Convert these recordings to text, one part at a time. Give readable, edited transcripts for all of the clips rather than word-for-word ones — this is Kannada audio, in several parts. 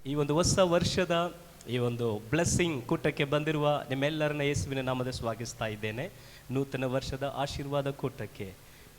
ಈ ಒಂದು ಹೊಸ ವರ್ಷದ ಈ ಒಂದು ಬ್ಲೆಸ್ಸಿಂಗ್ ಕೂಟಕ್ಕೆ ಬಂದಿರುವ ನಿಮ್ಮೆಲ್ಲರನ್ನ ಯೇಸುವಿನ ನಾಮದಲ್ಲಿ ಸ್ವಾಗತಿಸ್ತಾ ಇದ್ದೇನೆ. ನೂತನ ವರ್ಷದ ಆಶೀರ್ವಾದ ಕೂಟಕ್ಕೆ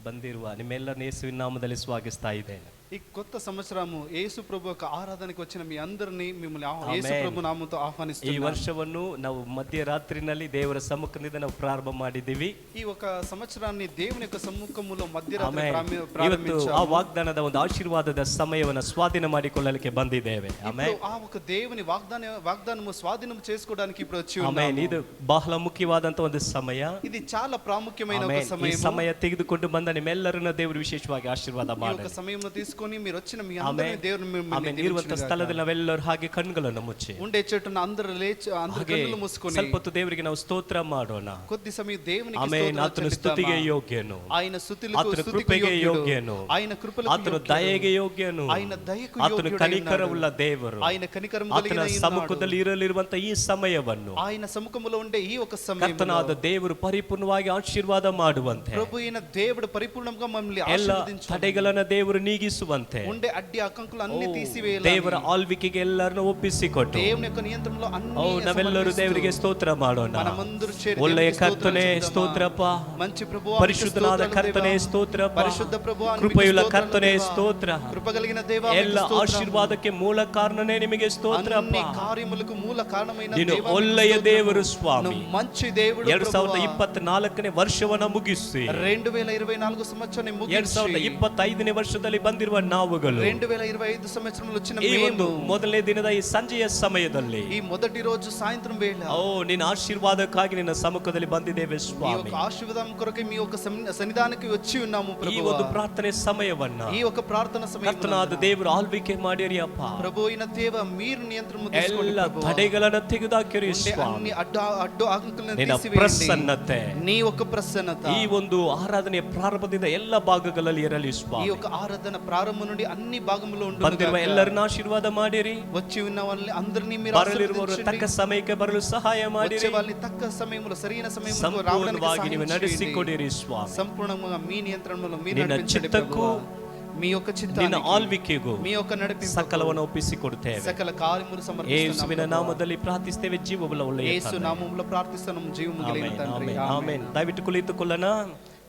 ಬಂದಿರುವ నిమ్మెల్లరిని యేసువిని నామములో స్వాగతిస్తా ఇದ್ದೇನೆ. ఈ కొత్త సంవత్సరము యేసు ప్రభు యొక్క ఆరాధనకు వచ్చిన మీ అందరిని మిమ్మల్ని యేసు ప్రభు నామముతో ఆహ్వానిస్తున్నాను. ఈ ವರ್ಷವನ್ನು ನಾವು ಮಧ್ಯರಾತ್ರಿನಲ್ಲಿ ದೇವರ ಸಮ್ಮುಖದಿಂದ ನಾವು ಪ್ರಾರಂಭ ಮಾಡಿದ್ದೀವಿ. ಈ ఒక సంవత్సరాన్ని దేవుని యొక్క సమ్ముఖములో మధ్యరాత్రి ప్రారంభించాము. ಆ ವಾಗ್ದಾನದ ಒಂದು ಆಶೀರ್ವಾದದ ಸಮಯವನ್ನು ಸ್ವಾಧೀನ ಮಾಡಿಕೊಳ್ಳಲಿಕ್ಕೆ ಬಂದಿದ್ದೇವೆ. ಆಮೆನ್. ಆ ఒక దేవుని వాగ్దానము స్వాధీనం చేసుకోవడానికి ఇప్పుడు వచ్చి ఉన్నాము. ಆಮೆನ್. ಇದು ಬಹಳ ಮುಖ್ಯವಾದಂತ ಒಂದು ಸಮಯ. ఇది చాలా ప్రాముఖ్యమైన ఒక సమయం. ಈ ಸಮಯ ತೆಗೆದುಕೊಂಡು ಬಂದ ನಿಮ್ಮೆಲ್ಲರನ್ನ ದೇವರು ವಿಶೇಷವಾಗಿ ಆಶೀರ್ವಾದ ಮಾಡಲಿ. ಈ ఒక సమయವನ್ನು తీసుకొని మీరు వచ్చిన మీ అందరిని దేవుడు మిమ్మల్ని ಇರುವಂತ ಸ್ಥಳದಲ್ಲಿ ನಾವೆಲ್ಲರೂ ಹಾಗೆ ಕಣ್ಣುಗಳನ್ನು ಮುಚ್ಚಿ ఉండే చెట్టున అందరూ లేచి అందరూ కన్నులు మూసుకొని ಸ್ವಲ್ಪ ಹೊತ್ತು ದೇವರಿಗೆ ನಾವು ಸ್ತೋತ್ರ ಮಾಡೋಣ. కొద్ది సమయం దేవునికి ಆಮೆನ್. ಆತನ ಸ್ತುತಿಗೆ ಯೋಗ್ಯನು, ఆయన స్తుతులకు ಆತನ ಕೃಪೆಗೆ ಯೋಗ್ಯನು, ఆయన కృపలకు ಆತನ ದಯೆಗೆ ಯೋಗ್ಯನು, ఆయన దయకు ಆತನ ಕನಿಕರವುಳ್ಳ ದೇವರು, ఆయన కనికరము ಆತನ ಸಮ್ಮುಖದಲ್ಲಿ ಇರಲಿರುವಂತ ಈ ಸಮಯವನ್ನು ఆయన సముఖములో ఉండే ఈ ఒక సమయం ಕರ್ತನಾದ ದೇವರು ಪರಿಪೂರ್ಣವಾಗಿ ಆಶೀರ್ವಾದ ಮಾಡುವಂತೆ, ప్రభువైన దేవుడు పరిపూర్ణంగా మమ్మల్ని ಎಲ್ಲ ఆశీర్వదించు, ತಡೆಗಳನ್ನು ದೇವರು ನೀಗಿಸುವಂತೆ, ఉండే అడ్డి ఆకంకులు అన్ని తీసివేయాలి, ದೇವರ ಆಳ್ವಿಕೆಗೆ ಎಲ್ಲರನ್ನು ಒಪ್ಪಿಸಿಕೊಟ್ಟು దేవుని యొక్క నియంత్రణలో అన్ని ನಾವೆಲ್ಲರೂ ದೇವರಿಗೆ ಸ್ತೋತ್ರ ಮಾಡೋಣ. మనమందరూ చేరి ಒಳ್ಳೆಯ ಕರ್ತನೇ ಸ್ತೋತ್ರಪ್ಪ, మంచి ప్రభువా, ಪರಿಶುದ್ಧನಾದ ಕರ್ತನೇ ಸ್ತೋತ್ರಪ್ಪ, పరిశుద్ధ ప్రభువా, ಕೃಪೆಯುಳ್ಳ ಕರ್ತನೇ ಸ್ತೋತ್ರ, కృపగలిగిన దేవా, ಎಲ್ಲ ಆಶೀರ್ವಾದಕ್ಕೆ ಮೂಲ ಕಾರಣನೇ ನಿಮಗೆ ಸ್ತೋತ್ರಪ್ಪ. అన్ని కార్యములకు మూల కారణమైన ನೀನು దేవా, ಒಳ್ಳೆಯ ದೇವರು ಸ್ವಾಮಿ. మంచి దేవుడు. 2024ನೇ ವರ್ಷವನ್ನ ಮುಗಿಸಿ 2024 సంవత్సరాన్ని ముగించి 2025ನೇ ವರ್ಷದಲ್ಲಿ ಬಂದಿರುವ ನಾವುಗಳು 2025 సంవత్సరంలో వచ్చిన ಈ ಒಂದು ಮೊದಲನೇ ದಿನದ ಈ ಸಂಜೆಯ ಸಮಯದಲ್ಲಿ ఈ మొదటి రోజు సాయంత్రం వేళ ನಿನ್ನ ಆಶೀರ್ವಾದಕ್ಕಾಗಿ ನಿನ್ನ ಸಮ್ಮುಖದಲ್ಲಿ ಬಂದಿದ್ದೇವೆ ఈ ಸ್ವಾಮಿ. యొక్క ఆశీర్వాదం కొరకు మీ యొక్క సన్నిధానానికి వచ్చి ఉన్నాము ಈ ప్రభువా. ಒಂದು ಪ್ರಾರ್ಥನೆ ಸಮಯವನ್ನ ఈ యొక్క ప్రార్థన సమయం ಕರ್ತನಾದ ದೇವರು ಆಳ್ವಿಕೆ ಮಾಡಿರಿ ಅಪ್ಪ. ప్రభువైన దేవ మీరు నియంత్రణ తీసుకోండి ಎಲ್ಲ ప్రభువా. ತಡೆಗಳನ್ನು ತೆಗೆದುಹಾಕಿರಿ ಸ್ವಾಮಿ. అన్ని అడ్డు ఆకంకులను ನಿನ್ನ తీసివేయండి. ಪ್ರಸನ್ನತೆ, నీ యొక్క ప్రసన్నత ಈ ಒಂದು ಆರಾಧನೆಯ ಪ್ರಾರಂಭದಿಂದ ಎಲ್ಲ ಭಾಗಗಳಲ್ಲಿ ಇರಲಿ ఈ ಸ್ವಾಮಿ. యొక్క ఆరాధన ప్రారంభం నుండి అన్ని భాగములో ಬಂದಿರುವ ఉండును. ಎಲ್ಲರನ್ನ ಆಶೀರ್ವಾದ ಮಾಡಿರಿ. వచ్చి ఉన్న వాళ్ళని అందరినీ మీరు ಬರಲಿರುವವರು ತಕ್ಕ ಸಮಯಕ್ಕೆ ಬರಲು ಸಹಾಯ వచ్చే ಮಾಡಿರಿ. వాళ్ళని తక్క సమయంలో సరైన సమయంలో రావడానికి ಸಂಪೂರ್ಣವಾಗಿ ನೀವು సహాయం చేయండి. ನಡೆಸಿಕೊಡಿರಿ ಸ್ವಾಮಿ. సంపూర్ణంగా మీ నియంత్రణలో మీరు ನಿನ್ನ నడిపించండి ಚಿತ್ತಕ್ಕೂ ప్రభువా. మీ యొక్క ನಿನ್ನ చిత్తానికి ಆಳ್ವಿಕೆಗೂ మీ యొక్క నడిపింపుకు ಸಕಲವನ್ನು ಒಪ್ಪಿಸಿಕೊಡುತ್ತೇವೆ. సకల కార్యములు ಯೇಸುವಿನ సమర్పిస్తున్నాము. ನಾಮದಲ್ಲಿ ಪ್ರಾರ್ಥಿಸ್ತೇವೆ. ಜೀವವುಳ್ಳ ಒಳ್ಳೆಯ యేసు నామములో ప్రార్థిస్తున్నాము, జీవము కలిగిన తండ్రి. ಆಮೆನ್. ದಯವಿಟ್ಟು ಕುಳಿತುಕೊಳ್ಳೋಣ.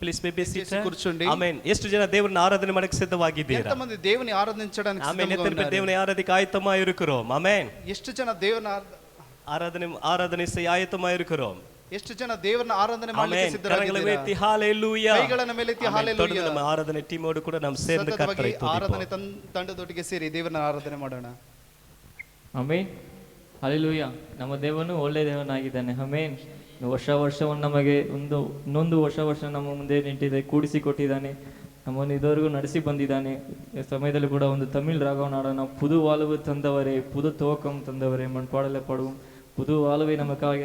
Please be seated. కూర్చోండి. ಆಮೆನ್. ಎಷ್ಟು ಜನ ದೇವರನ್ನ ಆರಾಧನೆ ಮಾಡಕ್ಕೆ ಸಿದ್ಧವಾಗಿದ್ದೀರಾ? ఎంతమంది దేవుని ఆరాధించడానికి ಆಮೆನ್. సిద్ధంగా ಎತ್ತನೆ ఉన్నారు? ದೇವನ ಆರಾಧಿಕ ಆಯತಮ ಇರುಕರೋಮ್. ಆಮೆನ್. ಎಷ್ಟು ಜನ దేవుని ಆರಾಧನೆ ಆಯತಮ ಇರುಕರೋಮ್. ಎಷ್ಟು ಜನ ದೇವರನ್ನ ಆರಾಧನೆ ಮಾಡಲಿಕ್ಕೆ ಆಮೆನ್. ಕರಗಳನ್ನು ಎತ್ತಿ ಸಿದ್ಧರಾಗಿದ್ದೀರಾ? ಹಾಲೆಲೂಯಾ. ಕೈಗಳನ್ನು ಮೇಲೆತ್ತಿ ಹಾಲೆಲೂಯಾ. ನಮ್ಮ ಆರಾಧನೆ ಟೀಮೋಡು ಕೂಡ ನಾವು ಸೇರ್ந்து ಕರ್ತரை ಆರಾಧನೆ ತಂಡದೊಟ್ಟಿಗೆ ಸೇರಿ ದೇವರನ್ನ ಆರಾಧನೆ ಮಾಡೋಣ. ಆಮೆನ್. ಹಲ್ಲೆಲೂಯಾ. ನಮ್ಮ ದೇವನು ಒಳ್ಳೆಯ ದೇವನಾಗಿದ್ದಾನೆ. ಆಮೆನ್. ವರ್ಷವನ್ನು ನಮಗೆ ಇನ್ನೊಂದು ವರ್ಷ ನಮ್ಮ ಮುಂದೆ ನಿಂತಿದೆ, ಕೂಡಿಸಿಕೊಟ್ಟಿದ್ದಾನೆ. ನಮ್ಮನ್ನು ಇದುವರೆಗೂ ನಡೆಸಿ ಬಂದಿದ್ದಾನೆ. ಈ ಸಮಯದಲ್ಲಿ ಕೂಡ ಒಂದು ತಮಿಳ್ ರಾಗವನ್ನು ಆಡೋಣ. புது வாழ்வு தந்தவரே, புது துவக்கம் தந்தவரே, மண்பாடலை பாடுவோம். புது வாழ்வை நமக்காக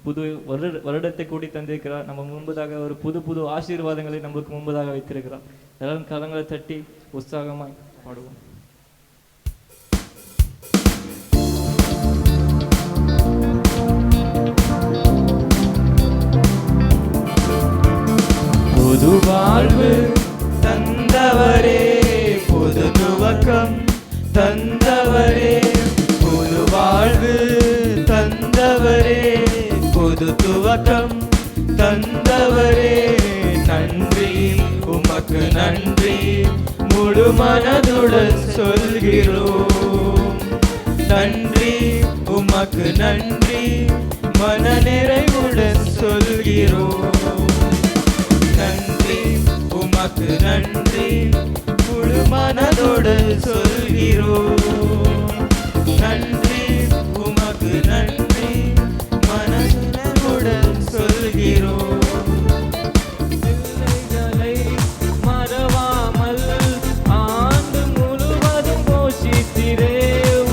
புது வருடத்தை கூடி தந்திருக்கிறார். நம்ம முன்பதாக ஒரு புது ஆசீர்வாதங்களை நமக்கு முன்பதாக வைத்திருக்கிறார். எல்லாரும் கரங்களை தட்டி உற்சாகமாய் பாடுவோம். புது வாழ்வு தந்தவரே, புது துவக்கம் தந்தவரே, புது வாழ்வு தந்தவரே, புது துவக்கம் தந்தவரே, நன்றி உமக்கு நன்றி முழு மனதுடன் சொல்கிறோம். நன்றி உமக்கு நன்றி மன நிறைவுடன் சொல்கிறோம். நன்றி உமக்கு நன்றி முழு மனதுடன் சொல்கிறோம். நன்றி உமக்கு நன்றி மனதுடன் சொல்கிறோம். பிள்ளைகளை மறவாமல் ஆண்டு முழுவதும் போஷித்திரே.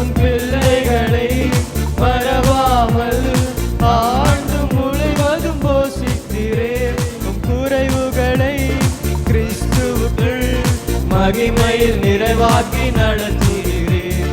உன் பிள்ளைகளை மறவாமல் ஆண்டு முழுவதும் போஷித்திரே. உன் குறைவுகளை கிறிஸ்துவுக்குள் மகிமையில் நிறைவாக்கி நடத்துகிறேன்.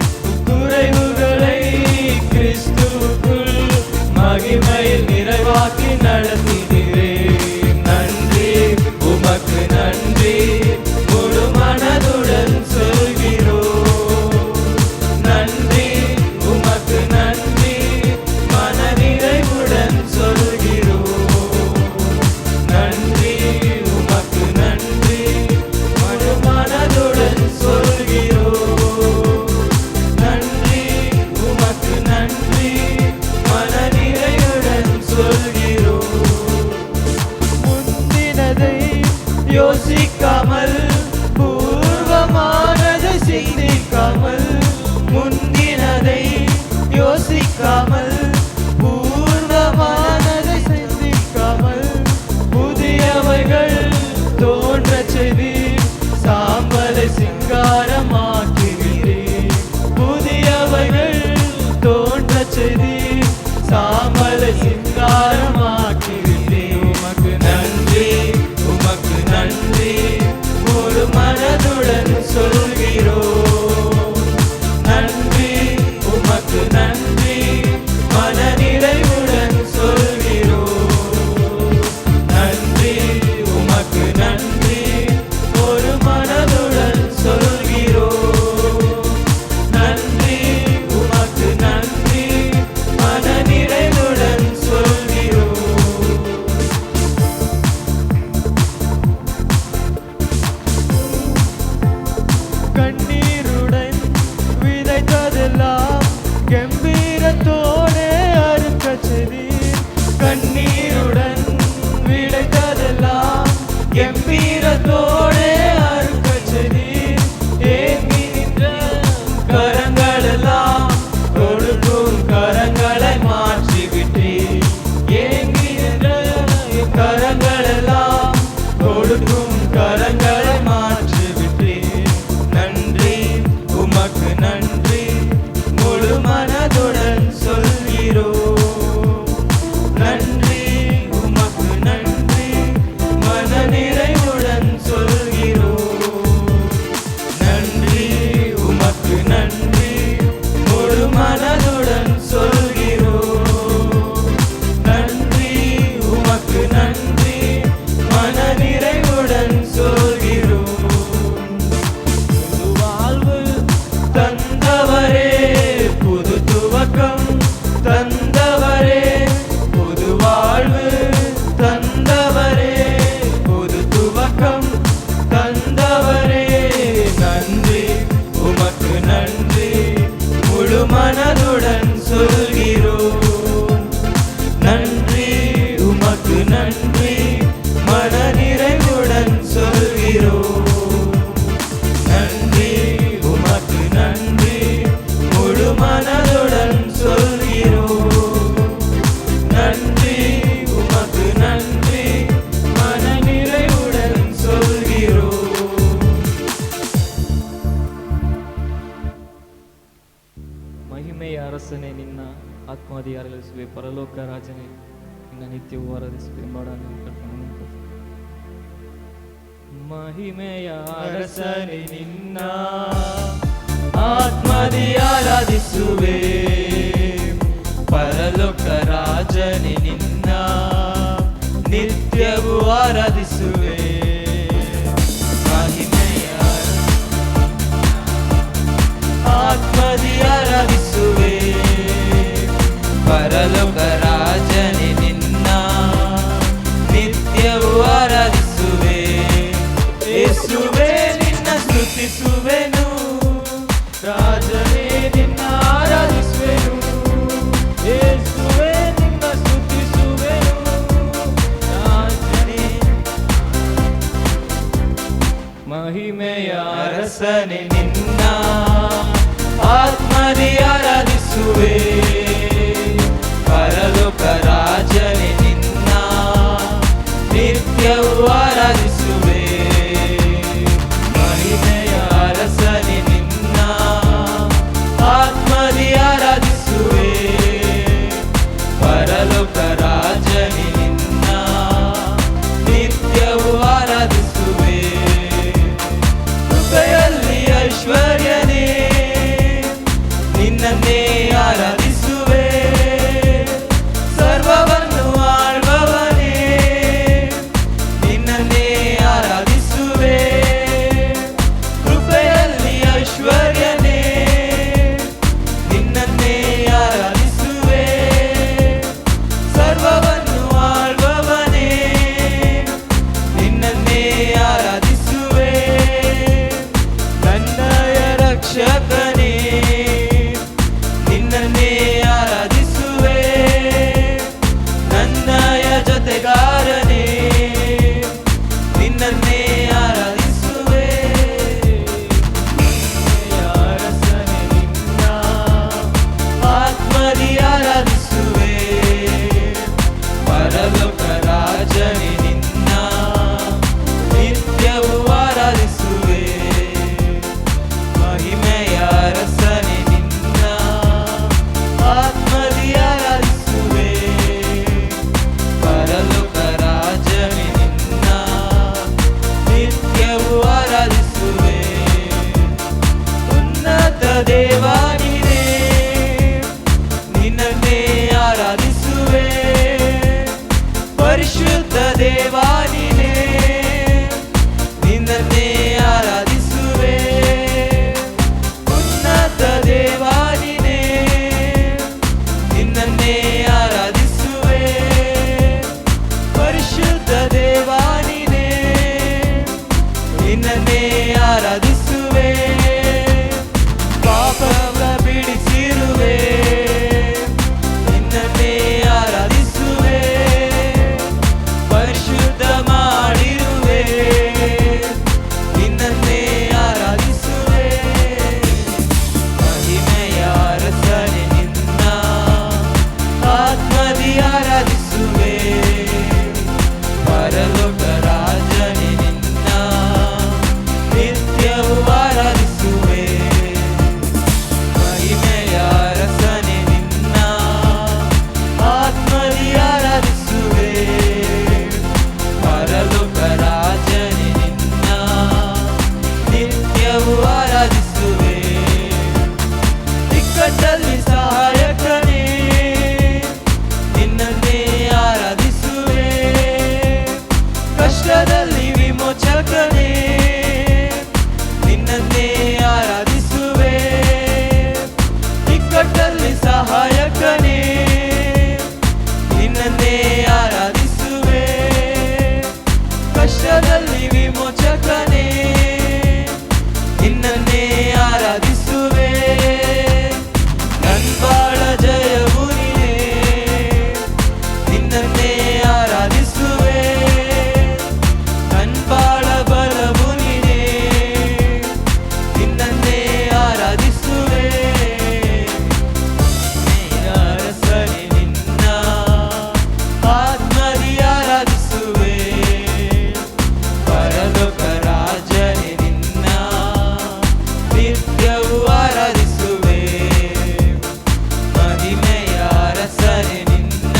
மனதுடன் சொல்கிறோம். நன்றி உமக்கு நன்றி, மன நிறைவுடன் சொல்கிறோம். நன்றி உமக்கு நன்றி, முழு மனதுடன் சொல்கிறோம். நன்றி உமக்கு நன்றி, மன நிறைவுடன் சொல்கிறோம். புது வாழ்வு தந்தவரே, புது துவக்கம் தந்தவரே, புது வாழ்வு தந்தவரே, புது துவக்கம் தந்தவரே. நன்றி உமக்கு நன்றி, முழு மனதுடன் சொல்கிறோம். நன்றி உமக்கு நன்றி, மன நிறைவுடன் சொல்கிறோம். நன்றி உமக்கு நன்றி, முழு மனதுடன் சொல்கிறோம். நன்றி உமக்கு நன்றி, மன நிறைவுடன் சொல்கிறோம். ಮಹಿಮೆಯ ಅರಸನೇ, ನಿನ್ನ ಆತ್ಮಾಧಿಕಾರಿಸುವೆ, ಪರಲೋಕ ರಾಜನೇ ನಿನ್ನ ನಿತ್ಯವೂ ಆರಾಧಿಸುವೆ ಮಾಡಲು. ಮಹಿಮೆಯ ಅರಸನೇ, ನಿನ್ನ ಆತ್ಮದಿ ಆರಾಧಿಸುವೆ, ಪರಲೋಕ ರಾಜನೇ ನಿನ್ನ ನಿತ್ಯವೂ ಆರಾಧಿಸುವೆ. ಮಹಿಮೆಯ ಆತ್ಮದಿ ಆರಾಧಿಸುವೆ, ಪರಲೋಕ ರಾಜನೇ ನಿನ್ನ ನಿತ್ಯವೂ ಆರಾಧಿಸುವೆ. ಯೇಸುವೇ ನಿನ್ನ ಸ್ತುತಿಸುವೆನು, ರಾಜನೇ ನಿನ್ನ ಆರಾಧಿಸುವೆನು. ಯೇಸುವೇ ನಿನ್ನ ಸ್ತುತಿಸುವೆನು, ರಾಜನೇ. ಮಹಿಮೆಯ ಅರಸನೇ, ನಿನ್ನ ಆತ್ಮದಿ ಆರಾಧಿಸುವೆ, ಪರಲೋಕ ರಾಜನೇ ನಿನ್ನ ನಿತ್ಯವೂ ಆರಾಧಿಸುವೆ. ಮಹಿಮೆಯ ಅರಸನೇ, ನಿನ್ನ ಆತ್ಮದಿ ಆರಾಧಿಸುವೆ, ಪರಲೋಕ ರಾಜನೇ ನಿನ್ನ ನಿತ್ಯವೂ ಆರಾಧಿಸುವೆ. ಕೃಪೆಯಲ್ಲಿ ಐಶ್ವರ್ಯನೇ, ನಿನ್ನನ್ನೇ ಆರಾಧಿಸುವೆ, ಸರ್ವವನ್ನು ಆಳ್ಬವನೇ, ನಿನ್ನನ್ನೇ ಆರಾಧಿಸುವೆ. ಕೃಪೆಯಲ್ಲಿ ಐಶ್ವರ್ಯನೇ, ನಿನ್ನನ್ನೇ ಆರಾಧಿಸುವೆ, ಸರ್ವವನ್ನು ಆಳ್ಬವನೇ, ನಿನ್ನನ್ನೇ ಆರಾಧಿಸುವೆ. ನನ್ನಯ ರಕ್ಷಕನೇ, ನಿನ್ನನ್ನೇ ಆರಾಧಿಸುವೆ, ನನ್ನಯ ಜೊತೆಗಾರನೇ, ನಿನ್ನನ್ನೇ ಆರಾಧಿಸುವೆ. ಅರಸನೇ, ನಿನ್ನ ಆತ್ಮದಿ ಆರಾಧಿಸುವೆ, ಪರಲೋಕ ರಾಜನೇ ನಿನ್ನ ನಿತ್ಯವೂ ಆರಾಧಿಸುವೆ. ಮಹಿಮೆಯ ಅರಸನೇ, ನಿನ್ನ ಆತ್ಮದಿ ಆರಾಧಿಸುವೆ, ಪರಲೋಕ ರಾಜನೇ ನಿನ್ನ ನಿತ್ಯವೂ ಆರಾಧಿಸುವೆ. ಉನ್ನತ ದೇವಾನಿನೇ, ನಿನ್ನನ್ನೇ ಇಕ್ಕಟ್ಟಲ್ಲಿ ಸಹಾಯಕನೇ, ನಿನ್ನನ್ನೇ ಆರಾಧಿಸುವೆ. ಕಷ್ಟದಲ್ಲಿ ವಿಮೋಚಕನೇ, ನಿನ್ನನ್ನೇ ಆರಾಧಿಸುವೆ. ಇಕ್ಕಟ್ಟಲ್ಲಿ ಸಹಾಯಕನೇ, ನಿನ್ನನ್ನೇ ಆರಾಧಿಸುವೆ. ಕಷ್ಟದಲ್ಲಿ ವಿಮೋಚಕನೇ, ನಿನ್ನನ್ನೇ ಆರಾಧಿಸುವೆ. ನನ್ಬಾಳ ಜಯವು ನೀನೇ, ನಿನ್ನನ್ನೇ ಆರಾಧಿಸುವೆ. ನನ್ಬಾಳ ಬಲವು ನೀನೇ, ನಿನ್ನನ್ನೇ ಆರಾಧಿಸುವೆ. ಅರಸನೇ ನಿನ್ನ ಆತ್ಮದಿ ಆರಾಧಿಸುವೆ. ಪರಲೋಕ ರಾಜನೇ ನಿನ್ನ ನಿತ್ಯವೂ ಆರಾಧಿಸುವೆ. ಮಹಿಮೆಯ ಅರಸನೇ ನಿನ್ನ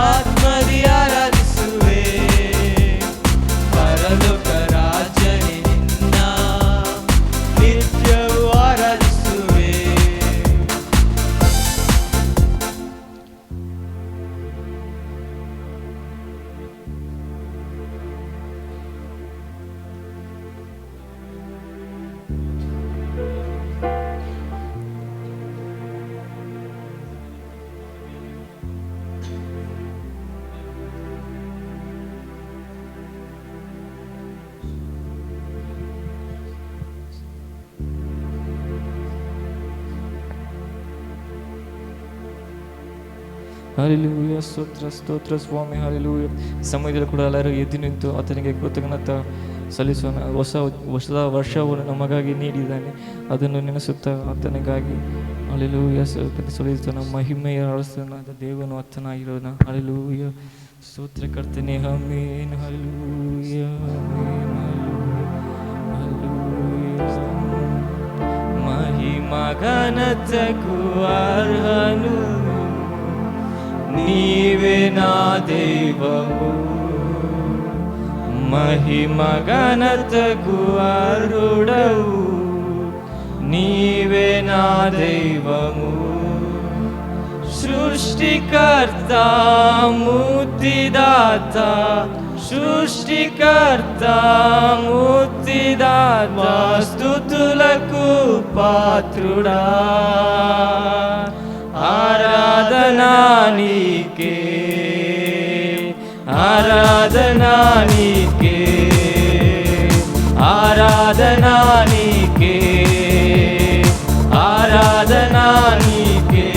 ಆತ್ಮದಿ ಆರಾಧಿಸುವೆ. ಪರಲೋಕ ರಾಜನೇ ನಿನ್ನ ನಿತ್ಯವೂ ಆರಾಧಿಸುವೆ. ಹಲ್ಲೆಲೂಯಾ. ಸ್ತೋತ್ರ ಸ್ತೋತ್ರ ಸ್ವಾಮಿ. ಹಲ್ಲೆಲೂಯಾ. ಸಮಯದಲ್ಲಿ ಕೂಡ ಎಲ್ಲರೂ ಎದ್ದು ನಿಂತು ಆತನಿಗೆ ಕೃತಜ್ಞತೆ ಸಲ್ಲಿಸೋಣ. ಹೊಸ ವರ್ಷವನ್ನು ನಮಗಾಗಿ ನೀಡಿದ್ದಾನೆ, ಅದನ್ನು ನೆನೆಸುತ್ತಾ ಆತನಿಗಾಗಿ ಹಲ್ಲೆಲೂಯಾ ಸಲ್ಲಿಸೋಣ. ಮಹಿಮೆಯ ಅರಸನಾದ ದೇವನು ಆತನಾಗಿರೋಣ. ಹಲ್ಲೆಲೂಯಾ. ಸ್ತೋತ್ರ ಕರ್ತನೆ. ಆಮೆನ್. ಹಲ್ಲೆಲೂಯಾ. ಹಲ್ಲೆಲೂಯಾ. ಮಹಿಮಾ ಘನತೆಗೂ ಅರ್ಹನು ನೀವೇ ನಾ ದೈವವು. ಮಹಿಮಾ ಘನತೆಗೂ ಅರ್ಹುಡವು ನೀವೇ ನಾ ದೈವವು. ಸೃಷ್ಟಿಕರ್ತ ಮುತ್ತಿದಾತ, సృష్టికర్త ముక్తిదాత స్తుతులకు పాత్రుడా ఆరాధనా నీకే ఆరాధనా నీకే ఆరాధనా నీకే ఆరాధనా నీకే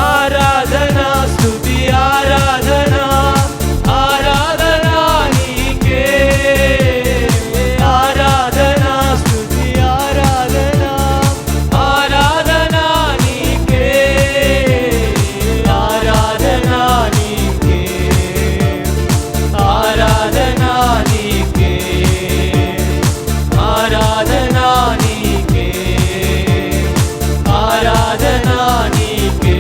ఆరాధనా స్తుతి ఆరాధనా ఆరాధనా నీకే ఆరాధనా స్తుతి ఆరాధనా ఆరాధనా నీకే ఆరాధనా నీకే ఆరాధనా నీకే ఆరాధనా నీకే ఆరాధనా నీకే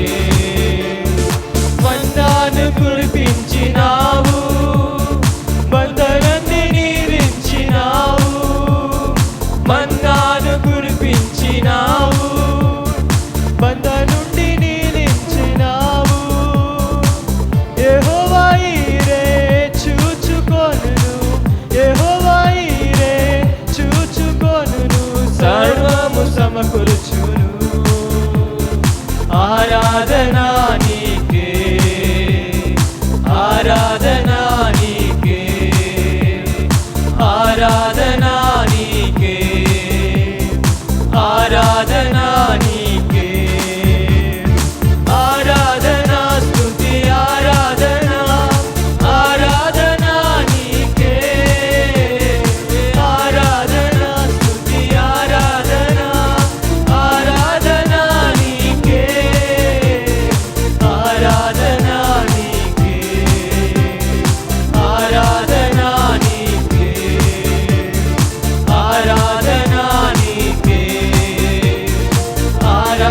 వందనాలు కురిపించినావు బంధనాన్ని నీవించినావు వందనాలు కురిపించినావు బంధన నుండి నీలించినావు యెహోవా ఈరే చూచుకొనును యెహోవా ఈరే చూచుకొనును సర్వము సమకూర్చును ఆరాధనా నీకే ఆరాధనా నీకే ఆరాధనా నీకే ఆరాధనా నీకే ఆరాధనా స్తుతి ఆరాధనా ఆరాధనా నీకే ఆరాధనా స్తుతి ఆరాధనా ఆరాధనా నీకే ఆరాధనా నీకే ఆరాధనా నీకే ఆరాధనా నీకే ఆరాధనా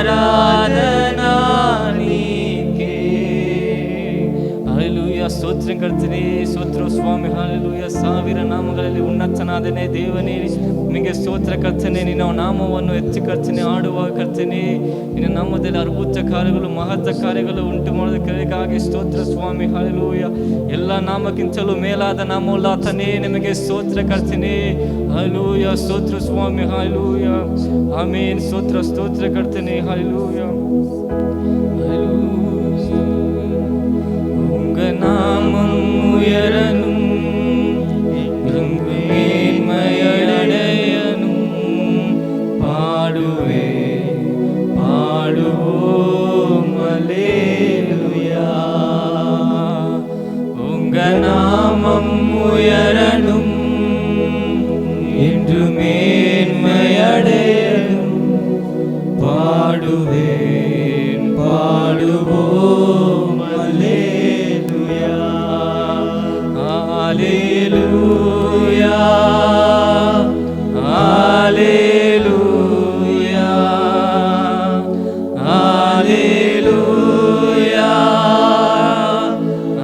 ஆராதனா நீக்கே. ஹalleluya. ಸ್ತೋತ್ರ ಕರ್ತನೆ, ಸ್ತೋತ್ರ ಸ್ವಾಮಿ. ಹalleluya. ಸಾವಿರ ನಾಮಗಳಲ್ಲಿ ಉನ್ನತನಾದನೇ ದೇವನೇ, ನಿಮಗೆ ಸ್ತೋತ್ರ ಕರ್ತನೆ. ನಿನ್ನ ನಾಮವನ್ನು ಹೆಚ್ಚು ಕರ್ತನೆ ಆಡುವ ಕರ್ತನೆ. ನಿನ್ನ ನಾಮದಲ್ಲಿ ಅದ್ಭುತ ಕಾರ್ಯಗಳು, ಮಹತ್ವ ಕಾರ್ಯಗಳು ಉಂಟು ಮಾಡೋದಕ್ಕಾಗಿ ಸ್ತೋತ್ರ ಸ್ವಾಮಿ. ಹalleluya. ಎಲ್ಲ ನಾಮಕ್ಕಿಂತಲೂ ಮೇಲಾದ ನಾಮವುಳ್ಳ ಆತನೇ, ನಿಮಗೆ ಸ್ತೋತ್ರ ಕರ್ತನೆ. ಹalleluya. ಸ್ತೋತ್ರ ಸ್ವಾಮಿ. ಹalleluya. ಆಮೆನ್. ಸ್ತೋತ್ರ ಸ್ತೋತ್ರ ಕರ್ತನೆ. ಹalleluya. உங்க நாமம் உயரனும் எங்கு மேன்மையடையனும் பாடுவே பாடுவோம் அல்லேலூயா. உங்க நாமம் உயரனும் என்று மேன்மையடையனும் பாடுவேன் பாடுவோம் அல்லேலூயா. Hallelujah, Hallelujah, Hallelujah,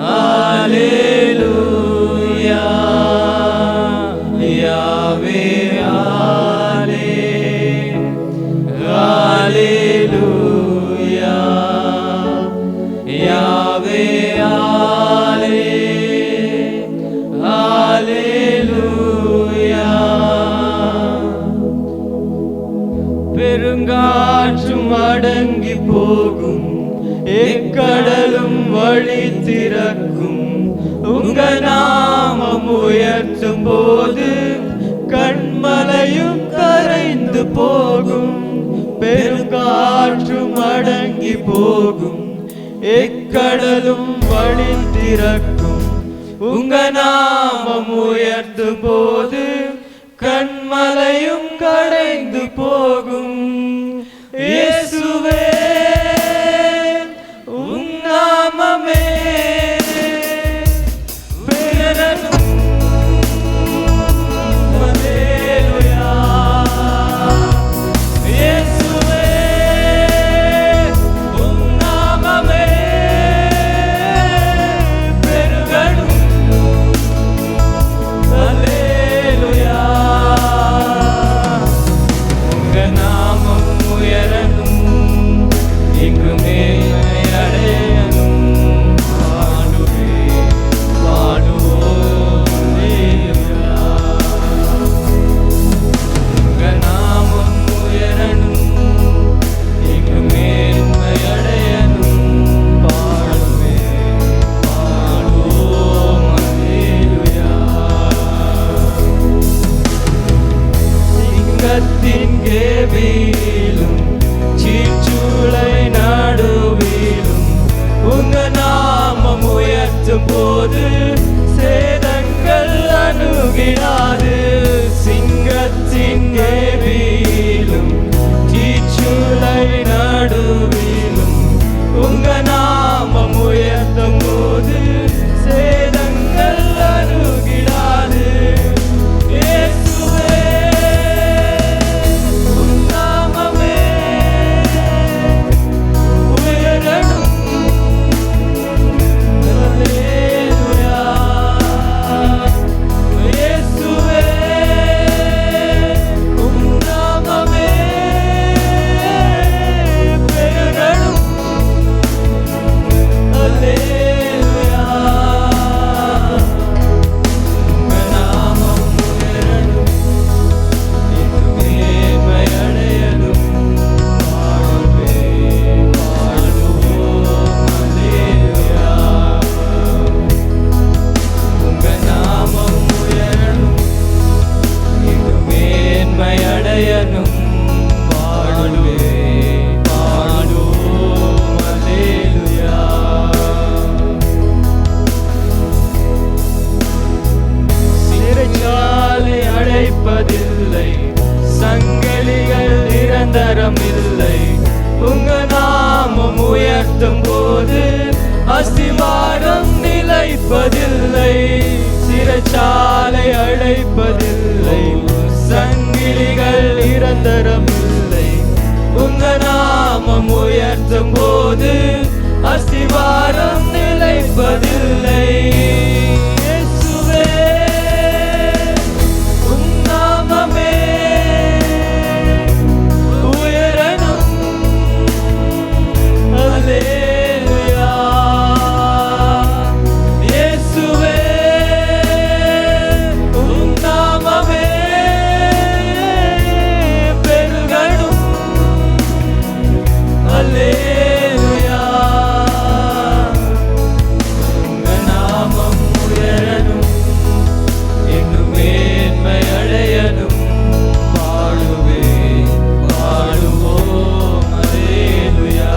Hallelujah. Yahweh, Hallelujah, Yahweh, பெருங்காற்றும் அடங்கி போகும், எக்கடலும் வழி திறக்கும். உங்க நாமம் உயர்த்தும் போது கண்மலையும் கரைந்து போகும். பெருங்காற்றும் அடங்கி போகும், எக்கடலும் வழி திறக்கும். உங்க நாமம் உயர்த்தும் போது கண்மலையும் கரைந்து போகும். இயேசுவே உம் நாமமே பெயரனும். அல்லேலூயா. இயேசுவே உம் நாமமே பெருகணும். அல்லேலூயா. உங்க நாமம் உயரணும், இங்கு மேன்மையடையணும். பாடுவே பாடுவோம் அல்லேலூயா. உங்க நாமம் உயரணும், இங்கு மேன்மையடையணும். பாடுவே பாடுவோம் அல்லேலூயா. சிங்கத்தின் கேபிலும் சீச்சுளை நடுவிலும் உங்க நாமம் உயர்த்தும் போது சேதங்கள் அணுகிடாது. சிங்கத்தின் கேபிலும் சீச்சுளை நடுவிலும் உங்க நாமம் உயர்த்தும் போது சேதங்கள் அணுகிடாது. இயேசுவே உம் நாமமே உயரணும். அல்லேலூயா. இயேசுவே உம் நாமமே பெயரணும். அல்லேலூயா. உங்க நாமம் உயரணும், இங்கு மேன்மையடையணும். பாடுவே பாடுவோம் அல்லேலூயா. உங்க நாமம் உயரணும், இங்கு மேன்மையடையணும். பாடுவே பாடுவோம் அல்லேலூயா. சிறைச்சாலை அடைப்பதில்லை, சங்கிலிகள் நிரந்தரம் இல்லை. உங்க நாமம் உயர்த்தும் போது அஸ்திவாரம் நிலைப்பதில்லை. சிறைச்சாலை அடைப்பதில்லை, சங்கிலிகள் நிரந்தரம் இல்லை. உங்க நாமம் உயர்த்தும் போது அஸ்திவாரம் நிலைப்பதில்லை. இயேசுவே உம் நாமமே உயரணும். அல்லேலூயா. இயேசுவே உம் நாமமே பெருகணும். அல்லேலூயா. உங்க நாமம் உயரணும், இன்னும் மேன்மை அடையணும். பாடுவேன் பாடுவோம் அல்லேலூயா.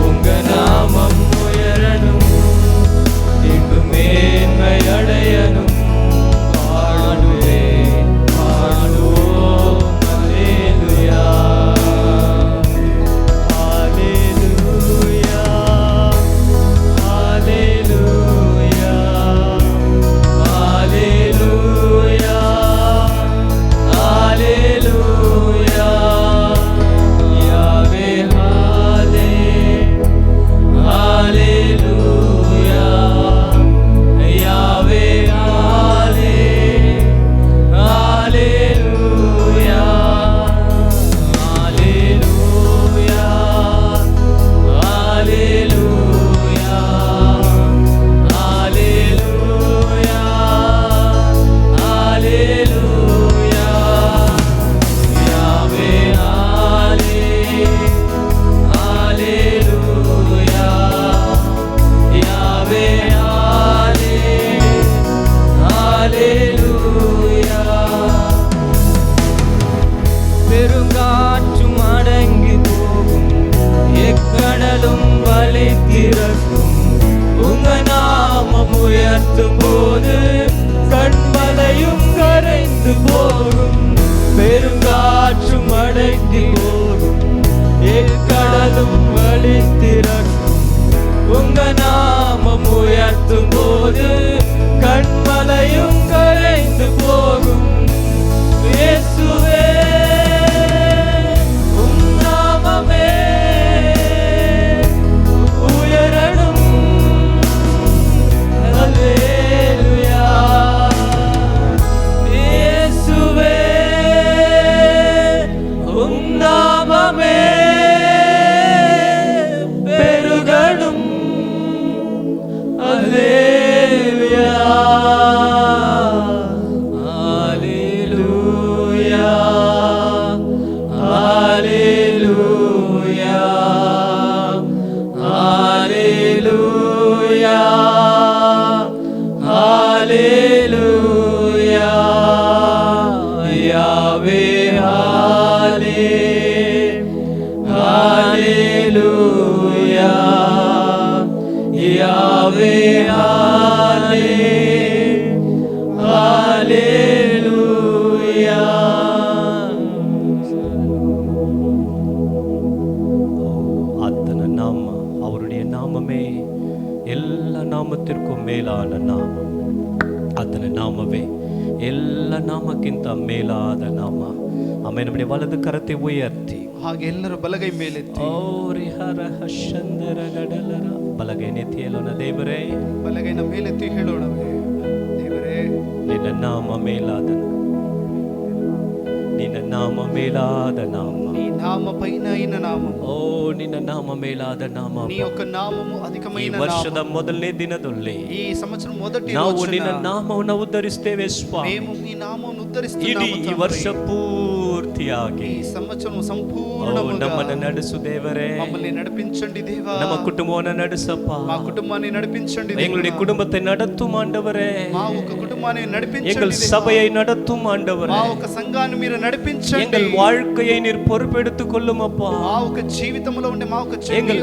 உங்க நாமம் உயரணும், இன்னும் மேன்மை அடையணும். பாடுவேன் பாடுவோம் அல்லேலூயா. Hallelujah, hallelujah, hallelujah, hallelujah. Yahweh, hallelujah, Yahweh, hallelujah, hallelujah. பெருங்காற்றும் அடங்கி போகும், எக்கடலும் வழி திறக்கும். உங்க நாமம் உயர்த்தும் போது கண்மலையும் கரைந்து போகும். பெருங்காற்றும் அடங்கி போகும், எக்கடலும் வழி திறக்கும். உங்க நாமம் உயர்த்தும் போது கண்மலையும் கரைந்து போகும். இயேசுவே உம் நாமமே உயரணும். அல்லேலூயா. இயேசுவே உம் நாமமே பெருகணும். அல்லேலூயா. Hallelujah, hallelujah, hallelujah, hallelujah. Yahweh, hallelujah, Yahweh, ஆத்தன நாம, அவருடைய நாமமே எல்லா நாமத்திற்கும் ಮೇಲಾದ ನಾಮ. ಆತನ ನಾಮವೇ ಎಲ್ಲ ನಾಮಕ್ಕಿಂತ ಮೇಲಾದ ನಾಮ. ಆಮೇಲೆ ನಮ್ಮದೇ ವಲದು ಕರತೆ ಉಯರ್ತಿ ಹಾಗೆ ಎಲ್ಲರೂ ಬಲಗೈ ಮೇಲೆತ್ತಿ ಓರಿ ಹರ ಹಶಂದರ ಗಡಲರ ಬಲಗೈ ನೆತ್ತಿ ಹೇಳೋಣ. ದೇವರೇ, ಬಲಗೈನ ಮೇಲೆತ್ತಿ ಹೇಳೋಣ, ದೇವರೇ ನಿನ್ನ ನಾಮ ಮೇಲಾದ, ನಿನ್ನ ನಾಮ ಮೇಲಾದ ನಾಮ. నీ నామ పైన అయిన నామం. ఓ నిన్న నామ మేలాద నామ. నీ యొక్క నామము అధికమైన ఈ ವರ್ಷದ ಮೊದಲನೇ ದಿನದಲ್ಲಿ ఈ సంవత్సరం మొదటి ನಾವು రోజున ನಿನ್ನ ನಾಮವನ್ನು ಉದ್ಧರಿಸ್ತೇವೆ ಸ್ವಾಮಿ. మేము నీ నామమును ಇಡೀ ఉద్ధరిస్తున్నాము ಈ ವರ್ಷ ಪೂರ್ತಿಯಾಗಿ ఈ సంవత్సరం ಓ, సంపూర్ణముగా ನಮ್ಮನ್ನು ನಡೆಸು ದೇವರೇ. మమ్మల్ని నడిపించండి దేవా. ನಮ್ಮ ಕುಟುಂಬವನ್ನು ನಡೆಸಪ್ಪ. మా కుటుంబాన్ని నడిపించండి எங்களுடைய దేవా. குடும்பத்தை நடத்தும் ஆண்டவரே. మా ఒక కుటుంబాన్ని எங்கள் నడిపించండి దేవా. சபையை நடத்தும் ஆண்டவரே. మా ఒక సంఘాన్ని మీరు నడిపించండి. எங்கள் வாழ்க்கையை நீர் பொறுப்பெடுத்துக் கொள்ளும் அப்பா. మా ఒక జీవితంలో ఉండే మా ఒక எங்கள்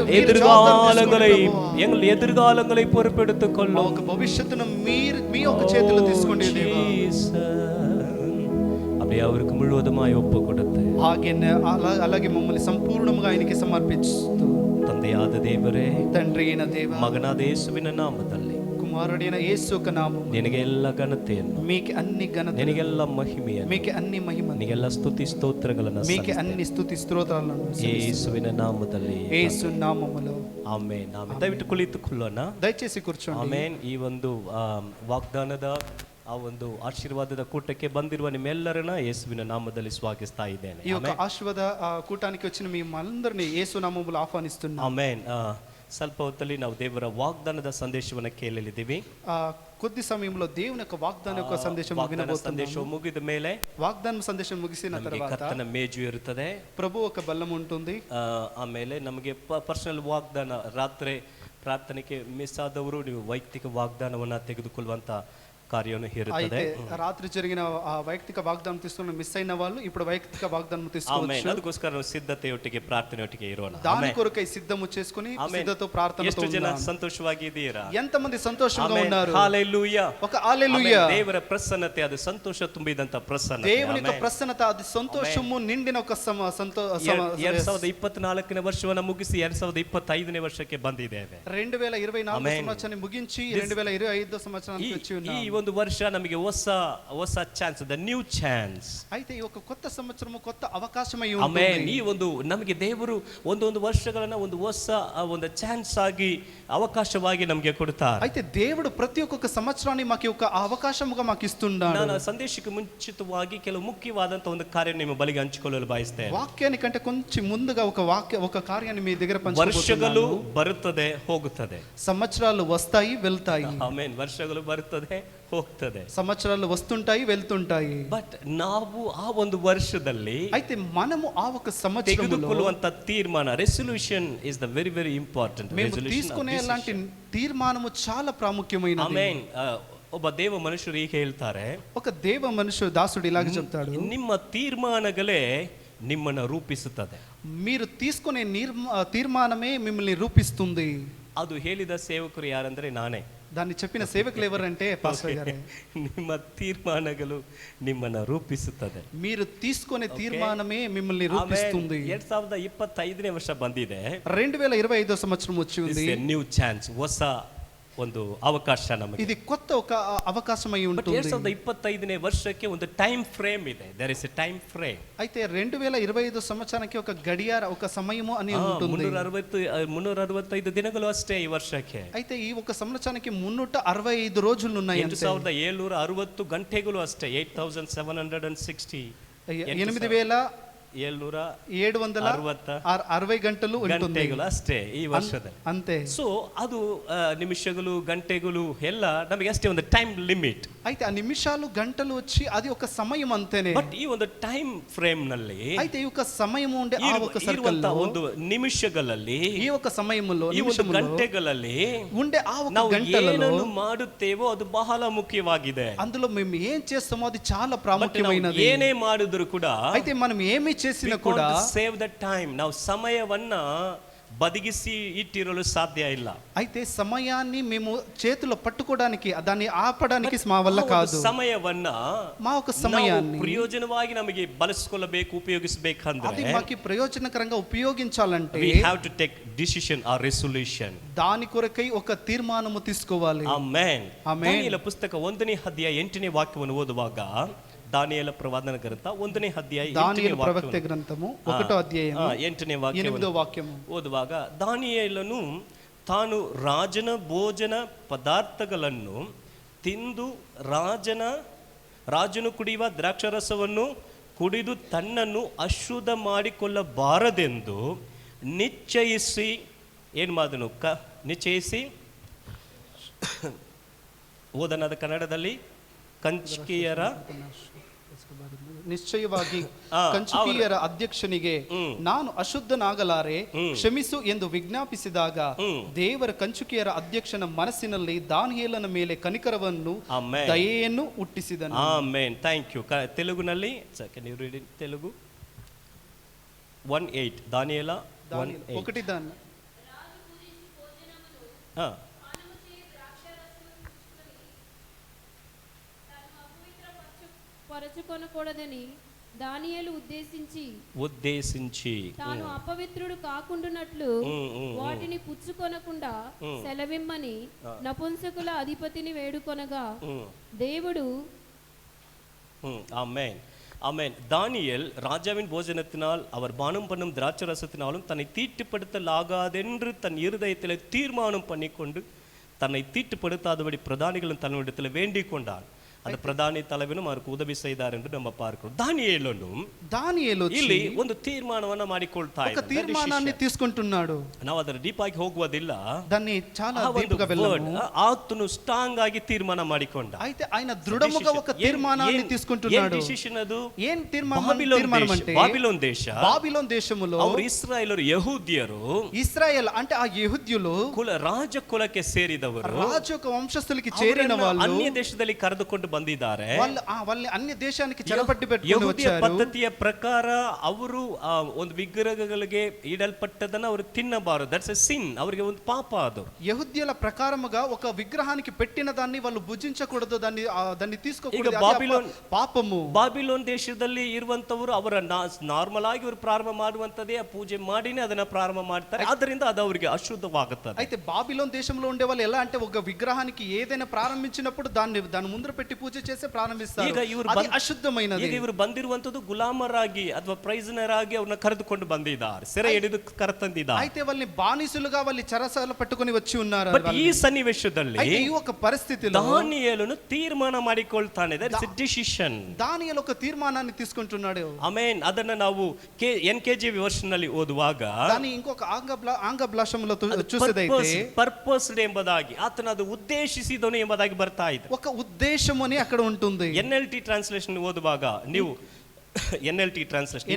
எதிர்காலங்களை பொறுப்பெடுத்துக் మా கொள்ளும். ఒక భవిష్యత్తును మీరు మీ యొక్క చేతిలో తీసుకోండి దేవా. அப்படியே அவருக்கு முழுவதுமாய் ஒப்பு கொடுத்து అలాగే మమ్మల్ని సంపూర్ణంగా ఆయనకి సమర్పిస్తూ ತಂದೆಯಾದ ದೇವರೇ, తండ్రి అయిన దేవా, ಮಗನಾದ ಯೇಸುವಿನ ನಾಮದಲ್ಲಿ కుమారుడైన యేసు యొక్క నామము ನಿನಗೆ ಎಲ್ಲ ಘನತೆಯನ್ನು, మీకే అన్ని ఘనత, ನಿನಗೆಲ್ಲ ಮಹಿಮೆಯನ್ನು, మీకే అన్ని మహిమ, ನಿನಗೆಲ್ಲ ಸ್ತುತಿ ಸ್ತೋತ್ರಗಳನ್ನು మీకే అన్ని స్తుతి స్తోత్రాలను ಯೇಸುವಿನ ನಾಮದಲ್ಲಿ. యేసు నామములో ಆಮೆನ್. ಆಮೆನ್. ದಯವಿಟ್ಟು ಕುಳಿತುಕೊಳ್ಳೋಣ. దయచేసి కూర్చోండి. ಆಮೆನ್. ಈ ಒಂದು ವಾಗ್ದಾನದ ಆ ಒಂದು ಆಶೀರ್ವಾದದ ಕೂಟಕ್ಕೆ ಬಂದಿರುವ ನಿಮ್ಮೆಲ್ಲರನ್ನ ಯೇಸುವಿನ ನಾಮದಲ್ಲಿ ಸ್ವಾಗತಿಸ್ತಾ ಇದ್ದೇನೆ. ఈ యొక్క ఆశీర్వాద కూటానికి వచ్చిన మిమ్మల్ందరినీ యేసు నామములో ఆహ్వానిస్తున్నాను. ಆಮೆನ್. ಸ್ವಲ್ಪ ಹೊತ್ತಲ್ಲಿ ನಾವು ದೇವರ ವಾಗ್ದಾನದ ಸಂದೇಶವನ್ನು ಕೇಳಲಿದ್ದೀವಿ. కొద్ది సమయంలో దేవుని యొక్క వాగ్దాన యొక్క సందేశం ಸಂದೇಶ ಮುಗಿದ ಮೇಲೆ, వాగ్దాన సందేశం ముగిసిన తర్వాత ಕರ್ತನ ಮೇಜು ಇರುತ್ತದೆ, ప్రభు ఒక బల్లం ఉంటుంది. ಆಮೇಲೆ ನಮಗೆ ಪರ್ಸನಲ್ ವಾಗ್ದಾನ, ರಾತ್ರಿ ಪ್ರಾರ್ಥನೆಗೆ ಮಿಸ್ ಆದವರು ನೀವು ವೈಯಕ್ತಿಕ ವಾಗ್ದಾನವನ್ನ ತೆಗೆದುಕೊಳ್ಳುವಂತ కార్యం ఇరుತ್ತದೆ. రాత్రి జరిగిన వైಯಕ್ತಿಕ వాగ్దానం తీసుకున్న మిస్ అయిన వాళ్ళు ఇప్పుడు వైಯಕ್ತಿಕ వాగ్దానం తీసుకోవచ్చు. ಅದಕ್ಕೋಸ್ಕರ ನಾವು ಸಿದ್ಧತೆಯೊಟ್ಟಿಗೆ ಪ್ರಾರ್ಥನೆಯೊಟ್ಟಿಗೆ ಇರೋಣ. దాని కొరకై సిద్ధము చేసుకొని సిద్ధతో ప్రార్థనతో ಎಷ್ಟು ಜನ ಸಂತೋಷವಾಗಿ ಇದ್ದೀರಾ? ఎంతమంది సంతోషంగా ఉన్నారు? హల్లెలూయా. ఒక హల్లెలూయా. ದೇವರ ಪ್ರಸನ್ನತೆ, ಅದು ಸಂತೋಷ ತುಂಬಿದಂತ ಪ್ರಸನ್ನತೆ. దేవుని యొక్క ప్రసన్నత, అది సంతోషము నిండిన ఒక 2024ನೇ ವರ್ಷವನ್ನು ಮುಗಿಸಿ 2025ನೇ ವರ್ಷಕ್ಕೆ ಬಂದಿದ್ದೇವೆ. 2024 సంవత్సరాన్ని ముగించి 2025 సంవత్సరానికి వచ్చి ఉన్నాము. ಈ ಒಂದು ವರ್ಷ ನಮಗೆ ಹೊಸ ಚಾನ್ಸ್, ದ ನ್ಯೂ ಚಾನ್ಸ್. అయితే ఈ ఒక కొత్త సంవత్సరము కొత్త అవకాశమై ఉంటుంది. ಆಮೆನ್. ಈ ಒಂದು ನಮಗೆ ದೇವರು ಒಂದೊಂದು ವರ್ಷಗಳನ್ನ ಒಂದು ಹೊಸ ಒಂದು ಚಾನ್ಸ್ ಆಗಿ ಅವಕಾಶವಾಗಿ ನಮಗೆ ಕೊಡ್ತಾರೆ. అయితే దేవుడు ప్రతి ఒక్క సంవత్సరాన్ని మాకు ఒక అవకాశముగా మాకు ఇస్తున్నాడు. ನಾನು ಸಂದೇಶಕ್ಕೆ ಮುಂಚಿತವಾಗಿ ಕೆಲವು ಮುಖ್ಯವಾದಂತ ಒಂದು ಕಾರ್ಯ ನಿಮ್ಮ ಬಳಿಗೆ ಹಂಚಿಕೊಳ್ಳಲು ಬಯಸ್ತೇನೆ. వాక్యానికంటే కొంచెం ముందుగా ఒక కార్యాన్ని మీ దగ్గర పంచుకోబోతున్నాను. ವರ್ಷಗಳು ಬರುತ್ತದೆ ಹೋಗುತ್ತದೆ, సంవత్సరాలు వస్తాయి వెళ్తాయి. ಆಮೆನ್. ವರ್ಷಗಳು ಬರುತ್ತದೆ ಹೋಗ್ತದೆ, సంవత్సరాలు వస్తుంటాయి వెళ్తుంటాయి. ಬಟ್ ನಾವು ಆ ಒಂದು ವರ್ಷದಲ್ಲಿ అయితే మనము ఆ ఒక సంవత్సరంలో ತೆಗೆದುಕೊಳ್ಳುವಂತ ತೀರ್ಮಾನ, resolution is the very very important. మేము తీసుకునే అలాంటి తీర్మానము చాలా ప్రాముఖ్యమైనది. ಆಮೆನ್. ಒಬ್ಬ ದೇವ ಮನುಷ್ಯರು ಈಗ ಹೇಳ್ತಾರೆ, ఒక దేవ మనుషుడు దాసుడు ఇలాగ చెప్తాడు, ನಿಮ್ಮ ತೀರ್ಮಾನಗಳೇ ನಿಮ್ಮನ್ನು ರೂಪಿಸುತ್ತದೆ. మీరు తీసుకునే తీర్మానమే మిమ్మల్ని రూపిస్తుంది. ಅದು ಹೇಳಿದ ಸೇವಕರು ಯಾರಂದ್ರೆ ನಾನೇ. దాన్ని చెప్పిన సేవకులు ఎవరంటే పాస్టర్ గారే. ನಿಮ್ಮ ತೀರ್ಮಾನಗಳು ನಿಮ್ಮನ್ನು ರೂಪಿಸುತ್ತದೆ. మీరు తీసుకునే తీర్మానమే మిమ్మల్ని రూపిస్తుంది. 2025ನೇ ವರ್ಷ ಬಂದಿದೆ. 2025 సంవత్సరం వచ్చి ఉంది. ನ್ಯೂ ಚಾನ್ಸ್, ಹೊಸ ಒಂದು ಅವಕಾಶ ನಮಗೆ. ఇది కొత్త ఒక అవకాశమై ఉంటుంది. 2025ನೇ ವರ್ಷಕ್ಕೆ ಒಂದು ಟೈಮ್ ಫ್ರೇಮ್ ಇದೆ. There is a time frame. అయితే 2025 సంవత్సరానికి ఒక గడియార, ఒక సమయము అని ఉంటుంది. 365 ದಿನಗಳು ಅಷ್ಟೇ ಈ ವರ್ಷಕ್ಕೆ. అయితే ఈ ఒక సంవత్సరానికి 365 రోజులు ఉన్నాయి. 8760 ಗಂಟೆಗಳು ಅಷ್ಟೇ. 8760 8760 గంటలు ಗಂಟೆಗಳು ಅಷ್ಟೇ ಈ ವರ್ಷದಲ್ಲಿ. అంతే. ಸೊ ಅದು నిమిషಗಳು ಗಂಟೆಗಳು ಎಲ್ಲ ನಮಗೆ ಅಷ್ಟೇ ಒಂದು ಟೈಮ್ ಲಿಮಿಟ್. అయితే ఆ నిమిషాలు గంటలు వచ్చి అది ఒక సమయం అంతేనే. ಬಟ್ ಈ ಒಂದು ಟೈಮ್ ಫ್ರೇಮ್ ನಲ್ಲಿ, అయితే ఈ ఒక సమయం ఉండే ఆ ఒక సర్కిల్ లో, ಒಂದು ನಿಮಿಷಗಳಲ್ಲಿ, ఈ ఒక సమయంలో, ಈ ಒಂದು ಗಂಟೆಗಳಲ್ಲಿ ఉండే ఆ ఒక ನಾವು గంటలలో ಏನನ್ನು ಮಾಡುತ್ತೇವೋ ಅದು ಬಹಳ ಮುಖ್ಯವಾಗಿದೆ. అందులో మేము ఏం చేస్తామో అది చాలా ప్రాముఖ్యమైనది. ಏನೇ ಮಾಡಿದ್ರು ಕೂಡ, అయితే మనం ఏమి చేసినా కూడా ಸೇವ್ ದ ಟೈಮ್, ನಾವು ಸಮಯವನ್ನ బదిగిసి ఇట్టిరలు సాధ్య ಇಲ್ಲ. అయితే సమయాన్ని మేము చేతిలో పట్టుకోవడానికి, దాన్ని ఆపడానికి మా వల్ల కాదు. ಸಮಯವನ್ನ, మా ఒక సమయాన్ని ಪ್ರಯೋಜನವಾಗಿ ನಮಗೆ ಬಳಸಿಕೊಳ್ಳಬೇಕು, ಉಪಯೋಗಿಸಬೇಕಂದ್ರೆ, అది మాకి ప్రయోజనకరంగా ఉపయోగించాలంటే we have to take decision or resolution. దాని కొరకై ఒక తీర్మానము తీసుకోవాలి. ಆಮೆನ್. ಆಮೆನ್. ದಾನಿಯೇಲ ಪುಸ್ತಕ 1ನೇ ಅಧ್ಯಾಯ 8ನೇ ವಾಕ್ಯವನ್ನು ಓದುವಾಗ, ದಾನಿಯೇಲ ಪ್ರವಾದನ ಗ್ರಂಥ 1ನೇ ಅಧ್ಯಾಯ 8ನೇ ಪ್ರವಕ್ತೆ ಗ್ರಂಥము 1వ ಅಧ್ಯಾಯము 8ನೇ 8వ ವಾಕ್ಯము ಓದುವಾಗ, ದಾನಿಯೇಲನು ತಾನು ರಾಜನ ಭೋಜನ ಪದಾರ್ಥಗಳನ್ನು ತಿಂದು ರಾಜನು ಕುಡಿಯುವ ದ್ರಾಕ್ಷಾರಸವನ್ನು ಕುಡಿದು ತನ್ನನ್ನು ಅಶುದ್ಧ ಮಾಡಿಕೊಳ್ಳಬಾರದೆಂದು ನಿಶ್ಚಯಿಸಿ, ಏನು ಮಾಡಿದನು? ನಿಶ್ಚಯಿಸಿ, ಓದನದ ಕನ್ನಡದಲ್ಲಿ, ಕಂಚುಕಿಯರ ನಿಶ್ಚಯವಾಗಿ ಕಂಚುಕಿಯರ ಅಧ್ಯಕ್ಷನಿಗೆ ನಾನು ಅಶುದ್ಧನಾಗಲಾರೆ, ಕ್ಷಮಿಸು ಎಂದು ವಿಜ್ಞಾಪಿಸಿದಾಗ ದೇವರ ಕಂಚುಕಿಯರ ಅಧ್ಯಕ್ಷನ ಮನಸ್ಸಿನಲ್ಲಿ ದಾನಿಯೇಲನ ಮೇಲೆ ಕನಿಕರವನ್ನು, ದಯೆಯನ್ನು ಹುಟ್ಟಿಸಿದನು. ಆಮೆನ್. Thank you. ತೆಲುಗುನಲ್ಲಿ can you read in Telugu? 1:8 ದಾನಿಯೇಲ 1:8. పరచుకొనకూడదని దానియేలు ఉద్దేశించి ఉమ్, తాను అపవిత్రుడు కాకుండానట్లు వాటిని పుచ్చుకొనకుండా సెలవిమ్మని నపుంసకుల అధిపతిని వేడుకొనగా ఉమ్. దేవుడు ஆமென் ஆமென். தானியேல் ராஜாவின் போஜனத்தினால் அவர் பானம் பண்ணும் திராட்சரசத்தினாலும் தன்னை தீட்டுப்படுத்தலாகாதென்று தன் இருதயத்தில் தீர்மானம் பண்ணிக்கொண்டு தன்னை தீட்டுப்படுத்தாதபடி பிரதானிகளும் தன்னிடத்தில் வேண்டிக் கொண்டான். அந்த பிரಧಾನಿ தலைವನು ಅವರಿಗೆ ಉದವಿ செய்தார் ಎಂದು ನಮ್ಮ ಪಾರ್ಕೊಂಡು దానియేలు ಇಲ್ಲಿ ಒಂದು ತೀರ್ಮಾನವನ್ನ ಮಾಡಿಕೊಳ್ತಾ ఒక తీర్మానాన్ని తీసుకుంటున్నాడు. ನಾವು ಅದರ ಡೀಪ್ ಆಗಿ ಹೋಗುವುದಿಲ್ಲ, దాన్ని చాలా డీప్గా వెళ్ళము. ಆತನು ಸ್ಟ್ರಾಂಗ್ ಆಗಿ ತೀರ್ಮಾನ ಮಾಡಿಕೊಂಡ. అయితే ఆయన దృఢముగా ఒక తీర్మానాన్ని తీసుకుంటున్నాడు. ಡಿಸಿಷನ್ ಅದು ఏం తీర్మానం అంటే బాబిలోన్ దేశ, బాబిలోన్ దేశములో ಅವರು ಇಸ್ರಾಯೇಲರು ಯಹೂದ್ಯರು, ఇశ్రాయేల్ అంటే ఆ యెహూద్యులు ರಾಜ ಕುಲಕ್ಕೆ ಸೇರಿದವರು, రాజు యొక్క వంశస్థులకి చేరిన వాళ్ళు ಅನ್ಯ ದೇಶದಲ್ಲಿ ಕರೆದುಕೊಂಡು ಬಂದಿದ್ದಾರೆ. వాళ్ళని అన్య దేశానికి చెరపట్టి పెట్టుకొని ಯಹೂದಿಯ వచ్చారు. ಪದ್ಧತಿಯ ಪ್ರಕಾರ ಅವರು ಒಂದು ವಿಗ್ರಹಗಳಿಗೆ ಇಡಲ್ಪಟ್ಟದನ್ನ ಅವರು ತಿನ್ನಬಾರದು. ದಟ್ಸ್ ಎ ಸಿನ್. ಅವರಿಗೆ ಒಂದು ಪಾಪ ಅದು. యెహూద్యుల ప్రకారముగా ఒక విగ్రహానికి పెట్టిన దాన్ని వాళ్ళు భుజించకూడదు, దాన్ని తీసుకోకూడదు. ಈಗ ಬಾಬಿಲೋನ್ పాపము. ಬಾಬಿಲೋನ್ ದೇಶದಲ್ಲಿ ಇರುವಂತವರು ಅವರ ನಾರ್ಮಲ್ ಆಗಿ ಅವರು ಪ್ರಾರಂಭ ಮಾಡುವಂತದೇ ಆ ಪೂಜೆ ಮಾಡಿನೇ ಅದನ್ನ ಪ್ರಾರಂಭ ಮಾಡ್ತಾರೆ. ಅದರಿಂದ ಅದು ಅವರಿಗೆ ಅಶುದ್ಧವಾಗುತ್ತದೆ. అయితే బాబిలోన్ దేశంలో ఉండే వాళ్ళు ఎలా అంటే ఒక విగ్రహానికి ఏదైనా ప్రారంభించినప్పుడు దాని ముందర పెట్టి పూజ చేసి ప్రారంభిస్తారు. ಈಗ ಇವರು అది అశుద్ధమైనది. ಈಗ ಇವರು ಬಂದಿರುವಂತದ್ದು ಗುಲಾಮರಾಗಿ ಅಥವಾ ಪ್ರೈಸನರ್ ಆಗಿ ಅವ್ರನ್ನ ಕರೆದುಕೊಂಡು ಬಂದಿದ್ದಾರೆ, ಸೆರೆ ಹಿಡಿದು ಕರೆತಂದಿದ್ದಾರೆ. అయితే వాళ్ళని బానిసలుగా వాళ్ళు చెరసాల పట్టుకొని వచ్చి ఉన్నారు. ಬಟ್ ಈ ಸನ್ನಿವೇಶದಲ್ಲಿ అయితే ఈ ఒక పరిస్థితిలో దానియేలును ತೀರ್ಮಾನ ಮಾಡಿಕೊಳ್ತಾನೆ. That is a decision. దానియేలు ఒక తీర్మానాన్ని తీసుకుంటున్నాడు. ಆಮೆನ್. ಅದನ್ನ ನಾವು NKJV ವರ್ಷನ್ ನಲ್ಲಿ ಓದುವಾಗ దాని ఇంకొక ఆంగ్ల భాషలో చూసేదైతే ಪರ್ಪಸ್ಡ್ ಎಂಬುದಾಗಿ ಆತನ ಅದು ಉದ್ದೇಶಿಸಿದನು ಎಂಬುದಾಗಿ ಬರ್ತಾ ಇದೆ. ఒక ఉద్దేశం అని అక్కడ ఉంటుంది. NLT ಟ್ರಾನ್ಸ್ಲೇಷನ್ ಓದುವಾಗ ನೀವು NLT ಟ್ರಾನ್ಸ್ಲೇಷನ್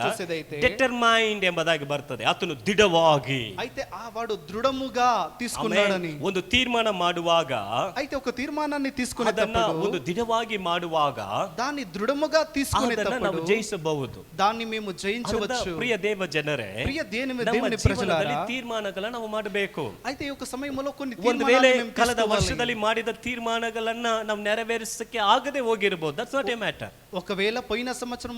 చూసేదైతే ಡಿಟರ್ಮೈನ್ಡ್ ಎಂಬುದಾಗಿ ಬರ್ತದೆ. ಆತನು ದೃಢವಾಗಿ, అయితే వాడు దృఢముగా తీసుకున్నాడని. ಒಂದು ತೀರ್ಮಾನ ಮಾಡುವಾಗ, అయితే ఒక తీర్మానాన్ని తీసుకునేటప్పుడు ಒಂದು ದೃಢವಾಗಿ ಮಾಡುವಾಗ దాన్ని దృఢముగా తీసుకునేటప్పుడు ನಾವು ಜಯಿಸಬಹುದು. దాన్ని మేము జయించవచ్చు. ಪ್ರಿಯ ದೇವ ಜನರೇ, ప్రియ దేవుని ಪ್ರಜೆಗಳಾಗಿ ತೀರ್ಮಾನಗಳನ್ನು ನಾವು ಮಾಡಬೇಕು. అయితే ఈ ఒక సమయంలో కొన్ని ಒಂದು ವೇಳೆ తీర్మానాలు మేము ಕಳೆದ తీసుకోవాలి. ವರ್ಷದಲ್ಲಿ ಮಾಡಿದ ತೀರ್ಮಾನಗಳನ್ನ ನಾವು ನೆರವೇರಿಸಕ್ಕೆ ಆಗದೆ ಹೋಗಿರಬಹುದು. That's not a matter. ఒకవేళ పోయిన సంవత్సరం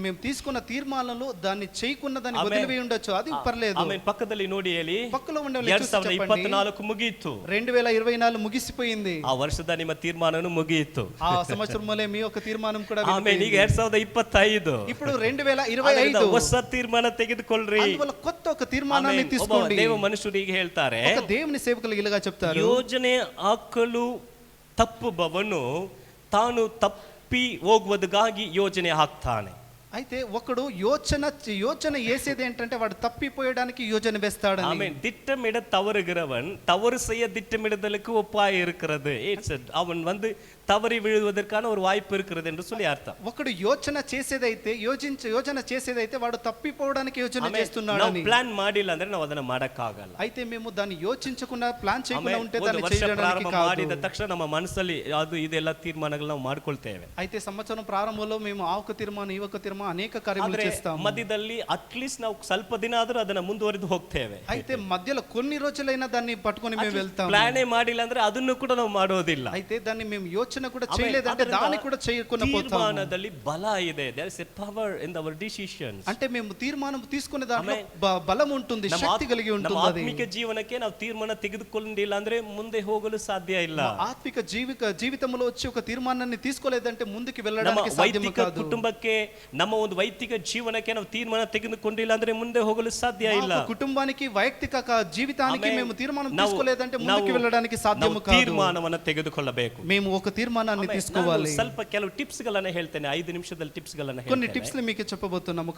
మేము తీసుకున్న తీర్మానాలు దాన్ని చేయకున్న దాన్ని వదిలివేయి ఉండొచ్చు, అది పర్లేదు. ಆಮೇಲೆ ಪಕ್ಕದಲ್ಲಿ ನೋಡಿ ಹೇಳಿ, పక్కలో ఉండే 2024 ಮುಗಿಯಿತು, 2024 ముగిసిపోయింది. ಆ ವರ್ಷದ ನಿಮ್ಮ ತೀರ್ಮಾನನು ಮುಗಿಯಿತು. ఆ సంవత్సరంలో మీ యొక్క తీర్మానం కూడా ಆಮೇಲೆ ಈಗ 2025 ఇప్పుడు 2025 ಹೊಸ ತೀರ್ಮಾನ ತೆಗೆದುಕೊಳ್ಳ್ರಿ. అందువల్ల కొత్త ఒక తీర్మానాన్ని తీసుకోండి. ದೇವ ಮನುಷ್ಯರು ಈಗ ಹೇಳ್ತಾರೆ, ఒక దేవుని సేవకులు ఇలాగా చెప్తారు, ಯೋಜನೆ ಹಾಕಲು ತಪ್ಪುವವನು ತಾನು ತಪ್ಪಿ ಹೋಗುವುದಕ್ಕಾಗಿ ಯೋಜನೆ ಹಾಕ್ತಾನೆ. అయితే ఒకడు యోచన వేసేది ఏంటంటే వాడు తప్పిపోయడానికి యోజన వేస్తాడు. ஆமென். திட்டமிட தவறுகிறவன் தவறு செய்ய திட்டமிடுதலுக்கு ஒப்பாய் இருக்கிறது. அவன் வந்து தவறி விழுவதற்கான ஒரு வாய்ப்பு இருக்கிறது என்று சொல்லி அர்த்தம். ఒకడు యోచన చేసేదైతే వాడు తప్పిపోవడానికి యోచన చేస్తున్నాడు. ನಾವು ಪ್ಲಾನ್ ಮಾಡಿಲ್ಲ ಅಂದ್ರೆ ನಾವು ಅದನ್ನ ಮಾಡಕ್ಕಾಗಲ್ಲ. అయితే మేము దాన్ని యోచించకుండా ప్లాన్ చేయకుండా ఉంటే దాన్ని ವರ್ಷ చేయడానికి ಪ್ರಾರಂಭ కాదు. ಮಾಡಿದ ತಕ್ಷಣ ನಮ್ಮ ಮನಸ್ಸಲ್ಲಿ ಅದು ಇದೆಲ್ಲ ತೀರ್ಮಾನಗಳು ನಾವು ಮಾಡ್ಕೊಳ್ತೇವೆ. అయితే సంవత్సరం ప్రారంభంలో మేము ఆ ఒక తీర్మానం ఈ ఒక తీర్మానం అనేక కార్యములు చేస్తాము. ಮಧ್ಯದಲ್ಲಿ ಅಟ್ಲೀಸ್ಟ್ ನಾವು ಸ್ವಲ್ಪ ದಿನ ಆದ್ರೂ ಅದನ್ನ ಮುಂದುವರೆದು ಹೋಗ್ತೇವೆ. అయితే మధ్యలో కొన్ని రోజులైనా దాన్ని పట్టుకొని మేము వెళ్తాము. ಪ್ಲಾನೇ ಮಾಡಿಲ್ಲ ಅಂದ್ರೆ ಅದನ್ನು ಕೂಡ ನಾವು ಮಾಡೋದಿಲ್ಲ. అయితే దాన్ని మేము యోచన కూడా చేయలేదంటే దాన్ని కూడా చేయకుండా పోతాము. ತೀರ್ಮಾನದಲ್ಲಿ ಬಲ ಇದೆ. there is a power in our decisions. అంటే మేము తీర్మానం తీసుకునే దాంట్లో బలం ఉంటుంది, శక్తి కలిగి ఉంటుంది. ನಮ್ಮ ಆತ್ಮಿಕ ಜೀವನಕ್ಕೆ ನಾವು ತೀರ್ಮಾನ ತೆಗೆದುಕೊಂಡಿಲ್ಲ ಅಂದ್ರೆ ಮುಂದೆ ಹೋಗಲು ಸಾಧ್ಯ ಇಲ್ಲ. ఆత్మిక జీవితంలో వచ్చి ఒక తీర్మానాన్ని తీసుకోలేదంటే ముందుకు వెళ్ళడానికి సాధ్యం కాదు. ಕುಟುಂಬಕ್ಕೆ ನಮ್ಮ ಒಂದು ವೈಯಕ್ತಿಕ ಜೀವನಕ್ಕೆ ನಾವು ತೀರ್ಮಾನ ತೆಗೆದುಕೊಂಡಿಲ್ಲ ಅಂದ್ರೆ ಮುಂದೆ ಹೋಗಲು ಸಾಧ್ಯ ಇಲ್ಲ. ಕುಟುಂಬಾనికి ವೈಯಕ್ತಿಕ జీవితానికి మేము తీర్మానం తీసుకోలేదంటే ముందుకు వెళ్ళడానికి సాధ్యము కాదు. ತೀರ್ಮಾನವನ್ನು ತೆಗೆದುಕೊಳ್ಳಬೇಕು. మేము ఒక తీర్మానాన్ని తీసుకోవాలి. ಸ್ವಲ್ಪ ಕೆಲವು ಟಿಪ್ಸ್ ಗಳನ್ನು ಹೇಳ್ತೇನೆ, 5 ನಿಮಿಷದಲ್ಲಿ ಟಿಪ್ಸ್ ಗಳನ್ನು కొన్ని టిప్స్ మీకు చెప్పబోతున్నాము.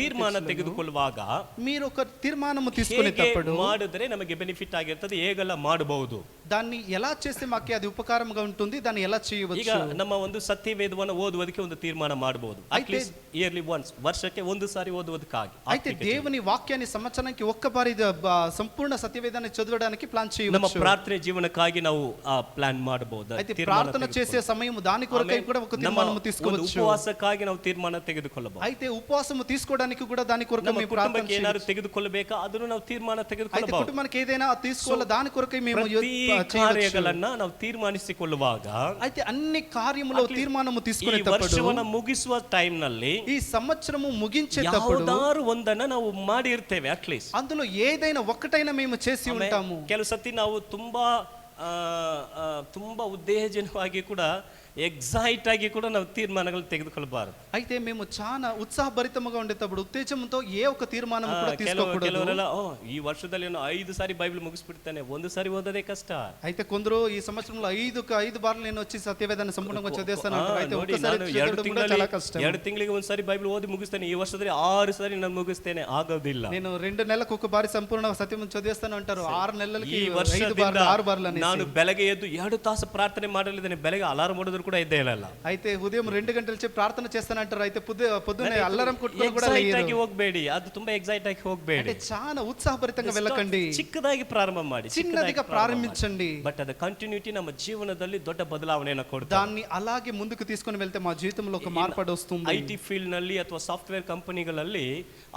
ತೀರ್ಮಾನ ತೆಗೆದುಕೊಳ್ಳುವಾಗ మీరు ఒక తీర్మానం తీసుకునేటప్పుడు ಮಾಡಿದ್ರೆ ನಮಗೆ ಬೆನಿಫಿಟ್ ಆಗಿರ್ತದೆ, ಹೇಗೆಲ್ಲ ಮಾಡಬಹುದು, దాన్ని ఎలా చేస్తే మాకు అది ఉపకారంగా ఉంటుంది, దాన్ని ఎలా చేయవచ్చు. ಈಗ ನಮ್ಮ ಒಂದು ಸತ್ಯವೇದವನ್ನು ಓದುವುದಕ್ಕೆ ಒಂದು ತೀರ್ಮಾನ ಮಾಡಬಹುದು. ಅಟ್ಲೀಸ್ಟ್ ಇಯರ್ಲಿ ಒನ್ಸ್, ವರ್ಷಕ್ಕೆ ಒಂದು ಸಾರಿ ಓದುವುದಕ್ಕಾಗಿ. అయితే దేవుని వాక్యాన్ని సంవత్సరానికి ఒక్కసారి సంపూర్ణ సత్యవేదాన్ని చదవడానికి ప్లాన్ చేయవచ్చు. ನಮ್ಮ ಪ್ರಾರ್ಥನೆ ಜೀವನಕ್ಕಾಗಿ ನಾವು ಪ್ಲಾನ್ ಮಾಡಬಹುದು. అయితే ప్రార్థన చేసే సమయం దాని కొరకై కూడా ఒక తీర్మానం తీసుకోవచ్చు. ಉಪವಾಸಕ್ಕಾಗಿ ನಾವು ತೀರ್ಮಾನ ತೆಗೆದುಕೊಳ್ಳಬಹುದು. అయితే ఉపవాసం తీసుకోవడానికి కూడా దాని కొరకై మేము ప్రార్థన ఏనారు ತೆಗೆದುಕೊಳ್ಳಬೇಕಾ ಅದನ್ನು ನಾವು ತೀರ್ಮಾನ ತೆಗೆದುಕೊಳ್ಳಬಹುದು. అయితే కుటుంబానికి ఏదైనా తీసుకోవాలి, దాని కొరకై మేము ಕಾರ್ಯಗಳನ್ನ ನಾವು ತೀರ್ಮಾನಿಸಿಕೊಳ್ಳುವಾಗ, అయితే అన్ని కార్యములో తీర్మానము ಈ తీసుకునేటప్పుడు, ವರ್ಷವನ್ನ ಮುಗಿಸುವ ಟೈಮ್ ನಲ್ಲಿ ఈ సంవత్సరము ముగించేటప్పుడు ಯಾವುದಾದ್ರು ಒಂದನ್ನ ನಾವು ಮಾಡಿರ್ತೇವೆ ಅಟ್ಲೀಸ್ಟ್. అందులో ఏదైనా ఒక్కటైనా మేము చేసి ఉంటాము. ಕೆಲವು ಸತಿ ನಾವು ತುಂಬಾ ಉತ್ತೇಜನವಾಗಿ ಕೂಡ ಎಕ್ಸೈಟ್ ಆಗಿ ಕೂಡ ನಾವು ತೀರ್ಮಾನಗಳು ತೆಗೆದುಕೊಳ್ಳಬಾರದು. అయితే మేము చాలా ఉత్సాహభరితంగా ఉండేటప్పుడు ఉత్తేజంతో ఏ ఒక్క తీర్మానం కూడా తీసుకోకూడదు. ಕೆಲವರೆಲ್ಲ ಈ ವರ್ಷದಲ್ಲಿ ನಾನು 5 ಸಾರಿ ಬೈಬಲ್ ಮುಗಿಸ್ಬಿಡ್ತೇನೆ, ಒಂದು ಸಾರಿ ಓದೋದೇ ಕಷ್ಟ. అయితే కొందరు ఈ సంవత్సరంలో 5 బార్లు నేను వచ్చి సత్యవేదాన్ని సంపూర్ణంగా చదివేస్తాను అంటారు. అయితే ఒక్కసారి చదవడం కూడా చాలా కష్టం. 2 ತಿಂಗಳಿಗೆ ಒಂದ್ಸಾರಿ ಬೈಬಲ್ ಓದಿ ಮುಗಿಸ್ತೇನೆ, ಈ ವರ್ಷದಲ್ಲಿ 6 ಸಾರಿ ನಾನು ಮುಗಿಸ್ತೇನೆ, ಆಗೋದಿಲ್ಲ. నేను 2 నెలలకు ఒక బారి సంపూర్ణ సత్యం చదివేస్తాను అంటారు. 6 నెలలకి ಈ 5 బార్లు 6 బార్లు అనేసి. ನಾನು ಬೆಳಗ್ಗೆ ಎದ್ದು 2 ತಾಸು ಪ್ರಾರ್ಥನೆ ಮಾಡಲಿದ್ದೇನೆ, ಬೆಳಗ್ಗೆ అలారం ಹೊಡೆದ್ರು ಕೂಡ ಇದ್ದೇ ಇರಲ್ಲ. అయితే ఉదయం 2 గంటల సేపు ప్రార్థన చేస్తానంటారు. అయితే పొద్దున్నే అల్లారం కొట్టుకొని కూడా ಎಕ್ಸೈಟ್ ಆಗಿ లేయరు. ಹೋಗಬೇಡಿ, ಅದು ತುಂಬಾ ಎಕ್ಸೈಟ್ ಆಗಿ ಹೋಗಬೇಡಿ. అంటే చాలా ఉత్సాహభరితంగా వెళ్ళకండి, ಚಿಕ್ಕದಾಗಿ ಪ್ರಾರಂಭ ಮಾಡಿ, చిన్నదిగా ప్రారంభించండి. ಬಟ್ ಅದ ಕಂಟಿನ್ಯೂಟಿ ನಮ್ಮ ಜೀವನದಲ್ಲಿ ದೊಡ್ಡ ಬದಲಾವಣೆಯನ್ನು ಕೊಡುತ್ತೆ. దాన్ని అలాగే ముందుకు తీసుకొని వెళ్తే మా జీవితంలో ఒక మార్పు వస్తుంది. ಐಟಿ ಫೀಲ್ಡ್ ನಲ್ಲಿ ಅಥವಾ ಸಾಫ್ಟ್ವೇರ್ ಕಂಪನಿಗಳಲ್ಲಿ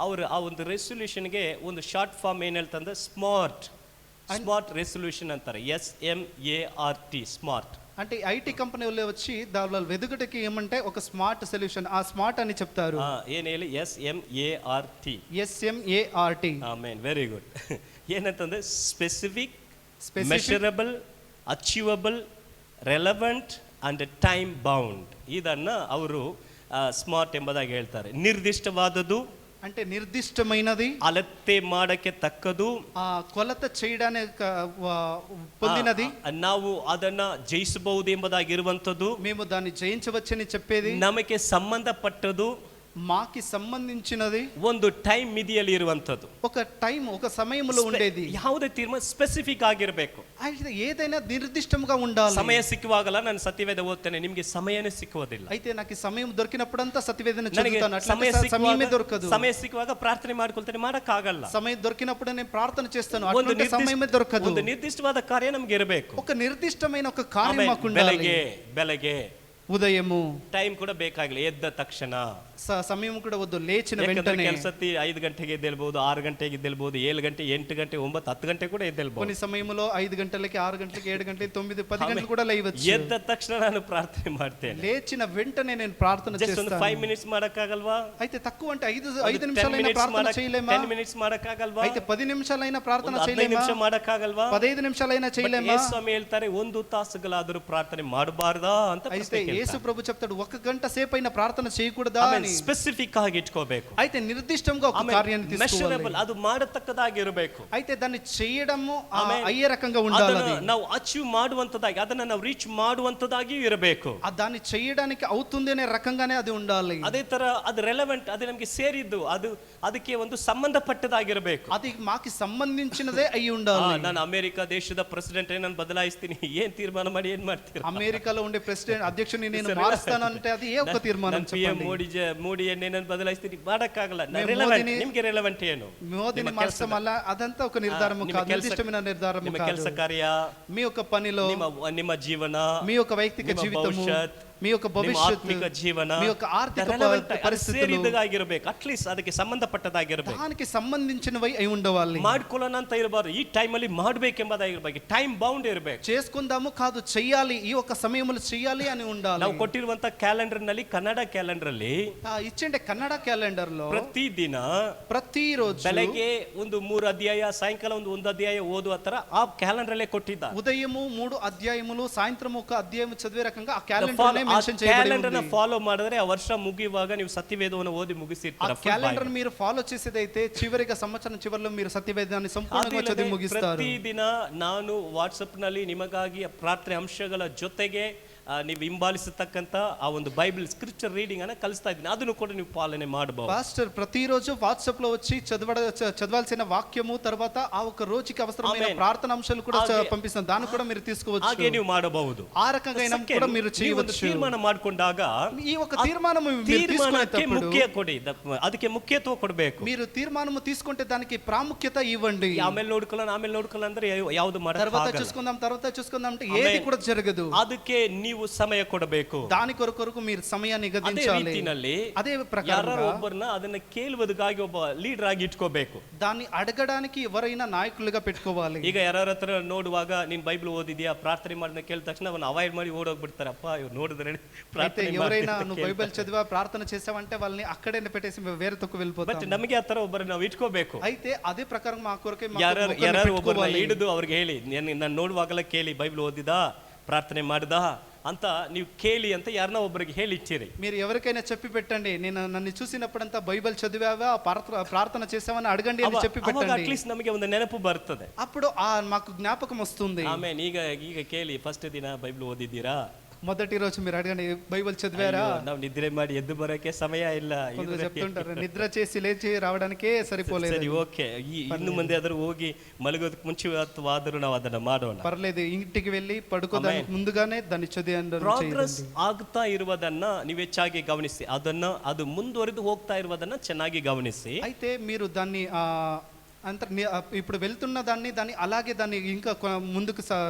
ಅವರು ಆ ಒಂದು ರೆಸೊಲ್ಯೂಷನ್ಗೆ ಒಂದು ಶಾರ್ಟ್ ಫಾರ್ಮ್ ಏನ್ ಹೇಳ್ತಂದ್ರೆ ಸ್ಮಾರ್ಟ್ ರೆಸೊಲ್ಯೂಷನ್ ಅಂತಾರೆ. SMART smart. అంటే ఐటీ కంపెనీలో వచ్చి దానిలో వెదుగుటకి ఏమంటే ఒక స్మార్ట్ సొల్యూషన్, ఆ స్మార్ట్ అని చెప్తారు. ಏನ್ ಹೇಳಿ? SMART. SMART. ಆಮೇನ್, ವೆರಿ ಗುಡ್. ಏನಂತಂದ್ರೆ specific, measurable, achievable, relevant and time bound. ಇದನ್ನ ಅವರು ಸ್ಮಾರ್ಟ್ ಎಂಬುದಾಗಿ ಹೇಳ್ತಾರೆ. ನಿರ್ದಿಷ್ಟವಾದದ್ದು, అంటే నిర్దిష్టమైనది, ಅಳತೆ ಮಾಡಕ್ಕೆ ತಕ್ಕದು, ఆ కొలత చేయడానికి పొందినది, ನಾವು ಅದನ್ನ ಜಯಿಸಬಹುದು ಎಂಬುದಾಗಿರುವಂಥದ್ದು, మేము దాన్ని జయించవచ్చని చెప్పేది, ನಮಗೆ ಸಂಬಂಧಪಟ್ಟದು, మాకి సంబంధించినది, ಒಂದು ಟೈಮ್ ಮಿತಿಯಲ್ಲಿ ಇರುವಂಥದ್ದು, ఒక టైం ఒక సమయంలో ఉండేది. ಯಾವುದೇ ತೀರ್ಮಾನ ಸ್ಪೆಸಿಫಿಕ್ ಆಗಿರಬೇಕು. అయితే ఏదైనా నిర్దిష్టంగా ఉండాలి. ಸಮಯ ಸಿಕ್ಕುವಾಗಲ್ಲ ನಾನು ಸತ್ಯವೇದ ಓದ್ತೇನೆ, ನಿಮ್ಗೆ ಸಮಯನೇ ಸಿಕ್ಕುವುದಿಲ್ಲ. అయితే నాకు ఈ సమయం దొరికినప్పుడంతా సత్యవేదన ನನಗೆ చదువుతాను, ಸಮಯ అట్లా సమయమే దొరకదు. ಸಮಯ ಸಿಕ್ಕುವಾಗ ಪ್ರಾರ್ಥನೆ ಮಾಡ್ಕೊಳ್ತೇನೆ, ಮಾಡಕ್ಕಾಗಲ್ಲ. సమయం దొరికినప్పుడు నేను ప్రార్థన చేస్తాను, ಒಂದು అట్లా సమయమే దొరకదు. ಒಂದು ನಿರ್ದಿಷ್ಟವಾದ ಕಾರ್ಯ ನಮ್ಗೆ ಇರಬೇಕು. ఒక నిర్దిష్టమైన ఒక కార్యం మాకు ఉండాలి. ಬೆಳಗ್ಗೆ ఉదయము ಟೈಮ್ ಕೂಡ ಬೇಕಾಗಿಲ್ಲ, ಎದ್ದ ತಕ್ಷಣ సమయం కూడా వద్దు, లేచిన వెంటనే. ಕೆಲಸತಿ 5 ಗಂಟೆಗೆ ಎದ್ದೇಳ್ಬಹುದು, 6 ಗಂಟೆಗೆ ಎದ್ದೇಳ್ಬಹುದು, 7 ಗಂಟೆ, 8 ಗಂಟೆ, 9, 10 ಗಂಟೆ ಕೂಡ ಎದ್ದೇಳ್ಬಹುದು. కొన్ని సమయంలో 5 గంటలకి, 6 గంటలకి, 7 గంటలకి, 9, 10 గంటలు కూడా లేవచ్చు. ಎದ್ದ ತಕ್ಷಣ ನಾನು ಪ್ರಾರ್ಥನೆ ಮಾಡ್ತೇನೆ. లేచిన వెంటనే నేను ప్రార్థన ಒಂದು 5 ಮಿನಿಟ್ಸ್ ಮಾಡಕ್ಕಾಗಲ್ವಾ? అయితే తక్కువ అంటే 5 నిమిషాలైనా ప్రార్థన చేయలేమా? 10 ಮಿನಿಟ್ಸ್ ಮಾಡಕ್ಕಾಗಲ್ವಾ? అయితే 10 నిమిషాలైనా ప్రార్థన 15 చేయలేమా? ನಿಮಿಷ ಮಾಡಕ್ಕಾಗಲ್ವಾ? 15 నిమిషాలైనా చేయలేమా? ಯೇಸು ಸ್ವಾಮಿ ಹೇಳ್ತಾರೆ, 1 ತಾಸುಗಳಾದರೂ ಪ್ರಾರ್ಥನೆ ಮಾಡಬಾರ್ದಾ ಅಂತ అయితే యేసు ప్రభు చెప్తాడు, 1 గంట సేపు అయినా ప్రార్థన చేయకూడదా అని. ಸ್ಪೆಸಿಫಿಕ್ ಆಗಿ ಇಟ್ಕೋಬೇಕು. అయితే నిర్దిష్టంగా ఒక కార్యాన్ని ಮೆಷರಬಲ್, తీసుకోవాలి. ಅದು ಮಾಡತಕ್ಕದಾಗಿರಬೇಕು. అయితే దాన్ని చేయడము అయ్యే రకంగా ఉండాలి. ಅದನ್ನ ನಾವು ಅಚೀವ್ ಮಾಡುವಂತದಾಗಿ, ಅದನ್ನ ನಾವು ರೀಚ್ ಮಾಡುವಂತದಾಗಿಯೂ ಇರಬೇಕು. దాన్ని చేయడానికి అవుతుంది అనే రకంగానే అది ఉండాలి. ಅದೇ ತರ ಅದು ರೆಲೆವೆಂಟ್, ಅದು ನಮಗೆ ಸೇರಿದ್ದು, ಅದು ಅದಕ್ಕೆ ಒಂದು ಸಂಬಂಧಪಟ್ಟದಾಗಿರಬೇಕು. అది మాకి సంబంధించినదే అయి ఉండాలి. ನಾನು ಅಮೆರಿಕ ದೇಶದ ಪ್ರೆಸಿಡೆಂಟ್ ನಾನು ಬದಲಾಯಿಸ್ತೀನಿ, ಏನ್ ತೀರ್ಮಾನ ಮಾಡಿ ಏನ್ ಮಾಡ್ತೀರಾ? అమెరికాలో ఉండే ప్రెసిడెంట్ అధ్యక్షుని నేను మారుస్తాను అంటే అది ఏ ఒక్క తీర్మానం చెప్పండి. ಮೋಡಿಯನ್ನೇ ನಾನು ಬದಲಾಯಿಸ್ತೀನಿ, ಮಾಡಕ್ಕಾಗಲ್ಲ. ನಿಮ್ಗೆ ರೆಲೆವೆಂಟ್ ಏನು? మోదీని మార్చడం వల్ల అదంతా ఒక నిర్ధారము కాదు, నిర్దిష్టమైన నిర్ధారము ನಿಮ್ಮ కాదు. ಕೆಲಸ ಕಾರ್ಯ, మీ యొక్క పనిలో, ನಿಮ್ಮ ಜೀವನ, మీ యొక్క వైಯಕ್ತಿಕ జీవితము, మీ యొక్క ನಿಮ್ಮ భవిష్యత్తు, ಆತ್ಮಿಕ ಜೀವನ, మీ యొక్క ఆర్థిక పరిస్థితులు ಸೇರಿದಾಗಿರ್ಬೇಕು. ಅಟ್ಲೀಸ್ಟ್ ಅದಕ್ಕೆ ಸಂಬಂಧಪಟ್ಟದಾಗಿರ್ಬೇಕು. దానికి సంబంధించినవి అయి ఉండవాలి. ಮಾಡ್ಕೊಳ್ಳೋಣ ಅಂತ ಇರಬಾರ್ದು, ಈ ಟೈಮ್ ಅಲ್ಲಿ ಮಾಡ್ಬೇಕೆಂಬುದಾಗಿರ್ಬೇಕು. ಟೈಮ್ ಬೌಂಡ್ ಇರಬೇಕು. చేసుకుందాము కాదు, చెయ్యాలి, ఈ ఒక సమయంలో చెయ్యాలి అని ఉండాలి. ನಾವು ಕೊಟ್ಟಿರುವಂತ ಕ್ಯಾಲೆಂಡರ್ ನಲ್ಲಿ, ಕನ್ನಡ ಕ್ಯಾಲೆಂಡರ್ ಅಲ್ಲಿ ఇచ్చండి కన్నడ క్యాలెండర్ లో ಪ್ರತಿದಿನ, ప్రతిరోజు ಬೆಳಗ್ಗೆ ಒಂದು 3 ಅಧ್ಯಾಯ, ಸಾಯಂಕಾಲ ಒಂದು ಅಧ್ಯಾಯ ಓದುವ ತರ ಆ ಕ್ಯಾಲೆಂಡರ್ ಅಲ್ಲೇ ಕೊಟ್ಟಿದ್ದ. ఉదయము 3 అధ్యాయములు, సాయంత్రం ఒక అధ్యాయం చదివే రకంగా ఆ క్యాలెండర్ ಕ್ಯಾಲೆಂಡರ್ ಫಾಲೋ ಮಾಡಿದ್ರೆ ಆ ವರ್ಷ ಮುಗಿಯುವಾಗ ನೀವು ಸತ್ಯವೇದವನ್ನು ಓದಿ ಮುಗಿಸಿರ್ತೀರ. క్యాలెండర్ మీరు ఫాలో చేసేదైతే చివరిగా సంవత్సరం చివరిలో మీరు సత్యవేదాన్ని సంపూర్ణంగా చదివి ముగిస్తారు. ಪ್ರತಿದಿನ ನಾನು ವಾಟ್ಸಪ್ ನಲ್ಲಿ ನಿಮಗಾಗಿ ಪ್ರಾರ್ಥನೆ ಅಂಶಗಳ ಜೊತೆಗೆ ನೀವು ಹಿಂಬಾಲಿಸತಕ್ಕಂತ ಆ ಒಂದು ಬೈಬಲ್ ಸ್ಕ್ರಿಪ್ಚರ್ ರೀಡಿಂಗ್ ಅನ್ನ ಕಲಿಸ್ತಾ ಇದ್ದೀನಿ. ಅದನ್ನು ಕೂಡ ನೀವು ಪಾಲನೆ ಮಾಡಬಹುದು. పాస్టర్ ప్రతిరోజు వాట్సాప్ లో వచ్చి చదవాల్సిన వాక్యము, తర్వాత ఆ ఒక రోజుకి అవసరమైన ప్రార్థన అంశాలు కూడా పంపిస్తాను, దాన్ని కూడా మీరు తీసుకోవచ్చు. ಹಾಗೆ ನೀವು ಮಾಡಬಹುದು. ఆ రకంగా కూడా మీరు చేయవచ్చు. ತೀರ್ಮಾನ ಮಾಡಿಕೊಂಡಾಗ ఈ ఒక తీర్మానం ಮುಖ್ಯ ಕೊಡಿ, ಅದಕ್ಕೆ ಮುಖ್ಯತ್ವ ಕೊಡಬೇಕು. మీరు తీర్మానము తీసుకుంటే దానికి ప్రాముఖ్యత ఇవ్వండి. ಆಮೇಲೆ ನೋಡ್ಕೊಳ್ಳೋಣ ಅಂದ್ರೆ ಯಾವುದು తర్వాత చూసుకుందాం అంటే ఏది కూడా జరగదు. ಅದಕ್ಕೆ ನೀವು ನೀವು ಸಮಯ ಕೊಡಬೇಕು. దాని కొరకు మీరు సమయాన్ని ಅದೇ నిగదించాలి. ರೀತಿನಲ್ಲಿ అదే ಯಾರು ప్రకారంగా ಒಬ್ಬರನ್ನ ಅದನ್ನ ಕೇಳುವುದಕ್ಕಾಗಿ ಒಬ್ಬ ಲೀಡರ್ ಆಗಿ ಇಟ್ಕೋಬೇಕು. దాన్ని అడగడానికి ఎవరైనా నాయకులుగా పెట్టుకోవాలి. ಈಗ ಯಾರ ಹತ್ರ ನೋಡುವಾಗ ನೀನ್ ಬೈಬಲ್ ಓದಿದ್ಯಾ ಪ್ರಾರ್ಥನೆ ಮಾಡಿದ ಕೇಳಿದ ತಕ್ಷಣ ಅವನ್ನ ಅವಾಯ್ಡ್ ಮಾಡಿ ಓಡೋಗ್ಬಿಡ್ತಾರಪ್ಪ, ಇವ್ರು ನೋಡಿದ್ರೆ అయితే ಪ್ರಾರ್ಥನೆ ఎవరైనా నువ్వు బైబిల్ చదివా ప్రార్థన చేసావంటే వాళ్ళని అక్కడే పెట్టేసి వేరే తొక్కు ಬಟ್ వెళ్ళిపోతాం. ನಮಗೆ ಆ ತರ ಒಬ್ಬರು ನಾವು ಇಟ್ಕೋಬೇಕು. అయితే అదే ప్రకారం మా కొరకే ಯಾರು ಒಬ್ಬರನ್ನ ಹಿಡಿದು ಅವ್ರಿಗೆ ಹೇಳಿ, ನಾನು ನೋಡುವಾಗಲೇ ಕೇಳಿ ಬೈಬಲ್ ಓದಿದಾ ಪ್ರಾರ್ಥನೆ ಮಾಡಿದಾ ಅಂತ ನೀವು ಕೇಳಿ ಅಂತ ಯಾರನ್ನ ಒಬ್ಬರಿಗೆ ಹೇಳಿ ಇಚ್ಚಿರಿ. మీరు ఎవరికైనా చెప్పి పెట్టండి, నేను నన్ను చూసినప్పుడంతా బైబిల్ చదివావా ప్రార్థన చేసావని అడగండి అని చెప్పి పెట్టండి. ಅಟ್ಲೀಸ್ಟ್ ನಮಗೆ ಒಂದು ನೆನಪು ಬರ್ತದೆ. అప్పుడు మాకు జ్ఞాపకం వస్తుంది. ಆಮೇಲೆ ಈಗ ಕೇಳಿ ಫಸ್ಟ್ ದಿನ ಬೈಬಲ್ ಓದಿದ್ದೀರಾ, మొదటి రోజు మీరు అడగండి బైబిల్ చదివారా. ನಾವು ನಿದ್ರೆ ಮಾಡಿ ಎದ್ದು ಬರೋಕೆ ಸಮಯ ಇಲ್ಲ, కొందరు చెప్తుంటారు నిద్ర చేసి లేచి రావడానికే సరిపోలేదు. ಸರಿ ಓಕೆ, ಇನ್ನು ಮುಂದೆ ಆದರೂ ಹೋಗಿ ಮಲಗೋದಕ್ಕೆ ಮುಂಚಿತವಾದರೂ ನಾವು ಅದನ್ನ ಮಾಡೋಣ. పర్లేదు, ఇంటికి వెళ్ళి పడుకోదానికి ముందుగానే దాన్ని చదివి ಪ್ರೋಗ್ರೆಸ್ ಆಗ್ತಾ ಇರುವುದನ್ನ ನೀವು ಹೆಚ್ಚಾಗಿ ಗಮನಿಸಿ, ಅದು ಮುಂದುವರೆದು ಹೋಗ್ತಾ ಇರುವುದನ್ನ ಚೆನ್ನಾಗಿ ಗಮನಿಸಿ. అయితే మీరు దాన్ని ఇప్పుడు వెళ్తున్న దాన్ని అలాగే దాన్ని ఇంకా ముందుకు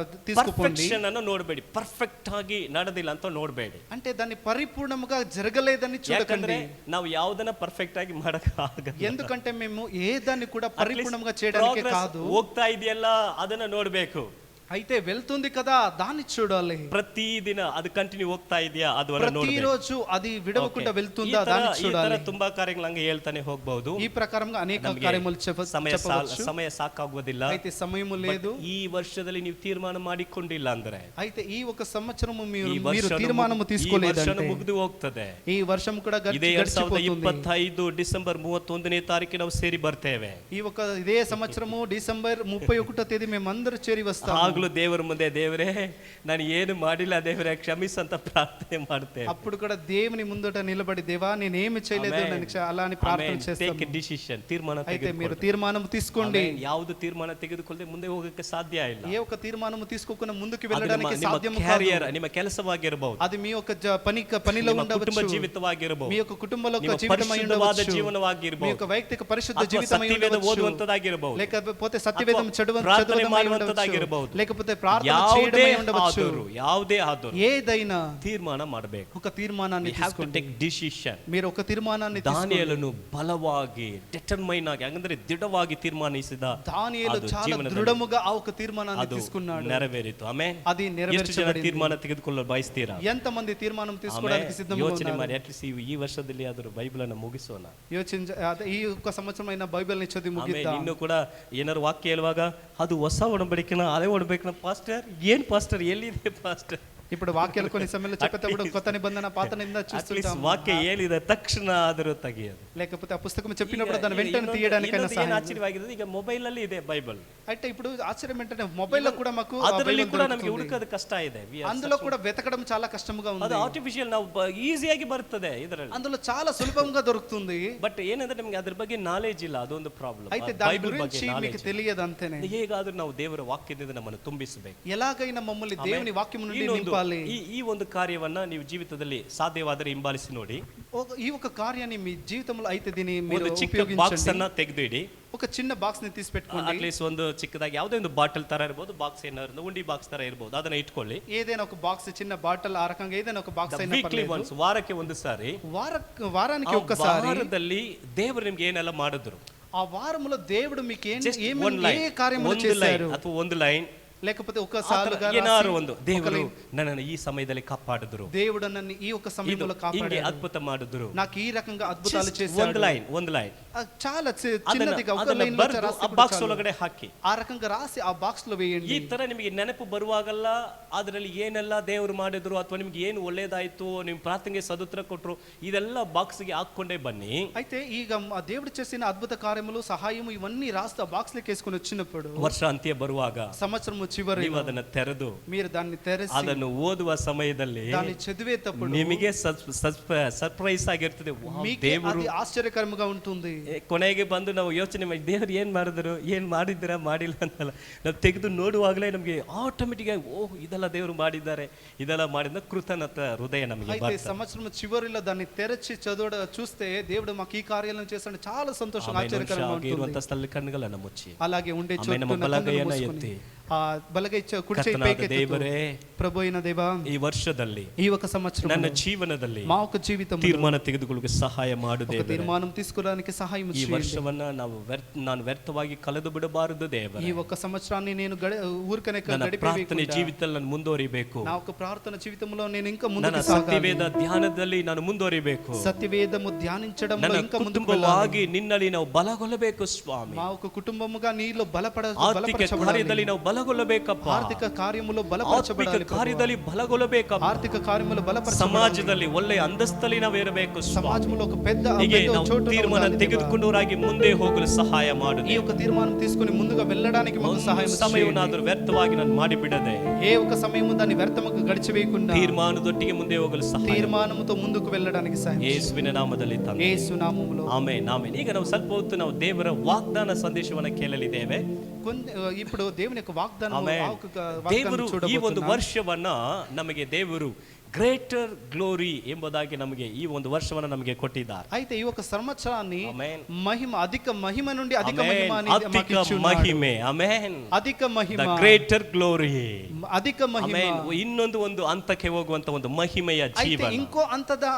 తీసుకుపోండి. ಪರ್ಫೆಕ್ಷನ್ ಅನ್ನು ನೋಡಬೇಡಿ, ಪರ್ಫೆಕ್ಟ್ ಆಗಿ ನಡೆದಿಲ್ಲ ಅಂತ ನೋಡಬೇಡಿ. అంటే దాన్ని పరిపూర్ణంగా జరగలేదని చూడకండి. ನಾವು ಯಾವುದನ್ನ ಪರ್ಫೆಕ್ಟ್ ಆಗಿ ಮಾಡಕ್ ಆಗಲ್ಲ. ఎందుకంటే మేము ఏ దాన్ని కూడా పరిపూర్ణంగా చేయడానికి కాదు. ಹೋಗ್ತಾ ಇದೆಯಲ್ಲ ಅದನ್ನ ನೋಡ್ಬೇಕು. అయితే వెళ్తుంది కదా దాన్ని చూడాలి. ಪ್ರತಿದಿನ ಅದು ಕಂಟಿನ್ಯೂ ಹೋಗ್ತಾ ಇದೆಯಾ ಅದು ప్రతిరోజు అది విడవకుండా వెళ్తుందా దాన్ని చూడాలి. ತುಂಬಾ ಕಾರ್ಯಗಳು ಹಂಗೆ ಹೇಳ್ತಾನೆ ಹೋಗಬಹುದು. ఈ ప్రకారంగా అనేక కార్యములు చెప్పవచ్చు. ಸಮಯ ಸಾಕಾಗುವುದಿಲ್ಲ. అయితే సమయము లేదు. ఈ ವರ್ಷದಲ್ಲಿ ನೀವು ತೀರ್ಮಾನ ಮಾಡಿಕೊಂಡಿಲ್ಲ ಅಂದ್ರೆ, అయితే ఈ ఒక సంవత్సరము మీరు తీర్మానము తీసుకోలేదంటే ಮುಗಿದು ಹೋಗ್ತದೆ. ఈ వర్షం కూడా ಇದೇ 2025 ಡಿಸೆಂಬರ್ 31ನೇ ತಾರೀಕಿಗೆ ನಾವು ಸೇರಿ ಬರ್ತೇವೆ. ఇదే సంవత్సరము డిసెంబర్ 31వ తేదీ మేమందరూ చేరి వస్తాము. ದೇವರ ಮುಂದೆ, ದೇವರೇ ನಾನು ಏನು ಮಾಡಿಲ್ಲ ದೇವರೇ ಕ್ಷಮಿಸು ಅಂತ ಪ್ರಾರ್ಥನೆ ಮಾಡ್ತೇವೆ. అప్పుడు కూడా దేవుని ముందట నిలబడి దేవా నేనేమి చేయలేదు అలా అని ప్రార్థన చేస్తాము. ಟೇಕ್ ಡಿಸಿಷನ್, ತೀರ್ಮಾನ అయితే మీరు తీర్మానం తీసుకోండి. ಯಾವುದು ತೀರ್ಮಾನ ತೆಗೆದುಕೊಳ್ಳದೆ ಮುಂದೆ ಹೋಗಕ್ಕೆ ಸಾಧ್ಯ ಇಲ್ಲ. ఏ ఒక తీర్మానం తీసుకోకుండా ముందుకు వెళ్ళడానికి సాధ్యం కాదు. ಕ್ಯಾರಿಯರ್ ನಿಮ್ಮ ಕೆಲಸವಾಗಿರಬಹುದು, అది మీ యొక్క పనిలో ఉండవచ్చు, ಕುಟುಂಬ ಜೀವಿತವಾಗಿರಬಹುದು, మీ యొక్క కుటుంబంలో జీవితమై ఉండవచ్చు, ಜೀವನವಾಗಿರಬಹುದು, మీ యొక్క వైಯಕ್ತಿಕ పరిశుద్ధ జీవితమై ఉండవచ్చు, ಓದುವಂತದಾಗಿರಬಹುದು, లేకపోతే సత్యవేదం చదవడమైఉండవచ్చు, లేకపోతే ప్రార్థన చేయడమై ఉండవచ్చు. ಯಾವುದೇ ಆದರೂ ఏదైనా ತೀರ್ಮಾನ ಮಾಡಬೇಕು. ఒక తీర్మానాన్ని తీసుకోండి. ಡಿಸಿಷನ್. మీరు ఒక తీర్మానాన్ని ದಾನಿಯೇಲನು ಬಲವಾಗಿ ಡಿಟರ್ಮೈನ್ ಆಗಿ, ಅಂದ್ರೆ ದೃಢವಾಗಿ ತೀರ್ಮಾನಿಸಿದ. దానియేలు చాలా దృఢముగా ఆ ఒక తీర్మానాన్ని తీసుకున్నాడు. నెరవేರಿತು. ಆಮೆನ್. అది నెరవేర్చబడింది. ತೀರ್ಮಾನ ತೆಗೆದುಕೊಳ್ಳಲು ಬಯಸ್ತೀರಾ? ఎంతమంది తీర్మానం తీసుకోవడానికి సిద్ధంగా ఉన్నారు? ಯೋಚನೆ ಮಾಡಿ, ಅಟ್ಲೀಸ್ಟ್ ಈ ವರ್ಷದಲ್ಲಿ ಆದರೂ ಬೈಬಲ್ ಅನ್ನು ಮುಗಿಸೋಣ. ఈ ఒక సంవత్సరమైన బైబిల్ ని చదివి ముగిద్దాం. ಇನ್ನು ಕೂಡ ಏನಾರು ವಾಕ್ಯ ಹೇಳುವಾಗ ಅದು ಹೊಸ ಒಡಂಬಡಿಕೆನ ಹಳೆ ಒಡಂಬಡಿಕೆನ ಪಾಸ್ಟರ್, ಏನ್ ಪಾಸ್ಟರ್, ಎಲ್ಲಿದೆ ಪಾಸ್ಟರ್? ఇప్పుడు వాక్యాలు కొన్ని సమయంలో చెప్పేటప్పుడు కొత్త నిబంధన పాత నిబంధన చూస్తుంటాం. ವಾಕ್ಯ ಹೇಳಿದ ತಕ್ಷಣ ಆದರೂ ತೆಗೆಯೋದು, లేకపోతే ఆ పుస్తకం చెప్పినప్పుడు దాన్ని వెంటనే తీయడానికైనా ಏನು ಆಶ್ಚರ್ಯವಾಗಿದೆ, ಈಗ ಮೊಬೈಲ್ ಅಲ್ಲಿ ಇದೆ ಬೈಬಲ್. అంటే ఇప్పుడు ఆశ్చర్యం ఏంటంటే మొబైల్ లో కూడా మాకు ಅದರಲ್ಲಿ ಕೂಡ ನಮಗೆ ಹುಡುಕೋದು ಕಷ್ಟ ಇದೆ. అందులో కూడా వెతకడం చాలా కష్టంగా ఉంది. ಅದು ಆರ್ಟಿಫಿಷಿಯಲ್, ನಾವು ಈಸಿಯಾಗಿ ಬರ್ತದೆ ಇದರಲ್ಲಿ, అందులో చాలా సులభంగా దొరుకుతుంది. ಬಟ್ ಏನಂದ್ರೆ ನಮಗೆ ಅದ್ರ ಬಗ್ಗೆ ನಾಲೆಜ್ ಇಲ್ಲ, ಅದೊಂದು ಪ್ರಾಬ್ಲಮ್. అయితే దాని గురించి మీకు తెలియదు అంతేనే. ಹೇಗಾದ್ರೂ ನಾವು ದೇವರ ವಾಕ್ಯದಿಂದ ನಮ್ಮನ್ನು ತುಂಬಿಸಬೇಕು. ఎలాగైనా మమ్మల్ని దేవుని వాక్యము నుండి నింపాలి. ಈ ಒಂದು ಕಾರ್ಯವನ್ನ ನೀವು ಜೀವಿತದಲ್ಲಿ ಸಾಧ್ಯವಾದರೆ ಹಿಂಬಾಲಿಸಿ ನೋಡಿ. ఈ ఒక కార్యాన్ని మీ జీవితంలో అయితే దీన్ని మీరు ಒಂದು ಚಿಕ್ಕ ಬಾಕ್ಸ್ ಅನ್ನ ತೆಗೆದು ಇಡಿ. ఒక చిన్న బాక్స్ ని తీసి పెట్టుకోండి. ಅಟ್ಲೀಸ್ಟ್ ಒಂದು ಚಿಕ್ಕದಾಗಿ ಯಾವುದೇ ಒಂದು ಬಾಟಲ್ ತರ ಇರಬಹುದು, ಬಾಕ್ಸ್ ಏನಾದ್ರು ಉಂಡಿ ಬಾಕ್ಸ್ ತರ ಇರಬಹುದು, ಅದನ್ನ ಇಟ್ಕೊಳ್ಳಿ. ఏదైనా ఒక బాక్స్, చిన్న బాటల్, ఆ రకంగా ఏదైనా ఒక బాక్స్ అయినా పర్లేదు. ವಾರಕ್ಕೆ ಒಂದು ಸಾರಿ, వారానికి ఒక్కసారి ವಾರದಲ್ಲಿ ದೇವರು ನಿಮ್ಗೆ ಏನೆಲ್ಲ ಮಾಡಿದ್ರು, ఆ వారములో దేవుడు మీకు ఏ కార్యములు ಒಂದು చేశారు, ಲೈನ್ ಅಥವಾ ಒಂದು ಲೈನ್, లేకపోతే ఒకసారిగా ಏನಾರು ಒಂದು ದೇವರು ನನ್ನನ್ನು ಈ ಸಮಯದಲ್ಲಿ ಕಾಪಾಡಿದ್ರು, దేవుడు నన్ను ఈ ఒక సమయంలో కాపాడాడు, ಅದ್ಭುತ ಮಾಡಿದ್ರು, నాకు ఈ రకంగా అద్భుతాలు చేశాడు. ಒಂದು ಲೈನ್ చాలా చిన్నదిగా ఒక లైన్ లో రాసి ಆ ಬಾಕ್ಸ್ ಒಳಗಡೆ ಹಾಕಿ, ಆ రకంగా రాసి ఆ బాక్స్ లో వేయండి. ಈ ತರ ನಿಮಗೆ ನೆನಪು ಬರುವಾಗಲ್ಲ ಅದರಲ್ಲಿ ಏನೆಲ್ಲ ದೇವರು ಮಾಡಿದ್ರು ಅಥವಾ ನಿಮ್ಗೆ ಏನು ಒಳ್ಳೇದಾಯ್ತು, ನಿಮ್ ಪ್ರಾರ್ಥನೆಗೆ ಸದುತ್ತರ ಕೊಟ್ರು, ಇದೆಲ್ಲ ಬಾಕ್ಸ್ ಗೆ ಹಾಕೊಂಡೇ ಬನ್ನಿ. అయితే ಈಗ దేవుడు చేసిన అద్భుత కార్యములు, సహాయము ఇవన్నీ రాస్తూ ఆ బాక్స్ లోకి వేసుకొని వచ్చినప్పుడు, ವರ್ಷ ಅಂತ್ಯ ಬರುವಾಗ సంవత్సరం చివరి ನೀವು ಅದನ್ನ ತೆರೆದು మీరు దాన్ని తెరిచి ಅದನ್ನು ಓದುವ ಸಮಯದಲ್ಲಿ దాన్ని చదివేటప్పుడు ನಿಮಗೆ ಸರ್ಪ್ರೈಸ್ ಆಗಿರ್ತದೆ. ದೇವರು ఆశ్చర్యకరంగా ఉంటుంది. ಕೊನೆಗೆ ಬಂದು ನಾವು ಯೋಚನೆ ಮಾಡಿ ದೇವರು ಏನ್ ಮಾಡಿದ್ರು, ಏನ್ ಮಾಡಿದ್ದೀರಾ, ಮಾಡಿಲ್ಲ ಅಂತಲ್ಲ, ನಾವು ತೆಗೆದು ನೋಡುವಾಗಲೇ ನಮಗೆ ಆಟೋಮೆಟಿಕ್ ಆಗಿ ಓಹ್ ಇದೆಲ್ಲ ದೇವರು ಮಾಡಿದ್ದಾರೆ, ಇದೆಲ್ಲ ಮಾಡಿದ ಕೃತಜ್ಞತ ಹೃದಯ ನಮಗೆ. అయితే సంవత్సరం చివరిలో దాన్ని తెరచి చూస్తే దేవుడు మాకు ఈ కార్యాలను చేస్తాడు, చాలా సంతోషం, ఆశ్చర్యకరంగా ఉంటుంది. ಇರುವಂತ ಸ್ಥಳ ಕಣ್ಣುಗಳನ್ನು ಮುಚ್ಚಿ అలాగే ఉండే ನಮ್ಮ ಬಲಗೈಯನ್ನು ಎತ್ತಿ ఆ బలగై కుడి చేయి ಕರ್ತನಾದ పైకెత్తుతూ, ದೇವರೇ, ప్రభు అయిన దేవా, ಈ ವರ್ಷದಲ್ಲಿ ఈ ఒక సంవత్సరం ನನ್ನ ಜೀವನದಲ್ಲಿ మా ఒక జీవితం ತೀರ್ಮಾನ ತೆಗೆದುಕೊಳ್ಳಕ್ಕೆ ಸಹಾಯ ಮಾಡು ఒక ದೇವರೇ. తీర్మానం తీసుకోవడానికి సహాయం ಈ చేయండి. ವರ್ಷವನ್ನ ನಾನು ವ್ಯರ್ಥವಾಗಿ ಕಳೆದು ಬಿಡಬಾರದು ఈ ದೇವರೇ. ఒక సంవత్సరాన్ని నేను ఊరికనే ನನ್ನ ಪ್ರಾರ್ಥನೆ గడిపేయకుండా ಜೀವಿತದಲ್ಲಿ ನಾನು ಮುಂದುವರಿಬೇಕು. నా ఒక ప్రార్థన జీవితంలో నేను ఇంకా ನನ್ನ ముందుకు సాగాలి. ಸತ್ಯವೇದ ಧ್ಯಾನದಲ್ಲಿ ನಾನು ಮುಂದುವರಿಬೇಕು. సత్యవేదము ధ్యానించడంలో ನನ್ನ ఇంకా ముందుకు వెళ్ళాలి. ಕುಟುಂಬವಾಗಿ ನಿನ್ನಲ್ಲಿ ನಾವು ಬಲಗೊಳ್ಳಬೇಕು ಸ್ವಾಮಿ. మా ఒక కుటుంబముగా నీలో ಆರ್ಥಿಕ ಕಾರ್ಯದಲ್ಲಿ ನಾವು ಬಲಗೊಳ್ಳಬೇಕಪ್ಪ. ఆర్థిక కార్యములో ಆತ್ಮಿಕ బలపరచబడాలి. ಕಾರ್ಯದಲ್ಲಿ ಬಲಗೊಳ್ಳಬೇಕಪ್ಪ. ఆర్థిక కార్యములో బలపరచబడాలి. ಸಮಾಜದಲ್ಲಿ ಒಳ್ಳೆಯ ಅಂತಸ್ತಲ್ಲಿ ನಾವು ಇರಬೇಕು ಸ್ವಾಮಿ. సమాజంలో ఒక పెద్ద ಹೀಗೆ ನಾವು చోటు ತೀರ್ಮಾನ ತೆಗೆದುಕೊಂಡವರಾಗಿ ಮುಂದೆ ಹೋಗಲು ಸಹಾಯ ಮಾಡು. ఈ యొక్క తీర్మానం తీసుకొని ముందుగా వెళ్ళడానికి మాకు సహాయం చేయండి. ಸಮಯವನ್ನಾದರೂ ವ್ಯರ್ಥವಾಗಿ ನಾನು ಮಾಡಿಬಿಡದೆ ఏ ఒక సమయము దాన్ని వ్యర్థముగా గడిచివేయకుండా ತೀರ್ಮಾನದೊಟ್ಟಿಗೆ ಮುಂದೆ ಹೋಗಲು ಸಹಾಯ తీర్మానముతో ముందుకు వెళ్ళడానికి సహాయం చేయండి. ಯೇಸುವಿನ ನಾಮದಲ್ಲಿ ತಂದೆ, యేసు నామములో ಆಮೆನ್ ಆಮೆನ್. ಈಗ ನಾವು ಸ್ವಲ್ಪ ಹೊತ್ತು ನಾವು ದೇವರ ವಾಗ್ದಾನ ಸಂದೇಶವನ್ನು ಕೇಳಲಿದ್ದೇವೆ. ఇప్పుడు దేవుని యొక్క వాగ్దానం ಆಮೆನ್. ದೇವರು ಈ ಒಂದು ವರ್ಷವನ್ನ ನಮಗೆ ದೇವರು ಗ್ರೇಟರ್ ಗ್ಲೋರಿ ಎಂಬುದಾಗಿ ನಮಗೆ ಈ ಒಂದು ವರ್ಷವನ್ನು ನಮಗೆ ಕೊಟ್ಟಿದ್ದಾರೆ. అయితే ఈ ఒక సంవత్సరాన్ని ಆಮೆನ್. మహిమ అధిక మహిమ నుండి అధిక ಆಮೆನ್. మహిమ అని మాకు ಅಧಿಕ ఇచ్చున్నాడు. ಮಹಿಮೆ, ಆಮೆನ್. అధిక మహిమ, ದ ಗ್ರೇಟರ್ ಗ್ಲೋರಿ, అధిక మహిమ. ಆಮೆನ್. ಇನ್ನೊಂದು ಒಂದು ಹಂತಕ್ಕೆ ಹೋಗುವಂತ ಒಂದು ಮಹಿಮೆಯ అయితే ಜೀವನ. ఇంకో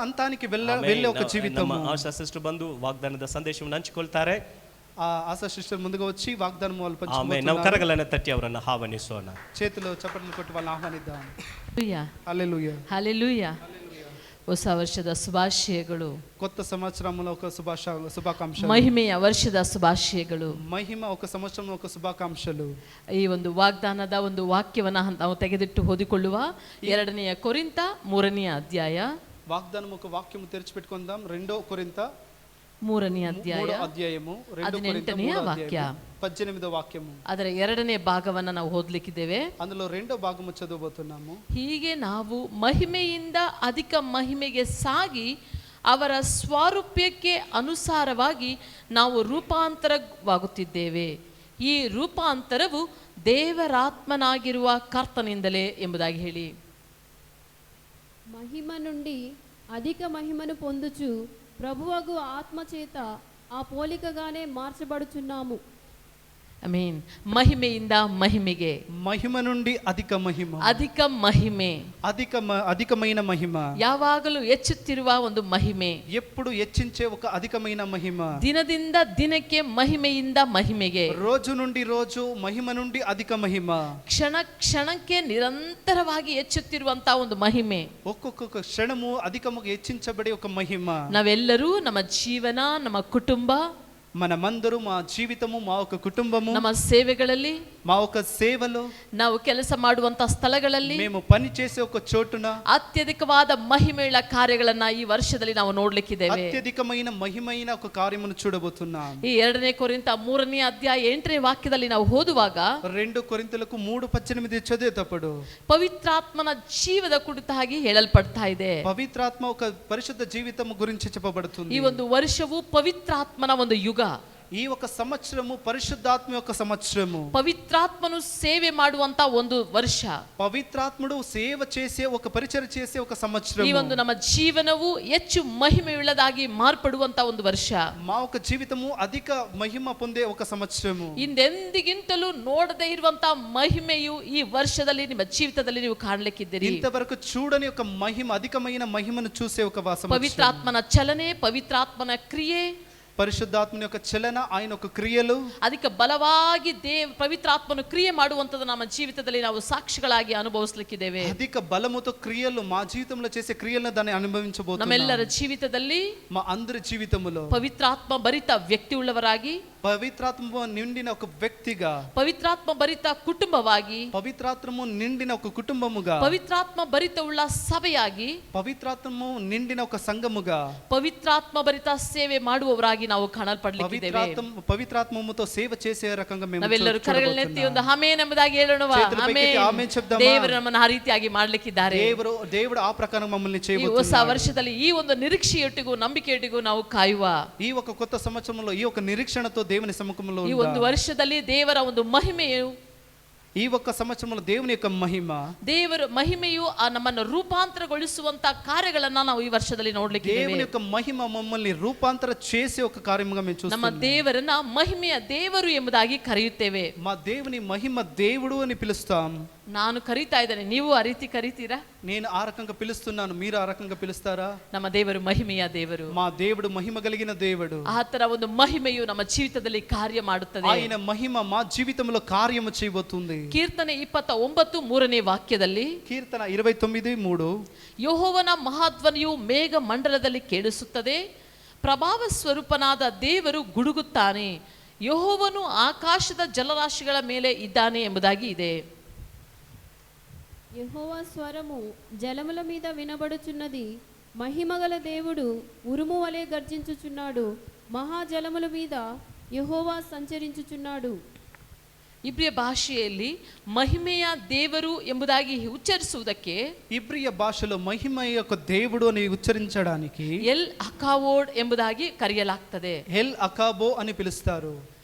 అంతానికి వెళ్ళే ఒక జీవితం. ನಮ್ಮ ಆಶಾ ಸಿಸ್ಟರ್ ಬಂದು ವಾಗ್ದಾನದ ಸಂದೇಶವನ್ನು ಹಂಚಿಕೊಳ್ತಾರೆ. ఆశా సిస్టర్ ముందుగా వచ్చి వాగ్దానం వాళ్ళు ಆಮೆನ್. ನಾವು పంచుకుంటున్నారు. ಕರಗಳನ್ನು ತಟ್ಟಿ ಅವರನ್ನು ಆಹ್ವಾನಿಸೋಣ. చేతిలో చప్పట్లు కొట్టి వాళ్ళని ఆహ్వానిద్దాం. ಹಲ್ಲೆಲೂಯಾ, హల్లెలూయా. ಹಲ್ಲೆಲೂಯಾ. ಹೊಸ ವರ್ಷದ ಶುಭಾಶಯಗಳು, కొత్త సంవత్సరంలో ఒక శుభాకాంక్షలు, ಮಹಿಮೆಯ ವರ್ಷದ ಶುಭಾಶಯಗಳು. మహిమ ఒక సంవత్సరంలో ఒక శుభాకాంక్షలు. ಈ ಒಂದು ವಾಗ್ದಾನದ ಒಂದು ವಾಕ್ಯವನ್ನ ನಾವು ತೆಗೆದಿಟ್ಟು ಓದಿಕೊಳ್ಳುವ 2 ಕೊರಿಂಥ 3ನೇ ಅಧ್ಯಾಯ. వాగ్దానం ఒక వాక్యము తెరిచిపెట్టుకుందాం. 2 కొరింథ 3ನೇ అధ్యాయ 3వ అధ్యాయము 2 కొరింథ 18ನೇ 3వ ವಾಕ್ಯ. అధ్యాయము 18వ వాక్యము. ಅದರ 2ನೇ ಭಾಗವನ್ನ ನಾವು ಓದಲಿಕ್ಕಿದ್ದೇವೆ. అందులో 2వ భాగము చదవబోతున్నాము. ಹೀಗೆ ನಾವು ಮಹಿಮೆಯಿಂದ ಅಧಿಕ ಮಹಿಮೆಗೆ ಸಾಗಿ ಅವರ ಸ್ವಾರೂಪ್ಯಕ್ಕೆ ಅನುಸಾರವಾಗಿ ನಾವು ರೂಪಾಂತರವಾಗುತ್ತಿದ್ದೇವೆ. ಈ ರೂಪಾಂತರವು ದೇವರಾತ್ಮನಾಗಿರುವ ಕರ್ತನಿಂದಲೇ ಎಂಬುದಾಗಿ ಹೇಳಿ. మహిమ నుండి అధిక మహిమను పొందుచు ప్రభువగు ఆత్మ చేత ఆ పోలికగానే మార్చబడుచున్నాము. ಆಮೆನ್. ಮಹಿಮೆಯಿಂದ ಮಹಿಮೆಗೆ, మహిమ నుండి అధిక మహిమ, ಅಧಿಕ ಮಹಿಮೆ, అధికమైన మహిమ, ಯಾವಾಗಲೂ ಹೆಚ್ಚುತ್ತಿರುವ ಒಂದು ಮಹಿಮೆ, ఎప్పుడు హెచ్చించే ఒక అధికమైన మహిమ, ದಿನದಿಂದ ದಿನಕ್ಕೆ ಮಹಿಮೆಯಿಂದ ಮಹಿಮೆಗೆ, రోజు నుండి రోజు మహిమ నుండి అధిక మహిమ, ಕ್ಷಣ ಕ್ಷಣಕ್ಕೆ ನಿರಂತರವಾಗಿ ಹೆಚ್ಚುತ್ತಿರುವಂತಹ ಒಂದು ಮಹಿಮೆ. ఒక్కొక్క క్షణము అధికముగా హెచ్చించబడే ఒక మహిమ. ನಾವೆಲ್ಲರೂ ನಮ್ಮ ಜೀವನ, ನಮ್ಮ ಕುಟುಂಬ, మనమందరూ మా జీవితము, మా ఒక కుటుంబము, ನಮ್ಮ ಸೇವೆಗಳಲ್ಲಿ, మా ఒక సేవలో, ನಾವು ಕೆಲಸ ಮಾಡುವಂತ ಸ್ಥಳಗಳಲ್ಲಿ, మేము పని చేసే ఒక చోటున ಅತ್ಯಧಿಕವಾದ ಮಹಿಮೆಯುಳ್ಳ ಕಾರ್ಯಗಳನ್ನ ಈ ವರ್ಷದಲ್ಲಿ ನಾವು ನೋಡ್ಲಿಕ್ಕಿದ್ದೇವೆ. అత్యధికమైన మహిమైన ఒక కార్యమును చూడబోతున్నాం. ಈ 2 ಕೊರಿಂಥ 3ನೇ ಅಧ್ಯಾಯ 8ನೇ ವಾಕ್ಯದಲ್ಲಿ ನಾವು ಓದುವಾಗ 2 కొరింథీయులకు 3:18 చదివేటప్పుడు ಪವಿತ್ರಾತ್ಮನ ಜೀವದ ಕುರಿತಾಗಿ ಹೇಳಲ್ಪಡ್ತಾ ಇದೆ. పవిత్రాత్మ ఒక పరిశుద్ధ జీవితము గురించి చెప్పబడుతుంది. ಈ ಒಂದು ವರ್ಷವು ಪವಿತ್ರಾತ್ಮನ ಒಂದು ಯುಗ. ఈ ఒక సంవత్సరము పరిశుద్ధాత్మ యొక్క సంవత్సరము. ಪವಿತ್ರಾತ್ಮನು ಸೇವೆ ಮಾಡುವಂತ ಒಂದು ವರ್ಷ. పవిత్రాత్ముడు సేవ చేసే ఒక పరిచర్య చేసే ఒక సంవత్సరం. ಈ ಒಂದು ನಮ್ಮ ಜೀವನವು ಹೆಚ್ಚು ಮಹಿಮೆಯುಳ್ಳದಾಗಿ ಮಾರ್ಪಡುವಂತ ಒಂದು ವರ್ಷ. మా ఒక జీవితము అధిక మహిమ పొందే ఒక సంవత్సరము. ಹಿಂದೆಂದಿಗಿಂತಲೂ ನೋಡದೇ ಇರುವಂತ ಮಹಿಮೆಯು ಈ ವರ್ಷದಲ್ಲಿ ನಿಮ್ಮ ಜೀವಿತದಲ್ಲಿ ನೀವು ಕಾಣಲಿಕ್ಕಿದ್ದೀರಿ. ఇంతవరకు చూడని ఒక మహిమ, అధికమైన మహిమను చూసే ఒక సంవత్సరం. ಪವಿತ್ರಾತ್ಮನ ಚಲನೆ, ಪವಿತ್ರಾತ್ಮನ ಕ್ರಿಯೆ, పరిశుద్ధాత్మని యొక్క చలన, ఆయన యొక్క క్రియలు, ಅದಕ್ಕೆ ಬಲವಾಗಿ ಪವಿತ್ರಾತ್ಮನು ಕ್ರಿಯೆ ಮಾಡುವಂತದ್ದು ನಮ್ಮ ಜೀವಿತದಲ್ಲಿ ನಾವು ಸಾಕ್ಷಿಗಳಾಗಿ ಅನುಭವಿಸಲಿಕ್ಕಿದ್ದೇವೆ. అధిక బలముతో క్రియలు మా జీవితంలో చేసే క్రియలను దాన్ని అనుభవించబోతున్నాం. ನಮ್ಮೆಲ್ಲರ ಜೀವಿತದಲ್ಲಿ మా అందరి జీవితములో ಪವಿತ್ರಾತ್ಮ ಭರಿತ ವ್ಯಕ್ತಿ ಉಳ್ಳವರಾಗಿ, పవిత్రాత్మ నిండిన ఒక వ్యక్తిగా, ಪವಿತ್ರಾತ್ಮ ಭರಿತ ಕುಟುಂಬವಾಗಿ, పవిత్రాత్మము నిండిన ఒక కుటుంబముగా, ಪವಿತ್ರಾತ್ಮ ಭರಿತ ಉಳ್ಳ ಸಭೆಯಾಗಿ, పవిత్రాత్మము నిండిన ఒక సంఘముగా, ಪವಿತ್ರಾತ್ಮ ಭರಿತ ಸೇವೆ ಮಾಡುವವರಾಗಿ ನಾವು ಕಾಣಲ್ಪಡಲಿಕ್ಕಿದ್ದೇವೆ. పవిత్రాత్మముతో సేవ చేసే రకంగా మేము ನಾವೆಲ್ಲರೂ ಕರಗಳನ್ನೆತ್ತಿ ಒಂದು ಆಮೆನ್ ಎಂಬುದಾಗಿ ಹೇಳೋಣವಾ? ಆಮೆನ್ చెప్దామా? ದೇವರು ನಮ್ಮನ್ನು ಆ ರೀತಿಯಾಗಿ ಮಾಡ್ಲಿಕ್ಕಿದ್ದಾರೆ. దేవుడు ಆ ಪ್ರಕಾರ ಮಮ್ಮల్ని ಈ చేయబోతున్నాడు. ಹೊಸ ವರ್ಷದಲ್ಲಿ ಈ ಒಂದು ನಿರೀಕ್ಷೆಯೊಟ್ಟಿಗೂ ನಂಬಿಕೆಯೊಟ್ಟಿಗೂ ನಾವು ಕಾಯುವ. ಈ ఒక కొత్త సంవత్సరంలో ఈ ఒక నిరీక్షణతో దేవుని సముఖంలో ಈ ಒಂದು ವರ್ಷದಲ್ಲಿ ದೇವರ ಒಂದು ಮಹಿಮೆಯು ఈ ఒక్క సంవత్సరంలో దేవుని యొక్క మహిమ, ದೇವರ ಮಹಿಮೆಯು ಆ ನಮ್ಮನ್ನು ರೂಪಾಂತರಗೊಳಿಸುವಂತ ಕಾರ್ಯಗಳನ್ನ ನಾವು ಈ ವರ್ಷದಲ್ಲಿ ನೋಡ್ಲಿಕ್ಕೆ దేవుని యొక్క మహిమ మమ్మల్ని రూపాంతర చేసే ఒక కార్యముగా మేము ನಮ್ಮ చూస్తున్నాం. ದೇವರನ್ನ ಮಹಿಮೆಯ ದೇವರು ಎಂಬುದಾಗಿ ಕರೆಯುತ್ತೇವೆ. మా దేవుని మహిమ దేవుడు అని పిలుస్తాం. ನಾನು ಕರೀತಾ ಇದ್ದೇನೆ, ನೀವು ಆ ರೀತಿ ಕರೀತೀರಾ? నేను ఆ రకంగా పిలుస్తున్నాను, మీరు ఆ రకంగా పిలుస్తారా? ನಮ್ಮ ದೇವರು ಮಹಿಮೆಯ ದೇವರು, మా దేవుడు మహిమ కలిగిన దేవుడు. ಆತನ ಒಂದು ಮಹಿಮೆಯು ನಮ್ಮ ಜೀವಿತದಲ್ಲಿ ಕಾರ್ಯ ಮಾಡುತ್ತದೆ. ఆయన మహిమ మా జీవితంలో కార్యము చేయబోతుంది. ಕೀರ್ತನೆ 29 3ನೇ ವಾಕ್ಯದಲ್ಲಿ, కీర్తన 29:3, ಯೆಹೋವನ ಮಹಾಧ್ವನಿಯು ಮೇಘ ಮಂಡಲದಲ್ಲಿ ಕೇಳಿಸುತ್ತದೆ, ಪ್ರಭಾವ ಸ್ವರೂಪನಾದ ದೇವರು ಗುಡುಗುತ್ತಾನೆ, ಯೆಹೋವನು ಆಕಾಶದ ಜಲರಾಶಿಗಳ ಮೇಲೆ ಇದ್ದಾನೆ ಎಂಬುದಾಗಿ ಇದೆ. యెహోవా స్వరము జలముల మీద వినబడుచున్నది, మహిమగల దేవుడు ఉరుము వలె గర్జించుచున్నాడు, మహాజలముల మీద యెహోవా సంచరించుచున్నాడు. ಇಬ್ರಿಯ ಭಾಷೆಯಲ್ಲಿ ಮಹಿಮೆಯ ದೇವರು ಎಂಬುದಾಗಿ ಉಚ್ಚರಿಸುವುದಕ್ಕೆ ఇబ్రియ భాషలో మహిమ యొక్క దేవుడు అని ఉచ్చరించడానికి ಎಲ್ ಅಕಾವೋಡ್ ಎಂಬುದಾಗಿ ಕರೆಯಲಾಗ್ತದೆ. ఎల్ అకాబో అని పిలుస్తారు.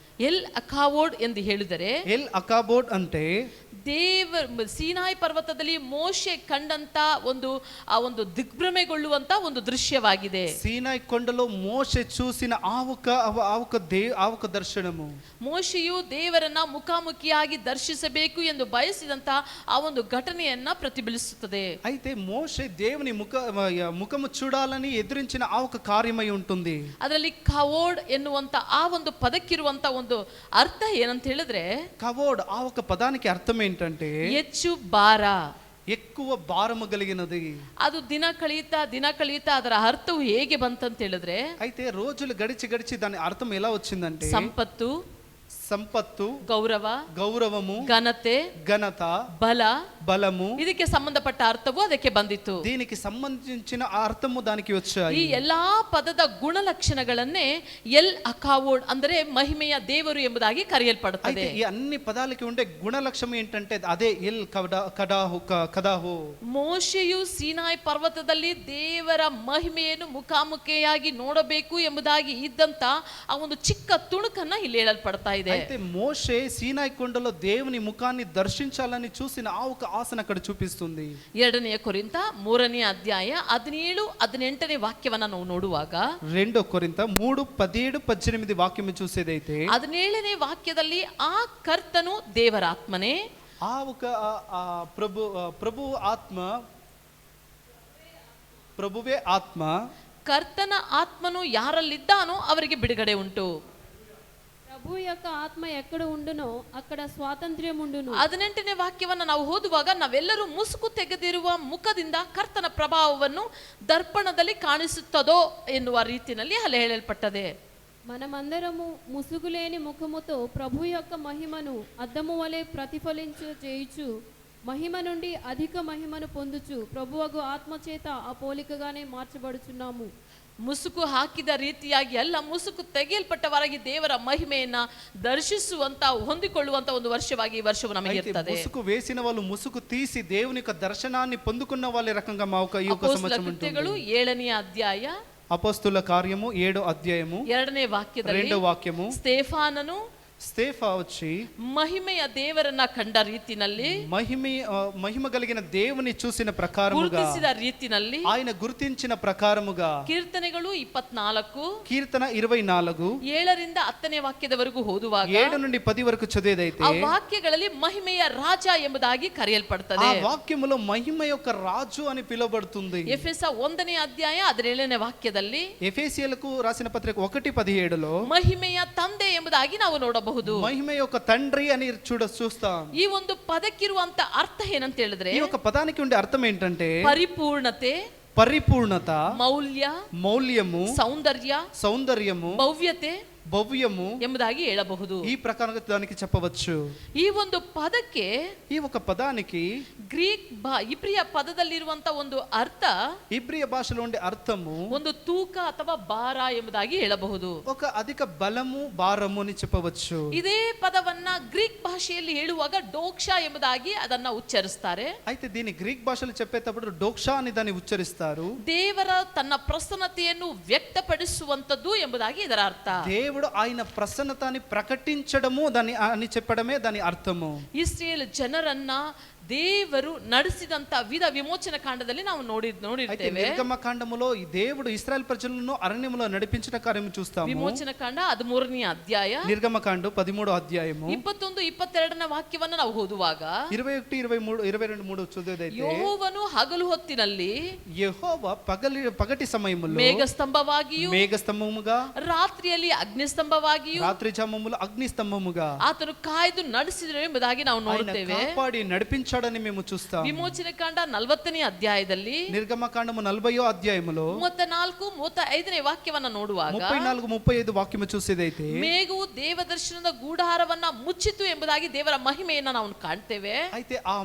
ಎಲ್ ಅಕಾವೋಡ್ ಎಂದು ಹೇಳಿದರೆ, ఎల్ అకాబోడ్ అంటే ದೇವ ಸೀನಾಯಿ ಪರ್ವತದಲ್ಲಿ ಮೋಶೆ ಕಂಡಂತ ಆ ಒಂದು ದಿಗ್ಭ್ರಮೆಗೊಳ್ಳುವಂತ ಒಂದು ದೃಶ್ಯವಾಗಿದೆ. సీనాయి కొండలో మోషే చూసిన ఆ ఒక దర్శనము. ಮೋಶೆಯು ದೇವರನ್ನ ಮುಖಾಮುಖಿಯಾಗಿ ದರ್ಶಿಸಬೇಕು ಎಂದು ಬಯಸಿದಂತ ಆ ಒಂದು ಘಟನೆಯನ್ನ ಪ್ರತಿಬಿಂಬಿಸುತ್ತದೆ. అయితే మోషే దేవుని ముఖము చూడాలని ఎదురించిన ఆ ఒక కార్యమై ఉంటుంది. ಅದರಲ್ಲಿ ಕವೋಡ್ ಎನ್ನುವಂತ ಆ ಒಂದು ಪದಕ್ಕಿರುವಂತ ಒಂದು ಅರ್ಥ ಏನಂತ ಹೇಳಿದ್ರೆ, కవోడ్ ఆ ఒక పదానికి అర్థం ఏంటంటే ಹೆಚ್ಚು ಭಾರ, ఎక్కువ భారము కలిగినది. ಅದು ದಿನ ಕಳೀತಾ ಅದರ ಅರ್ಥವು ಹೇಗೆ ಬಂತಂತ ಹೇಳಿದ್ರೆ, అయితే రోజులు గడిచి దాని అర్థం ఎలా వచ్చిందంటే సంపత్తు, ಗೌರವము, ಘನತ, ಬಲము, ಇದಕ್ಕೆ ಸಂಬಂಧಪಟ್ಟ ಅರ್ಥವು ಅದಕ್ಕೆ ಬಂದಿತ್ತು. దీనికి సంబంధించిన అర్థము దానికి వచ్చాయి. ಈ ಎಲ್ಲಾ ಪದದ ಗುಣಲಕ್ಷಣಗಳನ್ನೇ ಎಲ್ ಅಕಾವೋಡ್ ಅಂದರೆ ಮಹಿಮೆಯ ದೇವರು ಎಂಬುದಾಗಿ ಕರೆಯಲ್ಪಡುತ್ತದೆ. ఈ అన్ని పదాలకి ఉండే గుణలక్షణం ఏంటంటే అదే ఎల్ కదాహు. ಮೋಶೆಯು ಸೀನಾಯಿ ಪರ್ವತದಲ್ಲಿ ದೇವರ ಮಹಿಮೆಯನ್ನು ಮುಖಾಮುಖಿಯಾಗಿ ನೋಡಬೇಕು ಎಂಬುದಾಗಿ ಇದ್ದಂತ ಆ ಒಂದು ಚಿಕ್ಕ ತುಣುಕನ್ನ ಇಲ್ಲಿ ಹೇಳಲ್ಪಡ್ತಾ ಇದೆ. అయితే మోషే సీనాయి కొండలో దేవుని ముఖాన్ని దర్శించాలని చూసిన ఆ ఒక ఆశను అక్కడ చూపిస్తుంది. 2ನೇ ಕೊರಿಂಥ 3ನೇ ಅಧ್ಯಾಯ 17-18ನೇ ವಾಕ್ಯವನ್ನ ನಾವು ನೋಡುವಾಗ, 2 కొరింథ 3:17-18 వాక్యం చూసేదైతే 17ನೇ ವಾಕ್ಯದಲ್ಲಿ ಆ ಕರ್ತನು ದೇವರ ಆತ್ಮನೇ, ఆ ఒక ప్రభువే ఆత్మ, ಕರ್ತನ ಆತ್ಮನು ಯಾರಲ್ಲಿದ್ದಾನೋ ಅವರಿಗೆ ಬಿಡುಗಡೆ ಉಂಟು. ప్రభు యొక్క ఆత్మ ఎక్కడ ఉండునో అక్కడ స్వాతంత్ర్యం ఉండును. 18ನೇ ವಾಕ್ಯವನ್ನ ನಾವು ಓದುವಾಗ ನಾವೆಲ್ಲರೂ ಮುಸುಕು ತೆಗೆದಿರುವ ಮುಖದಿಂದ ಕರ್ತನ ಪ್ರಭಾವವನ್ನು ದರ್ಪಣದಲ್ಲಿ ಕಾಣಿಸುತ್ತದೋ ಎನ್ನುವ ರೀತಿಯಲ್ಲಿ ಅಲ್ಲಿ ಹೇಳಲ್ಪಟ್ಟದೆ. మనమందరము ముసుగులేని ముఖముతో ప్రభు యొక్క మహిమను అద్దము వలె ప్రతిఫలించు చేయుచు మహిమ నుండి అధిక మహిమను పొందుచు ప్రభువగు ఆత్మ చేత ఆ పోలికగానే మార్చబడుచున్నాము. ಮುಸುಕು ಹಾಕಿದ ರೀತಿಯಾಗಿ ಅಲ್ಲ, ಮುಸುಕು ತೆಗೆಯಲ್ಪಟ್ಟವರಾಗಿ ದೇವರ ಮಹಿಮೆಯನ್ನ ದರ್ಶಿಸುವಂತ ಹೊಂದಿಕೊಳ್ಳುವಂತ ಒಂದು ವರ್ಷವಾಗಿ ಈ ವರ್ಷವು ನಮಗೆ ಇರ್ತದೆ. ముసుగు వేసిన వాళ్ళు ముసుగు తీసి దేవుని యొక్క దర్శనాన్ని పొందుకున్న వాళ్ళ రకంగా మా ఈ యొక్క సంవత్సరం ఉంటుంది. 7ನೇ ಅಧ್ಯಾಯ అపోస్తుల కార్యము 7వ అధ్యాయము 2ನೇ ವಾಕ್ಯದಲ್ಲಿ 2వ వాక్యము, ಸ್ತೇಫಾನನು స్తేఫా వచ్చి ಮಹಿಮೆಯ ದೇವರನ್ನ ಕಂಡ ರೀತಿನಲ್ಲಿ, మహిమ కలిగిన దేవుని చూసిన ప్రకారముగా, ಗುರುತಿಸಿದ ರೀತಿನಲ್ಲಿ, ఆయన గుర్తించిన ప్రకారముగా, ಕೀರ್ತನೆಗಳು 24 కీర్తన 24 7ರಿಂದ 10ನೇ ವಾಕ್ಯದವರೆಗೂ ಓದುವಾಗ 7 నుండి 10 వరకు చదివేదైతే ಆ ವಾಕ್ಯಗಳಲ್ಲಿ ಮಹಿಮೆಯ ರಾಜ ಎಂಬುದಾಗಿ ಕರೆಯಲ್ಪಡುತ್ತದೆ. ఆ వాక్యములో మహిమ యొక్క రాజు అని పిలువబడుతుంది. ಎಫೆಸ 1ನೇ ಅಧ್ಯಾಯ 17ನೇ ವಾಕ್ಯದಲ್ಲಿ ఎఫెసీయులకు రాసిన పత్రిక 1:17లో ಮಹಿಮೆಯ ತಂದೆ ಎಂಬುದಾಗಿ ನಾವು ನೋಡಬಹುದು. మహిమ యొక్క తండ్రి అని చూస్తాం. ಈ ಒಂದು ಪದಕ್ಕಿರುವಂತ ಅರ್ಥ ಏನಂತ ಹೇಳಿದ್ರೆ, ఈ యొక్క పదానికి ఉండే అర్థం ఏంటంటే ಪರಿಪೂರ್ಣತೆ, పరిపూర్ణత, ಮೌಲ್ಯము, ಸೌಂದರ್ಯము, ಭವ್ಯము ಎಂಬುದಾಗಿ ಹೇಳಬಹುದು. ఈ ప్రకారంగా దానికి చెప్పవచ్చు. ಈ ಒಂದು ಪದಕ್ಕೆ, ఈ ఒక పదానికి ಇಬ್ರಿಯ ಪದದಲ್ಲಿರುವಂತ ಒಂದು ಅರ್ಥ, ఇబ్రియ భాషలో ఉండే అర్థము ಒಂದು ತೂಕ ಅಥವಾ ಭಾರ ಎಂಬುದಾಗಿ ಹೇಳಬಹುದು. ఒక అధిక బలము, భారము అని చెప్పవచ్చు. ಇದೇ ಪದವನ್ನ ಗ್ರೀಕ್ ಭಾಷೆಯಲ್ಲಿ ಹೇಳುವಾಗ ಡೋಕ್ಷಾ ಎಂಬುದಾಗಿ ಅದನ್ನ ಉಚ್ಚರಿಸ್ತಾರೆ. అయితే దీని గ్రీక్ భాషలో చెప్పేటప్పుడు డోక్షా అని దాన్ని ఉచ్చరిస్తారు. ದೇವರ ತನ್ನ ಪ್ರಸನ್ನತೆಯನ್ನು ವ್ಯಕ್ತಪಡಿಸುವಂತದ್ದು ಎಂಬುದಾಗಿ ಇದರ ಅರ್ಥ. దేవుడు దేవుడు ఆయన ప్రసన్నతని ప్రకటించడము దాని అని చెప్పడమే దాని అర్థము. ಇಸ್ರೇಲ್ ಜನರನ್ನ ದೇವರು ನಡೆಸಿದಂತ ವಿಧ ವಿಮೋಚನ ಕಾಂಡದಲ್ಲಿ ನಾವು అయితే ನೋಡಿರ್ತೇವೆ. నిర్గమకాండములో ఈ దేవుడు ఇశ్రాయేల్ ప్రజలను అరణ్యములో నడిపించిన కార్యము చూస్తాము. ವಿಮೋಚನ ಕಾಂಡ 13ನೇ ಅಧ್ಯಾಯ నిర్గమకాండం 13వ అధ్యాయము 21, 22ನೇ ವಾಕ್ಯವನ್ನ ನಾವು ಓದುವಾಗ 21, 23, 22, 3 చదివేదైతే ಯೆಹೋವನು ಹಗಲು ಹೊತ್ತಿನಲ್ಲಿ యెహోవా పగటి సమయములో ಮೇಘಸ್ತಂಭವಾಗಿಯೂ మేఘస్తంభముగా ರಾತ್ರಿಯಲ್ಲಿ ಅಗ್ನಿಸ್ತಂಭವಾಗಿಯೂ రాత్రి జామములో అగ్నిస్తంభముగా ಆತನು ಕಾಯ್ದು ನಡೆಸಿದನು ಎಂಬುದಾಗಿ ನಾವು ఆయన ನೋಡುತ್ತೇವೆ. కాపాడి నడిపించాడని మేము చూస్తాము. ವಿಮೋಚನೆ ಕಾಂಡ 40ನೇ ಅಧ್ಯಾಯದಲ್ಲಿ నిర్గమకాండము 40వ అధ్యాయములో 34, 35ನೇ ವಾಕ್ಯವನ್ನ ನೋಡುವಾಗ 34, 35 వాక్యము చూసేదైతే ಮೇಘವು ದೇವದರ್ಶನದ ಗೂಢಾರವನ್ನ ಮುಚ್ಚಿತು ಎಂಬುದಾಗಿ ದೇವರ ಮಹಿಮೆಯನ್ನ ನಾವು ಕಾಣ್ತೇವೆ. అయితే ఆ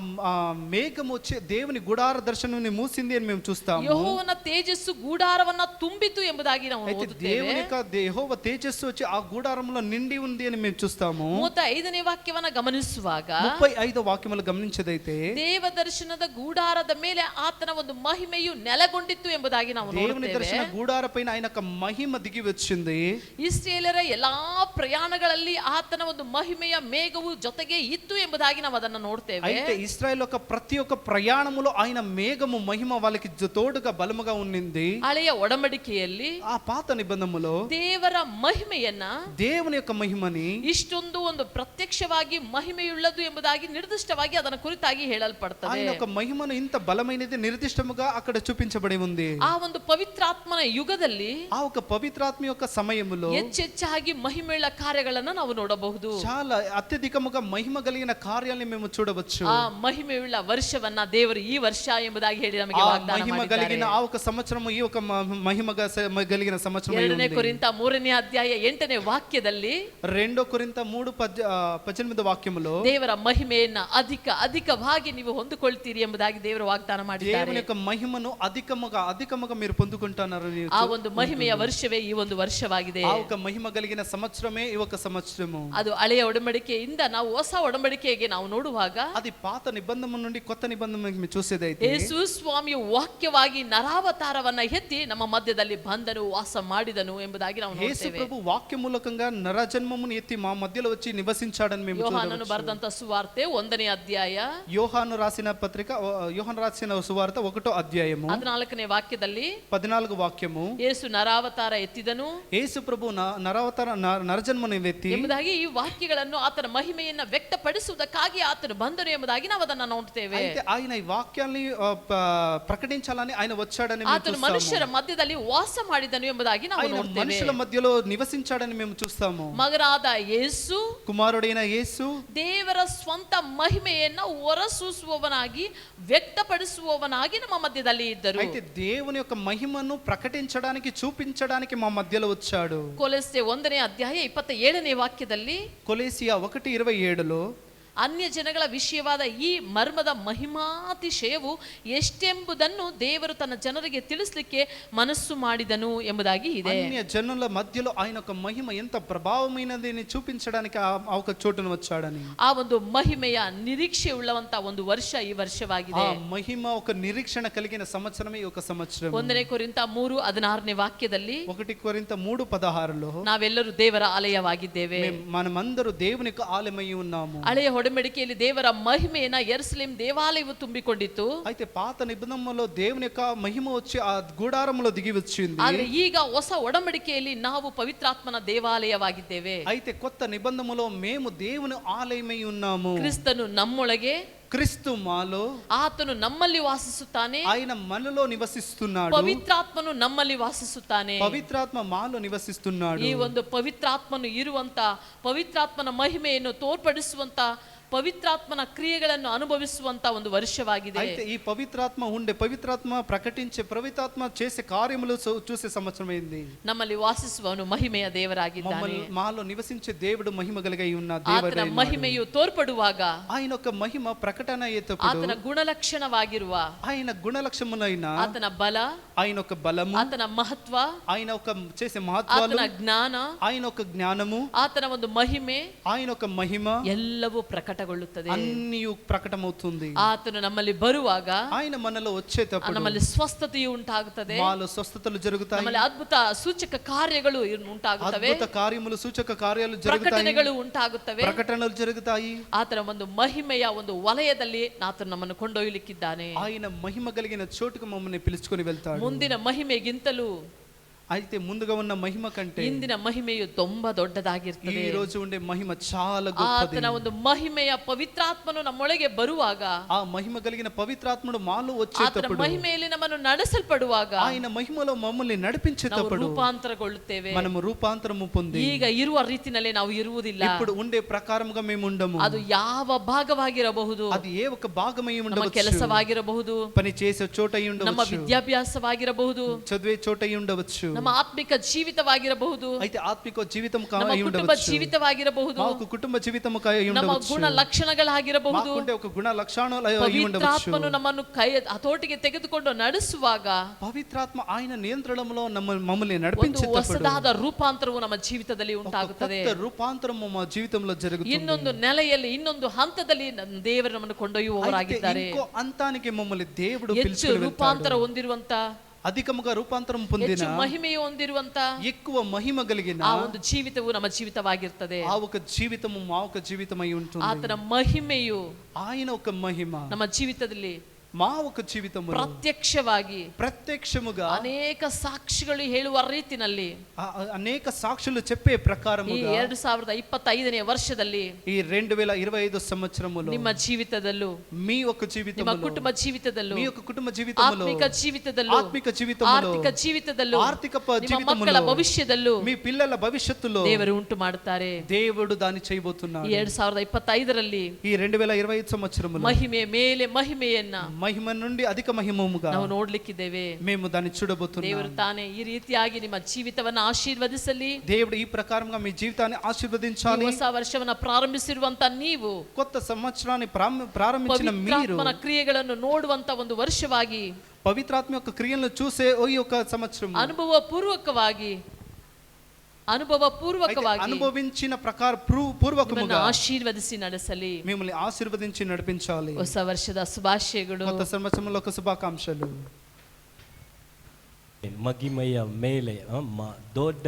మేఘం వచ్చి దేవుని గుడార దర్శనాన్ని మూసింది అని మేము చూస్తాము. ಯೆಹೋವನ ತೇಜಸ್ಸು ಗೂಢಾರವನ್ನ ತುಂಬಿತು ಎಂಬುದಾಗಿ ನಾವು అయితే ಓದುತ್ತೇವೆ. దేవుని యొక్క యెహోవా తేజస్సు వచ్చి ఆ గుడారంలో నిండి ఉంది అని మేము చూస్తాము. 35ನೇ ವಾಕ್ಯವನ್ನ ಗಮನಿಸುವಾಗ 35వ వాక్యములు గమనించేదైతే ದೇವದರ್ಶನದ ಗೂಢಾರದ ಮೇಲೆ ಆತನ ಒಂದು ಮಹಿಮೆಯು ನೆಲೆಗೊಂಡಿತ್ತು ಎಂಬುದಾಗಿ ನಾವು దేవుని ನೋಡುತ್ತೇವೆ. దర్శన గుడార పైన ఆయన యొక్క మహిమ దిగి వచ్చింది. ಇಸ್ರೇಲರ ಎಲ್ಲಾ ಪ್ರಯಾಣಗಳಲ್ಲಿ ಆತನ ಒಂದು ಮಹಿಮೆಯ ಮೇಘವು ಜೊತೆಗೆ ಇತ್ತು ಎಂಬುದಾಗಿ ನಾವು ಅದನ್ನು ನೋಡ್ತೇವೆ. అయితే ఇశ్రాయేల్ యొక్క ప్రతి ఒక్క ప్రయాణములో ఆయన మేఘము మహిమ వాళ్ళకి తోడుగా బలముగా ఉన్నింది. ಹಳೆಯ ಒಡಂಬಡಿಕೆಯಲ್ಲಿ ఆ పాత నిబంధనలో ದೇವರ ಮಹಿಮೆಯನ್ನ దేవుని యొక్క మహిమని ಇಷ್ಟೊಂದು ಒಂದು ಪ್ರತ್ಯಕ್ಷವಾಗಿ ಮಹಿಮೆಯುಳ್ಳದು ಎಂಬುದಾಗಿ ನಿರ್ದಿಷ್ಟವಾಗಿ ಅದನ್ನ ಕುರಿತಾಗಿ ಹೇಳಲ್ಪಡ್ತದೆ. ఆయన యొక్క మహిమను ఇంత బలమైనది నిర్దిష్టముగా అక్కడ చూపించబడి ఉంది. ಆ ಒಂದು ಪವಿತ್ರಾತ್ಮನ ಯುಗದಲ್ಲಿ ఆ ఒక పవిత్రాత్మ యొక్క సమయములో ಹೆಚ್ಚೆಚ್ಚಾಗಿ ಮಹಿಮೆಯುಳ್ಳ ಕಾರ್ಯಗಳನ್ನ ನಾವು ನೋಡಬಹುದು. చాలా అత్యధికముగా మహిమ కలిగిన కార్యాలను మేము చూడవచ్చు. ಆ ಮಹಿಮೆಯುಳ್ಳ ವರ್ಷವನ್ನ ದೇವರು ಈ ವರ್ಷ ಎಂಬುದಾಗಿ ಹೇಳಿ ನಮಗೆ ఆ ವಾಗ್ದಾನ మహిమ ಮಾಡಿದ್ದಾರೆ. కలిగిన ఆ ఒక సంవత్సరము ఈ ఒక మహిమ కలిగిన సంవత్సరం 2ನೇ ಕೊರಿಂಥ 3ನೇ ಅಧ್ಯಾಯ 8ನೇ ವಾಕ್ಯದಲ್ಲಿ 2 కొరింథ 3:18 వాక్యములో ದೇವರ ಮಹಿಮೆಯನ್ನ ಅಧಿಕವಾಗಿ ನೀವು ಹೊಂದಿಕೊಳ್ತೀರಿ ಎಂಬುದಾಗಿ ದೇವರು ವಾಗ್ದಾನ ಮಾಡಿದ್ದಾರೆ. దేవుని యొక్క మహిమను అధికముగా మీరు పొందుకుంటున్నారు. ಆ ಒಂದು ಮಹಿಮೆಯ ವರ್ಷವೇ ಈ ಒಂದು ವರ್ಷವಾಗಿದೆ. ఆ ఒక మహిమ కలిగిన సంవత్సరమే ఈ ఒక సంవత్సరము. ಅದು ಹಳೆಯ ಒಡಂಬಡಿಕೆಯಿಂದ ನಾವು ಹೊಸ ಒಡಂಬಡಿಕೆಗೆ ನಾವು ನೋಡುವಾಗ అది పాత నిబంధన నుండి కొత్త నిబంధనకి మీరు చూసేదైతే ಯೇಸು ಸ್ವಾಮಿಯು ವಾಕ್ಯವಾಗಿ ನರಾವತಾರವನ್ನ ಎತ್ತಿ ನಮ್ಮ ಮಧ್ಯದಲ್ಲಿ ಬಂದನು, ವಾಸ ಮಾಡಿದನು ಎಂಬುದಾಗಿ ನಾವು యేసు ನೋಡ್ತೇವೆ. ప్రభు వాక్య మూలకంగా నరజన్మమును ఎత్తి మా మధ్యలో వచ్చి నివసించాడని మేము ಯೋಹಾನನು చూడవచ్చు. ಬರೆದಂತ ಸುವಾರ್ತೆ 1ನೇ ಅಧ್ಯಾಯ యోహాను రాసిన పత్రిక యోహాను రాసిన సువార్త 1వ అధ్యాయము 14ನೇ ವಾಕ್ಯದಲ್ಲಿ 14 వాక్యము ಯೇಸು ನರಾವತಾರ ಎತ್ತಿದನು యేసు ప్రభు నరవతార నరజన్మను ఎత్తి ಎಂಬುದಾಗಿ ಈ ವಾಕ್ಯಗಳನ್ನು ಆತನ ಮಹಿಮೆಯನ್ನ ವ್ಯಕ್ತಪಡಿಸುವುದಕ್ಕಾಗಿ ಆತನು ಬಂದನು ಎಂಬುದಾಗಿ ನಾವು ಅದನ್ನ ನೋಡ್ತೇವೆ. అయితే ఆయన ఈ వాక్యాన్ని ప్రకటించాలని ఆయన వచ్చాడని మేము ಆತನು చూస్తాము. ಮನುಷ್ಯರ ಮಧ್ಯದಲ್ಲಿ ವಾಸ ಮಾಡಿದನು ಎಂಬುದಾಗಿ ನಾವು ఆయన ನೋಡ್ತೇವೆ. మనుషుల మధ్యలో నివసించాడని మేము చూస్తాము. ಮಗನಾದ ಯೇಸು కుమారుడైన యేసు ದೇವರ ಸ್ವಂತ ಮಹಿಮೆಯನ್ನ ಹೊರಸೂಸುವವನಾಗಿ ವ್ಯಕ್ತಪಡಿಸುವವನಾಗಿ ನಮ್ಮ ಮಧ್ಯದಲ್ಲಿ ಇದ್ದರು. అయితే దేవుని యొక్క మహిమను ప్రకటించడానికి చూపించడానికి మా మధ్యలో వచ్చాడు. ಕೊಲೊಸ್ಸೆ 1ನೇ ಅಧ್ಯಾಯ 27ನೇ ವಾಕ್ಯದಲ್ಲಿ కొలెసియా 1:27లో ಅನ್ಯ ಜನಗಳ ವಿಷಯವಾದ ಈ ಮರ್ಮದ ಮಹಿಮಾತಿಶಯವು ಎಷ್ಟೆಂಬುದನ್ನು ದೇವರು ತನ್ನ ಜನರಿಗೆ ತಿಳಿಸಲಿಕ್ಕೆ ಮನಸ್ಸು ಮಾಡಿದನು ಎಂಬುದಾಗಿ ಇದೆ. అన్య జనుల మధ్యలో ఆయన యొక్క మహిమ ఎంత ప్రభావమైనది అని చూపించడానికి ఆ ఒక చోటును వచ్చాడని. ಆ ಒಂದು ಮಹಿಮೆಯ ನಿರೀಕ್ಷೆ ಉಳ್ಳವಂತ ಒಂದು ವರ್ಷ ಈ ವರ್ಷವಾಗಿದೆ. ఆ మహిమ ఒక నిరీక్షణ కలిగిన సంవత్సరమే ఈ ఒక సంవత్సరం. 1ನೇ ಕೊರಿಂಥ 3:16ನೇ ವಾಕ್ಯದಲ್ಲಿ 1 కొరింథ 3:16లో ನಾವೆಲ್ಲರೂ ದೇವರ ಆಲಯವಾಗಿದ್ದೇವೆ. మనమందరూ దేవుని యొక్క ఆలయమై ఉన్నాము. ಹಳೆಯ ಒಡಂಬಡಿಕೆಯಲ್ಲಿ ದೇವರ ಮಹಿಮೆಯನ್ನ ಯೆರೂಸಲೇಮ್ ದೇವಾಲಯವು ತುಂಬಿಕೊಂಡಿತ್ತು. అయితే పాత నిబంధనలో దేవుని యొక్క మహిమ వచ్చి ఆ గుడారములో దిగి వచ్చింది. ಆದ್ರೆ ಈಗ ಹೊಸ ಒಡಂಬಡಿಕೆಯಲ್ಲಿ ನಾವು ಪವಿತ್ರಾತ್ಮನ ದೇವಾಲಯವಾಗಿದ್ದೇವೆ. అయితే కొత్త నిబంధనలో మేము దేవుని ఆలయమై ఉన్నాము. ಕ್ರಿಸ್ತನು ನಮ್ಮೊಳಗೆ, క్రీస్తు మాలో, ಆತನು ನಮ್ಮಲ್ಲಿ ವಾಸಿಸುತ್ತಾನೆ. ఆయన మనలో నివసిస్తున్నాడు. ಪವಿತ್ರಾತ್ಮನು ನಮ್ಮಲ್ಲಿ ವಾಸಿಸುತ್ತಾನೆ. పవిత్రాత్మ మాలో నివసిస్తున్నాడు. ಈ ಒಂದು ಪವಿತ್ರಾತ್ಮನು ಇರುವಂತ, ಪವಿತ್ರಾತ್ಮನ ಮಹಿಮೆಯನ್ನು ತೋರ್ಪಡಿಸುವಂತ, ಪವಿತ್ರಾತ್ಮನ ಕ್ರಿಯೆಗಳನ್ನು ಅನುಭವಿಸುವಂತ ಒಂದು ವರ್ಷವಾಗಿದೆ. అయితే ఈ పవిత్రాత్మ ఉండే, పవిత్రాత్మ ప్రకటించే, పవిత్రాత్మ చేసే కార్యములు చూసే సంవత్సరమైంది. ನಮ್ಮಲ್ಲಿ ವಾಸಿಸುವವನು ಮಹಿಮೆಯ ದೇವರಾಗಿದ್ದಾನೆ. మాలో నివసించే దేవుడు మహిమ కలిగి ఉన్న ಆತನ దేవుడు. ಮಹಿಮೆಯು ತೋರ್ಪಡುವಾಗ ఆయన యొక్క మహిమ ప్రకటన అయ్యేటప్పుడు ಆತನ ಗುಣಲಕ್ಷಣವಾಗಿರುವ ఆయన గుణలక్షణమునైన, ಆತನ ಬಲ, ఆయన ఒక బలము, ಆತನ ಮಹತ್ವ, ఆయన ఒక చేసే మహత్వాలు, ಆತನ ಜ್ಞಾನ, ఆయన ఒక జ్ఞానము, ಆತನ ಒಂದು ಮಹಿಮೆ ఆయన ఒక మహిమ ಎಲ್ಲವೂ ಪ್ರಕಟಗೊಂಡಿದೆ. ప్రకಟಗೊಳ್ಳುತ್ತದೆ. అన్నీ ప్రకటమవుతుంది. ఆతను నಮ್ಮಲ್ಲಿ బರುವಾಗ ఆయన మనలో వచ్చేటప్పుడు ನಮ್ಮಲ್ಲಿ ಸ್ವಸ್ಥತೆಯು ಉಂಟಾಗುತ್ತದೆ. మాలో స్వస్థతలు జరుగుతాయి. ನಮ್ಮಲ್ಲಿ ಅದ್ಭುತ ಸೂಚಕ ಕಾರ್ಯಗಳು ಉಂಟಾಗುತ್ತವೆ. అద్భుత కార్యములు సూచక కార్యాలు జరుగుతాయి. ಪ್ರಕಟಣೆಗಳು ಉಂಟಾಗುತ್ತವೆ. ప్రకటనలు జరుగుతాయి. ಆತನ ಒಂದು ಮಹಿಮೆಯ ಒಂದು ವಲಯದಲ್ಲಿ ಆತನು ನಮ್ಮನ್ನು ಕೊಂಡೊಯ್ಯಲಿಕ್ಕಿದ್ದಾನೆ. ఆయన మహిమ కలిగిన చోటుకు మమ్మల్ని పిలుచుకొని వెళ్తాడు. ಮುಂದಿನ ಮಹಿಮೆಗಿಂತಲೂ అయితే ముందుగా ఉన్న మహిమ కంటే ಇಂದಿನ ಮಹಿಮೆಯು ತುಂಬಾ ఈ ದೊಡ್ಡದಾಗಿರ್ತದೆ. రోజు ఉండే మహిమ చాలా గొప్పది. ಆತನ ಒಂದು ಮಹಿಮೆಯ ಪವಿತ್ರಾತ್ಮನು ನಮ್ಮೊಳಗೆ ಬರುವಾಗ, ఆ మహిమ కలిగిన పవిత్రాత్ముడు మాలో ಆತನ వచ్చేటప్పుడు, ಮಹಿಮೆಯಲ್ಲಿ ನಮ್ಮನ್ನು ನಡೆಸಲ್ಪಡುವಾಗ ఆయన మహిమలో మమ్మల్ని ನಾವು నడిపించేటప్పుడు ರೂಪಾಂತರಗೊಳ್ಳುತ್ತೇವೆ. మనము రూపాంతరము పొంది ಈಗ ಇರುವ ರೀತಿನಲ್ಲೇ ನಾವು ಇರುವುದಿಲ್ಲ. ఇప్పుడు ఉండే ప్రకారముగా మేము ఉండము. ಅದು ಯಾವ ಭಾಗವಾಗಿರಬಹುದು, అది ఏ ఒక భాగమై ನಮ್ಮ ఉండవచ్చు. ಕೆಲಸವಾಗಿರಬಹುದು, పని చేసే చోట అయి ನಮ್ಮ ఉండవచ్చు, ವಿದ್ಯಾಭ್ಯಾಸವಾಗಿರಬಹುದು, చదివే చోట అయి ఉండవచ్చు, ನಮ್ಮ ಆತ್ಮಿಕ ಜೀವಿತವಾಗಿರಬಹುದು, అయితే ఆత్మిక జీవితం ನಮ್ಮ అయి ಕುಟುಂಬ ఉండవచ్చు, ಜೀವಿತವಾಗಿರಬಹುದು, మాకు కుటుంబ జీవితం అయి ನಮ್ಮ ఉండవచ్చు, ಗುಣ ಲಕ್ಷಣಗಳಾಗಿರಬಹುದು. మాకుంటే ఒక గుణ లక్షణాలు అయి ఉండవచ్చు. ಪವಿತ್ರಾತ್ಮನು ನಮ್ಮನ್ನು ಹತೋಟಿಗೆ ತೆಗೆದುಕೊಂಡು ನಡೆಸುವಾಗ పవిత్రాత్మ ఆయన నియంత్రణలో మమ్మల్ని ಒಂದು నడిపించేటప్పుడు ಹೊಸದಾದ ರೂಪಾಂತರವು ನಮ್ಮ ಜೀವಿತದಲ್ಲಿ ఒక ಉಂಟಾಗುತ್ತದೆ. కొత్త రూపాంతరము మా జీవితంలో జరుగుతుంది. ಇನ್ನೊಂದು ನೆಲೆಯಲ್ಲಿ, ಇನ್ನೊಂದು ಹಂತದಲ್ಲಿ ದೇವರು ನಮ್ಮನ್ನು అయితే ಕೊಂಡೊಯ್ಯುವವರಾಗಿದ್ದಾರೆ. ఇంకో అంతానికి మమ్మల్ని దేవుడు ಹೆಚ್ಚು పిలుచుకొని ರೂಪಾಂತರ వెళ్తాడు. ಹೊಂದಿರುವಂತ, అధికముగా రూపాంతరం పొందిన, ಹೆಚ್ಚು ಮಹಿಮೆಯು ಹೊಂದಿರುವಂತ ఎక్కువ మహిమ కలిగిన ಆ ಒಂದು ಜೀವಿತವು ನಮ್ಮ ಜೀವಿತವಾಗಿರ್ತದೆ. ఆ ఒక జీవితము మా ఒక జీవితమై ఉంటుంది. ಆತನ ಮಹಿಮೆಯು ఆయన ఒక మహిమ ನಮ್ಮ ಜೀವಿತದಲ್ಲಿ మా ఒక జీవితము ಪ್ರತ್ಯಕ್ಷವಾಗಿ ప్రత్యక్షముగా ಅನೇಕ ಸಾಕ್ಷಿಗಳು ಹೇಳುವ ರೀತಿನಲ್ಲಿ అనేక సాక్షులు చెప్పే ಈ ప్రకారముగా 2025ನೇ ವರ್ಷದಲ್ಲಿ ఈ 2025 సంవత్సరములో ನಿಮ್ಮ ಜೀವಿತದಲ್ಲೂ, మీ ఒక ನಿಮ್ಮ జీవితములో, ಕುಟುಂಬ ಜೀವಿತದಲ್ಲೂ, మీ యొక్క కుటుంబ జీవితములో, ಆತ್ಮಿಕ ಜೀವಿತದಲ್ಲೂ, ఆత్మిక జీవితములో, ಆರ್ಥಿಕ ಜೀವಿತದಲ್ಲೂ, ఆర్థిక ನಿಮ್ಮ ಮಕ್ಕಳ జీవితములో, ಭವಿಷ್ಯದಲ್ಲೂ మీ పిల్లల భవిష్యత్తులో ದೇವರು ಉಂಟು ಮಾಡುತ್ತಾರೆ. దేవుడు దాన్ని చేయబోతున్నాడు. ಈ 2025ರಲ್ಲಿ ఈ 2025 సంవత్సరములో ಮಹಿಮೆ ಮೇಲೆ ಮಹಿಮೆಯನ್ನ మహిమ నుండి అధిక మహిమముగా ನಾವು ನೋಡ್ಲಿಕ್ಕಿದ್ದೇವೆ. మేము దాన్ని ದೇವರು చూడబోతున్నాం. ತಾನೇ ಈ ರೀತಿಯಾಗಿ ನಿಮ್ಮ ಜೀವಿತವನ್ನ ಆಶೀರ್ವದಿಸಲಿ. దేవుడు ఈ ప్రకారంగా మీ జీవితాన్ని ಈ ఆశీర్వదించాలి. ಹೊಸ ವರ್ಷವನ್ನ ಪ್ರಾರಂಭಿಸಿರುವಂತ ನೀವು కొత్త సంవత్సరాన్ని ప్రారంభించిన మీరు ಪವಿತ್ರಾತ್ಮನ ಕ್ರಿಯೆಗಳನ್ನು ನೋಡುವಂತ ಒಂದು ವರ್ಷವಾಗಿ, పవిత్రాత్మ యొక్క క్రియలను చూసే ఈ యొక్క సంవత్సరం ಅನುಭವ ಪೂರ್ವಕವಾಗಿ అనుభవించిన ನಿಮ್ಮನ್ನು పూర్వకముగా ಆಶೀರ್ವದಿಸಿ ನಡೆಸಲಿ. మిమ్మల్ని ఆశీర్వదించి నడిపించాలి. ಹೊಸ ವರ್ಷದ ಶುಭಾಶಯಗಳು. కొత్త సంవత్సరంలో ఒక శుభాకాంక్షలు. ಮಹಿಮೆಯ ಮೇಲೆ ದೊಡ್ಡ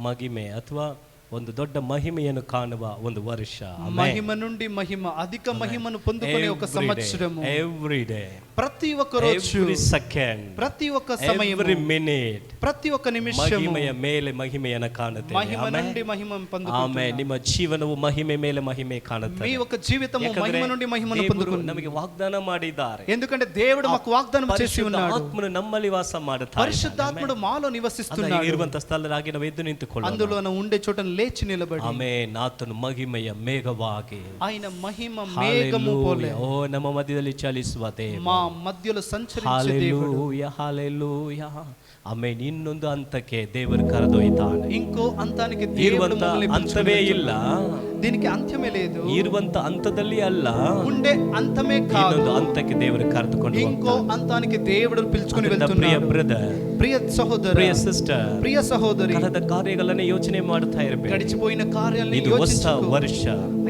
ಮಹಿಮೆ ಅಥವಾ ಒಂದು ದೊಡ್ಡ ಮಹಿಮೆಯನ್ನು ಕಾಣುವ ಒಂದು ವರ್ಷ. మహిమ నుండి మహిమ, అధిక మహిమను పొందుకునే ఒక సంవత్సరము. ఎవ్రీ డే, ప్రతి ఒక్క రోజు, ఎవ్రీ సెకండ్, ప్రతి ఒక్క సమయం, ఎవ్రీ మినిట్ ప్రతి ఒక్క నిమిషము ಮಹಿಮೆಯ ಮೇಲೆ ಮಹಿಮೆಯನ್ನು ಕಾಣುತ್ತೇವೆ. మహిమ నుండి మహిమ ಆಮೆನ್. పొందుకుంటున్నాము. ನಿಮ್ಮ ಜೀವನವು ಮಹಿಮೆ ಮೇಲೆ ಮಹಿಮೆ ಕಾಣುತ್ತದೆ. మీ యొక్క జీవితము మహిమ నుండి మహిమను ದೇವರು పొందుకుంటుంది. ನಮಗೆ ವಾಗ್ದಾನ ಮಾಡಿದ್ದಾರೆ. ఎందుకంటే దేవుడు మాకు వాగ్దానం చేసి ఉన్నాడు. ಆತ್ಮನು ನಮ್ಮಲ್ಲಿ ವಾಸ ಮಾಡುತ್ತಾನೆ. పరిశుద్ధాత్ముడు మాలో నివసిస్తున్నాడు. ಇರುವಂತ ಸ್ಥಳದಲ್ಲಿ ನಾವು ಎದ್ದು ನಿಂತುಕೊಳ್ಳೋಣ. అందులో ఉండే చోట లేచి నిలబడి, ಆಮೆನ್. ಆತನು ಮಹಿಮೆಯ ಮೇಘವಾಗಿ, ఆయన మహిమ మేఘము పోలే ಓ ನಮ್ಮ ಮಧ್ಯದಲ್ಲಿ ಚಲಿಸುವ ದೇವ, మా మధ్యలో సంచరించే దేవుడు. Hallelujah, hallelujah. ಆಮೆನ್. ಇನ್ನೊಂದು ಹಂತಕ್ಕೆ ದೇವರು ಕರೆದೊಯ್ತಾನೆ. ఇంకో అంతానికి దేవుడు ಇರುವಂತ మమ్మల్ని ಹಂತವೇ ಇಲ್ಲ, దీనికి అంత్యమే లేదు. ಇರುವಂತ ಹಂತದಲ್ಲಿ ಅಲ್ಲ, ఉండే అంతమే కాదు, ಇನ್ನೊಂದು ಹಂತಕ್ಕೆ ದೇವರು ಕರೆದುಕೊಂಡು ఇంకో అంతానికి దేవుడు పిలుచుకొని ಪ್ರಿಯ వెళ్తున్నాడు. ಬ್ರದರ್, ప్రియ సహోదర, ಪ್ರಿಯ ಸಿಸ್ಟರ್, ప్రియ సహోదరి, ಕಳೆದ ಕಾರ್ಯಗಳನ್ನೇ ಯೋಚನೆ ಮಾಡ್ತಾ ಇರಬೇಕು. గడిచిపోయిన కార్యాలను ಇದು ಹೊಸ యోచించుకో. ವರ್ಷ,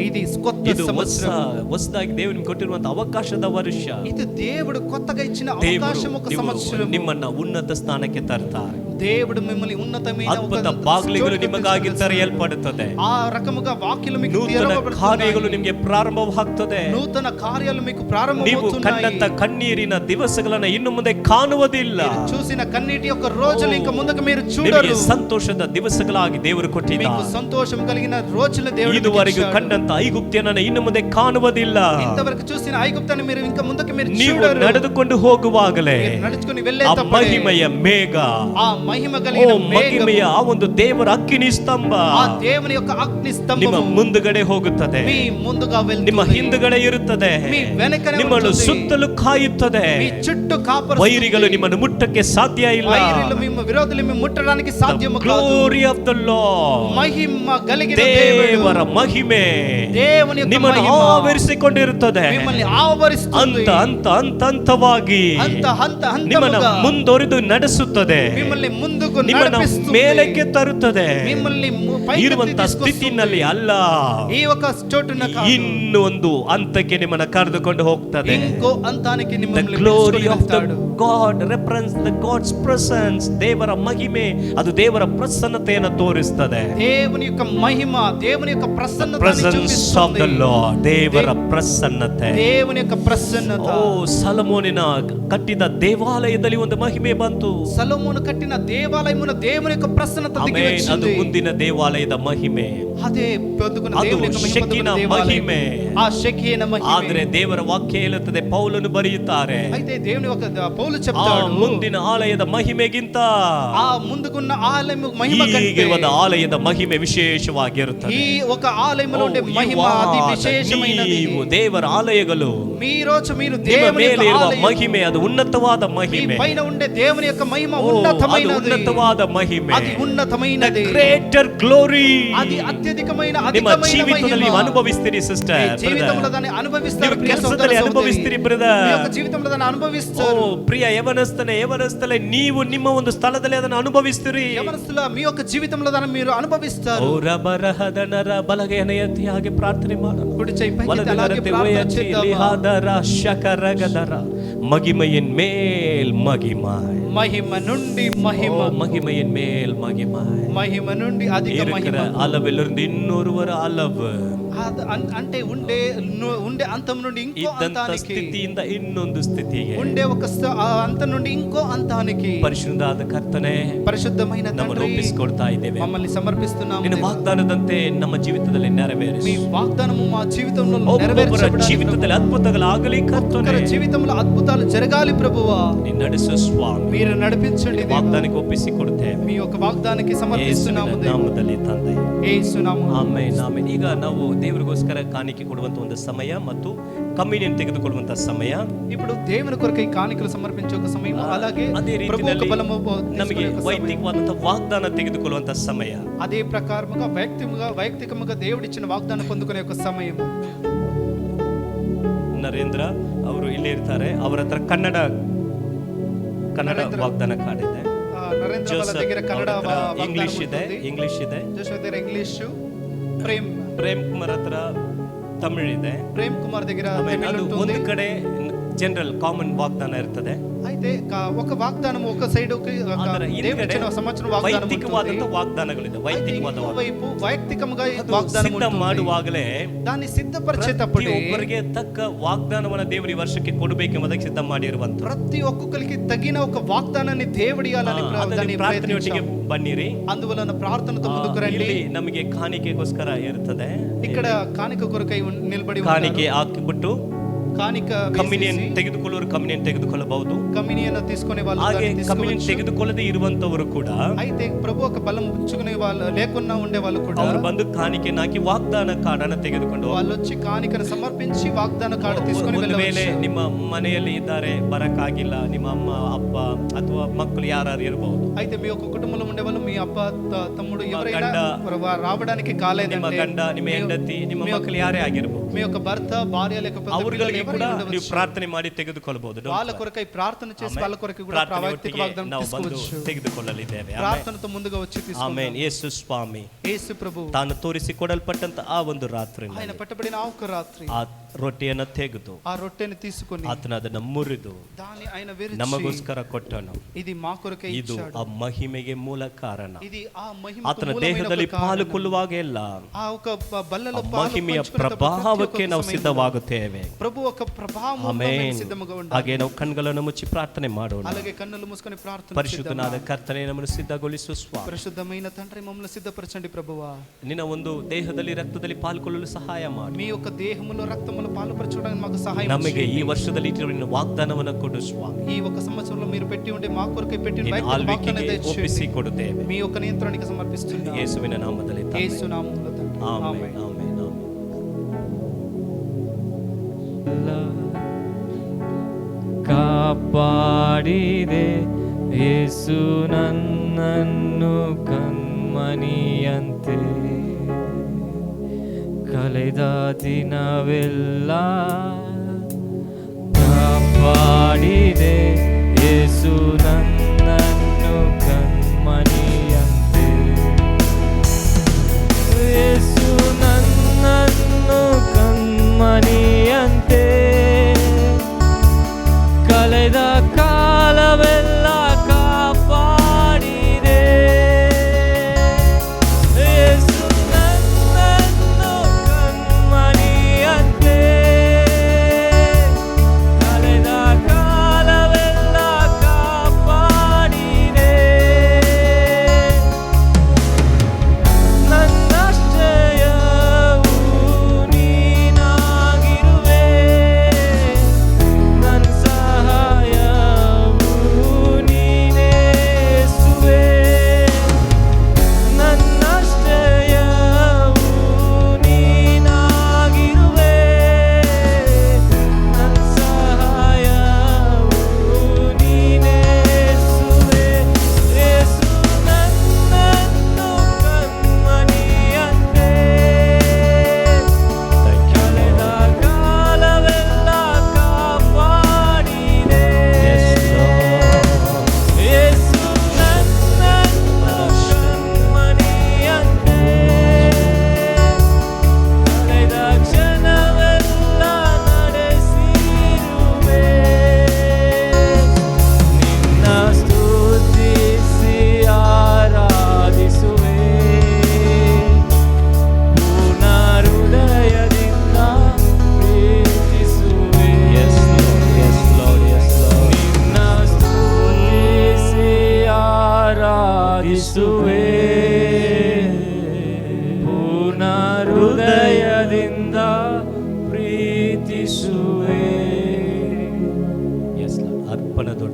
ఇది కొత్త ಇದು సంవత్సరం. ಹೊಸದಾಗಿ ದೇವರು ನಿಮ್ಗೆ ಕೊಟ್ಟಿರುವಂತ ಅವಕಾಶದ ವರ್ಷ. ఇది దేవుడు కొత్తగా ఇచ్చిన ದೇವರು అవకాశం, ఒక సంవత్సరం. ನಿಮ್ಮನ್ನ ಉನ್ನತ ಸ್ಥಾನಕ್ಕೆ ತರ್ತಾರೆ. దేవుడు మిమ్మల్ని ఉన్నతమైన ఒక ಅದ್ಭುತ ಬಾಗಿಲುಗಳು చోటుకు ನಿಮಗಾಗಿ తీసుకెళ్తాడు. ತೆರೆಯಲ್ಪಡುತ್ತದೆ. ఆ రకముగా వాక్యలు మీకు ನೂತನ తెరవబడుతున్నాయి. ಕಾರ್ಯಗಳು ನಿಮಗೆ ಪ್ರಾರಂಭವಾಗ್ತದೆ. నూతన కార్యాలు మీకు ನೀವು ప్రారంభమవుతున్నాయి. ಕಂಡಂತ ಕಣ್ಣೀರಿನ ದಿವಸಗಳನ್ನ ಇನ್ನು ಮುಂದೆ ಕಾಣುವುದಿಲ್ಲ. మీరు చూసిన కన్నీటి యొక్క రోజులు ఇంకా ముందుకు మీరు ನಿಮಗೆ చూడరు. ಸಂತೋಷದ ದಿವಸಗಳಾಗಿ ದೇವರು మీకు ಕೊಟ್ಟಿದ್ದಾನೆ. సంతోషం కలిగిన రోజులు దేవుడు మీకు ಇದುವರೆಗೂ ఇచ్చాడు. ಕಂಡಂತ ಐಗುಪ್ತ್ಯನನ್ನ ಇನ್ನು ಮುಂದೆ ಕಾಣುವುದಿಲ್ಲ. ఇంతవరకు చూసిన ఐగుప్తుని మీరు ఇంకా ముందుకు మీరు ನೀವು చూడరు. ನಡೆದುಕೊಂಡು ಹೋಗುವಾಗಲೇ మీరు నడుచుకొని ಆ వెళ్ళేటప్పుడే ಮಹಿಮೆಯ ಮೇಘ, ఆ మహిమ ಓ కలిగిన మేఘము, ಮಹಿಮೆಯ ಆ ಒಂದು ದೇವರ ಅಗ್ನಿ ಸ್ತಂಭ ఆ దేవుని యొక్క అగ్ని ನಿಮ್ಮ స్తంభము ಮುಂದುಗಡೆ ಹೋಗುತ್ತದೆ, మీ ముందుగా ನಿಮ್ಮ వెళ్తుంది. ಹಿಂದುಗಡೆ ಇರುತ್ತದೆ, మీ వెనకనే ನಿಮ್ಮನ್ನು ఉంటుంది. ಸುತ್ತಲೂ ಕಾಯುತ್ತದೆ. మీ చుట్టూ కాపరుస్తుంది. ವೈರಿಗಳು ನಿಮ್ಮನ್ನು ಮುಟ್ಟಕ್ಕೆ ಸಾಧ್ಯ ಇಲ್ಲ. వైరులు మిమ్మ విరోధులు మిమ్మ ముట్టడానికి సాధ్యము కాదు. ಗ್ಲೋರಿ ಆಫ್ ದ ಲಾರ್ಡ್, మహిమ కలిగిన ದೇವರ దేవుడు, ಮಹಿಮೆ దేవుని యొక్క ನಿಮ್ಮನ್ನು మహిమ ಆವರಿಸಿಕೊಂಡಿರುತ್ತದೆ. మిమ్మల్ని ఆవరిస్తుంది. ಹಂತವಾಗಿ ಹಂತ ನಿಮ್ಮನ್ನು ಹಂತముగా ಮುಂದೊರೆದು ನಡೆಸುತ್ತದೆ. మిమ్మల్ని ಮುಂದಕ್ಕೆ ನಿಮ್ಮನ್ನ ನಡಿಪಿಸುತ್ತದೆ. ಮೇಲಕ್ಕೆ ತರುತ್ತದೆ. మిమ్మల్ని పైకి ಇರುವಂತ తీసుకొస్తుంది. ಸ್ಥಿತಿನಲ್ಲಿ ಅಲ್ಲ, ఈ ఒక చోటున కాదు, ಇನ್ನು ಒಂದು ಹಂತಕ್ಕೆ ನಿಮ್ಮನ್ನ ಕರೆದುಕೊಂಡು ಹೋಗ್ತದೆ. ఇంకో అంతానికి The మిమ్మల్ని glory of the పిలుచుకొని God represents the God's presence. ದೇವರ ಮಹಿಮೆ ಅದು ದೇವರ ಪ್ರಸನ್ನತೆಯನ್ನು ತೋರಿಸ್ತದೆ. దేవుని యొక్క మహిమ, దేవుని యొక్క ప్రసన్నతని Presence of చూపిస్తుంది. the Lord, ದೇವರ ಪ್ರಸನ್ನತೆ. దేవుని యొక్క ప్రసన్నత. ಓ, ಸಲಮೋನಿನ ಕಟ್ಟಿದ ದೇವಾಲಯದಲ್ಲಿ ಒಂದು ಮಹಿಮೆ ಬಂತು. సొలొమోను కట్టిన దేవాలయమున దేవుని యొక్క ప్రసన్నత దిగి ಆಮೆನ್. ಅದು వచ్చింది. ಮುಂದಿನ ದೇವಾಲಯದ ಮಹಿಮೆ, అదే పొందుకున్న ಅದು దేవుని యొక్క ಶೆಕಿನ మహిమ దేవాలయం. ಮಹಿಮೆ. ఆ షెకీన మహిమ. ಆದ್ರೆ ದೇವರ ವಾಕ್ಯ ಹೇಳುತ್ತದೆ, ಪೌಲನು ಬರೆಯುತ್ತಾರೆ, అయితే దేవుని ఒక పౌలు ಆ చెప్తాడు, ಮುಂದಿನ ಆಲಯದ ಮಹಿಮೆಗಿಂತ ఆ ముందుకున్న ఆలయం మహిమ కంటే ಈಗಿರುವ ಆಲಯದ ಮಹಿಮೆ ವಿಶೇಷವಾಗಿರುತ್ತದೆ. ఈ ఒక ఆలయంలో ఉండే మహిమ అది విశేషమైనది. ನೀವು ದೇವರ ಆಲಯಗಳು, మీరు ನಿಮ್ಮ దేవుని ಮೇಲೆ యొక్క ಇರುವ ఆలయం. ಮಹಿಮೆ ಅದು ಉನ್ನತವಾದ మీ ಮಹಿಮೆ. పైన ఉండే దేవుని యొక్క మహిమ ಓ, ಅದು ఉన్నతమైనది. ಉನ್ನತವಾದ ಮಹಿಮೆ, అది ఉన్నతమైనది. Greater glory. అది అత్యధికమైన ನಿಮ್ಮ అధికమైన ಜೀವಿತದಲ್ಲಿ ನೀವು మహిమ. ಅನುಭವಿಸ್ತೀರಿ మీ ಸಿಸ್ಟರ್, జీవితంలో దాన్ని అనుభవిస్తారు. ನೀವು ప్రియ ಕೆಲಸದಲ್ಲಿ సోదర ಅನುಭವಿಸ್ತೀರಿ సోదరి. ಬ್ರದರ್. మీ యొక్క జీవితంలో దాన్ని ಓ అనుభవిస్తారు. ಪ್ರಿಯ ಯವನಸ್ಥಲೆ ನೀವು ನಿಮ್ಮ ಒಂದು ಸ್ಥಳದಲ್ಲಿ ಅದನ್ನು ಅನುಭವಿಸ್ತೀರಿ. యవనస్తుల మీ యొక్క జీవితంలో దాన్ని మీరు అనుభవిస్తారు. ಓ ರಬರಹದನರ ಬಲಗೈನೆಯತಿಯಾಗಿ ಪ್ರಾರ್ಥನೆ ಮಾಡೋಣ. కుడి చేయి పైకి అలాగే வலதுகரத்தை ప్రార్థన உயர்த்தி చేద్దామా? லிஹாதர ಶಕರಗದರ மகிமையின் மேல் மகிமாய். మహిమ నుండి మహిమ, ஓ, மகிமையின் மேல் மகிமாய். మహిమ నుండి అధిక இருக்கிற మహిమ. அளவிலிருந்து இன்னொருவர் அளவு, అంటే ఉండే అంతం నుండి ఇంకో ಇದ್ದಂತ అంతానికి, ಸ್ಥಿತಿಯಿಂದ ಇನ್ನೊಂದು ಸ್ಥಿತಿಗೆ ఉండే ఒక అంతం నుండి ఇంకో అంతానికి ಪರಿಶುದ್ಧವಾದ ಕರ್ತನೆ పరిశుద్ధమైన ನಮ್ಮನ್ನು తండ్రి ಒಪ್ಪಿಸಿಕೊಡ್ತಾ ಇದ್ದೇವೆ. మమ్మల్ని సమర్పిస్తున్నాము. ನಿನ್ನ దేవా. ವಾಗ್ದಾನದಂತೆ ನಮ್ಮ ಜೀವಿತದಲ್ಲಿ మీ ನೆರವೇರಿಸು. వాగ్దానము మా జీవితంలో ಒಬ್ಬೊಬ್ಬರ నెరవేర్చబడాలి ಜೀವಿತದಲ್ಲಿ ప్రభువా. ಅದ್ಭುತಗಳಾಗಲಿ ఒక్కొక్కరి ಕರ್ತನೆ. జీవితంలో అద్భుతాలు జరగాలి ప్రభువా. ನೀನು ನಡೆಸು ಸ್ವಾಮಿ. మీరు నడిపించండి దేవా. ವಾಗ್ದಾನಕ್ಕೆ ಒಪ್ಪಿಸಿಕೊಡುತ್ತೇವೆ మీ యొక్క వాగ్దానానికి సమర్పిస్తున్నాము ಯೇಸುವಿನ దేవా. ನಾಮದಲ್ಲಿ ತಂದೆ. యేసునామము. Amen amen. ಈಗ ನಾವು ದೇವರಿಗೋಸ್ಕರ ಕಾಣಿಕೆ ಕೊಡುವಂತ ಒಂದು ಸಮಯ ಮತ್ತು ಕಮ್ಯುನಿಯನ್ ತೆಗೆದುಕೊಳ್ಳುವಂತ ಸಮಯ. ఇప్పుడు దేవుని కొరకై కానుకలు సమర్పించే ఒక సమయం, అలాగే ಅದೇ ప్రభు యొక్క ರೀತಿಯಲ್ಲಿ బలము ನಮಗೆ తీసుకునే ఒక సమయం. ವೈಯಕ್ತಿಕವಾದಂತಹ ವಾಗ್ದಾನ ತೆಗೆದುಕೊಳ್ಳುವಂತ ಸಮಯ. అదే ప్రకారముగా వైಯಕ್ತಿಕముగా దేవుడిచ్చిన వాగ్దానం పొందుకునే ఒక సమయం. ನರೇಂದ್ರ ಅವರು ಇಲ್ಲಿ ಇರ್ತಾರೆ, ಅವರ ಹತ್ರ ಕನ್ನಡ ವಾಗ್ದಾನ ಕಾರ್ಡ್ ಇದೆ. నరేంద్ర వాళ్ళ దగ్గర కన్నడ ಅವ್ರ ಹತ್ರ వాగ్దానం ಇಂಗ್ಲಿಷ್ ಇದೆ, ఉంటుంది. ಇಂಗ್ಲಿಷ್ ಇದೆ. జోషువ దగ్గర ఇంగ్లీషు, ಪ್ರೇಮ್ ಕುಮಾರ್ ಹತ್ರ ತಮಿಳ್ ಇದೆ. ప్రేమ్ కుమార్ దగ్గర ಆಮೇಲೆ తమిళ్ ಅದು ఉంటుంది. ಒಂದು ಕಡೆ ಜನರಲ್ ಕಾಮನ್ ವಾಗ್ದಾನ ಇರ್ತದೆ. అయితే ఒక వాగ్దానం ఒక సైడ్ ಅದರ దేవుడు ಹಿಂದ್ಗಡೆ ఇచ్చిన సంవత్సరం వాగ్దానం ఉంటుంది. ವೈಯಕ್ತಿಕವಾದಂತಹ ವಾಗ್ದಾನಗಳಿದೆ. ವೈಯಕ್ತಿಕವಾದ అయితే ವಾಗ್ದಾನ. వైపు వైಯಕ್ತಿಕముగా ಅದು వాగ్దానం ಸಿದ್ಧ ఉంటుంది. ಮಾಡುವಾಗಲೇ దాన్ని సిద్ధపరిచేటప్పుడే ಒಬ್ಬರಿಗೆ ತಕ್ಕ ವಾಗ್ದಾನವನ್ನ ದೇವರು ಈ ವರ್ಷಕ್ಕೆ ಕೊಡಬೇಕೆಂಬುದಕ್ಕೆ ಸಿದ್ಧ ಮಾಡಿರುವಂತ. ప్రతి ఒక్కొక్కరికి తగిన ఒక వాగ్దానాన్ని దేవుడు ఇవ్వాలని దాన్ని ಪ್ರಾರ್ಥನೆಯೊಟ್ಟಿಗೆ ಬನ್ನಿರಿ. అందువలన ప్రార్థనతో ముందుకు రండి. ಇಲ್ಲಿ ನಮಗೆ ಕಾಣಿಕೆಗೋಸ್ಕರ ಇರ್ತದೆ. ఇక్కడ కాಣಿక కొరకై నిలబడి ಕಾಣಿಕೆ ಹಾಕಿಬಿಟ್ಟು కాಣಿక ಕಮ್ಯುನಿಯನ್ ತೆಗೆದುಕೊಳ್ಳುವರು ಕಮ್ಯುನಿಯನ್ ತೆಗೆದುಕೊಳ್ಳಬಹುದು. కమ్యూనియన్ తీసుకునే వాళ్ళు ಹಾಗೆ దాన్ని ಕಮ್ಯುನಿಯನ್ తీసుకోవచ్చు. ತೆಗೆದುಕೊಳ್ಳದೆ ಇರುವಂತವರು ಕೂಡ అయితే ప్రభు ఒక బలం ఉంచుకునే వాళ్ళు లేకున్నా ఉండే వాళ్ళు కూడా ಅವರು ಬಂದು ಕಾಣಿಕೆಯನ್ನು ಹಾಕಿ ವಾಗ್ದಾನ ಕಾರ್ಡನ್ನು ತೆಗೆದುಕೊಂಡು వాళ్ళు వచ్చి కాಣಿకను సమర్పించి వాగ్దాన కార్డు తీసుకొని ಒಂದು ವೇಳೆ వెళ్ళవచ్చు. ನಿಮ್ಮ ಮನೆಯಲ್ಲಿ ಇದ್ದಾರೆ, ಬರಕ್ಕಾಗಿಲ್ಲ, ನಿಮ್ಮ ಅಮ್ಮ ಅಪ್ಪ ಅಥವಾ ಮಕ್ಕಳು ಯಾರು ಇರಬಹುದು. అయితే మీ యొక్క కుటుంబంలో ఉండే వాళ్ళు మీ అప్ప తమ్ముడు ನಿಮ್ಮ ఎవరైనా ಗಂಡ, రావడానికి ನಿಮ್ಮ కాలేదంటే ಗಂಡ, ನಿಮ್ಮ ಹೆಂಡತಿ, ನಿಮ್ಮ ಮಕ್ಕಳು ಯಾರೇ ಆಗಿರಬಹುದು, మీ యొక్క భర్త భార్య లేకపోతే ಅವರುಗಳಿಗೆ ಕೂಡ ఎవరైనా ನೀವು ఉండవచ్చు. ಪ್ರಾರ್ಥನೆ ಮಾಡಿ ತೆಗೆದುಕೊಳ್ಳಬಹುದು. వాళ్ళ కొరకై ప్రార్థన చేసి వాళ్ళ కొరకై కూడా ప్రార్థిక వాగ్దానం ನಾವು ಬಂದು తీసుకోవచ్చు. ತೆಗೆದುಕೊಳ್ಳಲಿದ್ದೇವೆ. ప్రార్థనతో ముందుగా వచ్చి తీసుకుందాం. ಆಮೇನ್. ಯೇಸು ಸ್ವಾಮಿ యేసు ప్రభు ತಾನು ತೋರಿಸಿಕೊಡಲ್ಪಟ್ಟಂತ ಆ ಒಂದು ರಾತ್ರಿ ఆయన పట్టబడిన ఆ ఒక్క రాత్రి ಆ ರೊಟ್ಟಿಯನ್ನು ತೆಗೆದು ఆ రొట్టెని తీసుకొని ಆತನ ಅದನ್ನು ಮುರಿದು దాన్ని ఆయన విరిచి ನಮಗೋಸ್ಕರ ಕೊಟ್ಟನು. ఇది మా కొరకై ಇದು ఇచ్చాడు. ಆ ಮಹಿಮೆಗೆ ಮೂಲ ಕಾರಣ. ఇది ఆ మహిమకు ಆತನ మూలమైన ದೇಹದಲ್ಲಿ ఒక కారణం. ಪಾಲುಕೊಳ್ಳುವಾಗೆಲ್ಲ ఆ ఒక బల్లలో ಆ పాలు ಮಹಿಮೆಯ పంచుకునేటప్పుడు ಪ್ರಭಾವಕ್ಕೆ ప్రతి ఒక్క ನಾವು సమయంలో ಸಿದ್ಧವಾಗುತ್ತೇವೆ. ప్రభు ఒక ప్రభావం ಆಮೇನ್. సిద్ధముగా ఉండాలి. ಹಾಗೆ ನಾವು ಕಣ್ಗಳನ್ನು ಮುಚ್ಚಿ ಪ್ರಾರ್ಥನೆ ಮಾಡೋಣ. అలాగే కన్నులు మూసుకొని ప్రార్థన ಪರಿಶುದ್ಧನಾದ ಕರ್ತನೆ, ನಮ್ಮನ್ನು ಸಿದ್ಧಗೊಳಿಸು ಸ್ವಾಮಿ. పరిశుద్ధమైన తండ్రి మమ్మల్ని సిద్ధపరచండి ప్రభువా. ನಿನ್ನ ಒಂದು ದೇಹದಲ್ಲಿ ರಕ್ತದಲ್ಲಿ ಪಾಲ್ಗೊಳ್ಳಲು ಸಹಾಯ ಮಾಡಿ. మీ యొక్క దేహములో రక్తములో పాలుపరచడానికి మాకు సహాయం ನಮಗೆ చేయండి. ಈ ವರ್ಷದಲ್ಲಿ ಇಟ್ಟಿರುವ ನಿನ್ನ ವಾಗ್ದಾನವನ್ನು ಕೊಡು ಸ್ವಾಮಿ. ఈ ఒక సంవత్సరంలో మీరు పెట్టి ఉండే మా కొరకై పెట్టి ನಿನ್ನ ಆಳ್ವಿಕೆಗೆ ಒಪ್ಪಿಸಿ ಕೊಡುತ್ತೇವೆ. మీ యొక్క నియంత్రణకి సమర్పిస్తున్నాం. ಯೇಸುವಿನ ನಾಮದಲ್ಲಿ ತಂದೆ. యేసు నామములో తండ్రి. Amen, amen. Amen, amen. ಕಾಪಾಡಿದೆ ಯೇಸು ನನ್ನನ್ನು ಕಣ್ಮಣಿಯಂತೆ, ಕಳೆದ ದಿನವೆಲ್ಲ ಕಾಪಾಡಿದೆ ಯೇಸು ನನ್ನನ್ನು ಕಣ್ಮಣಿಯಂತೆ.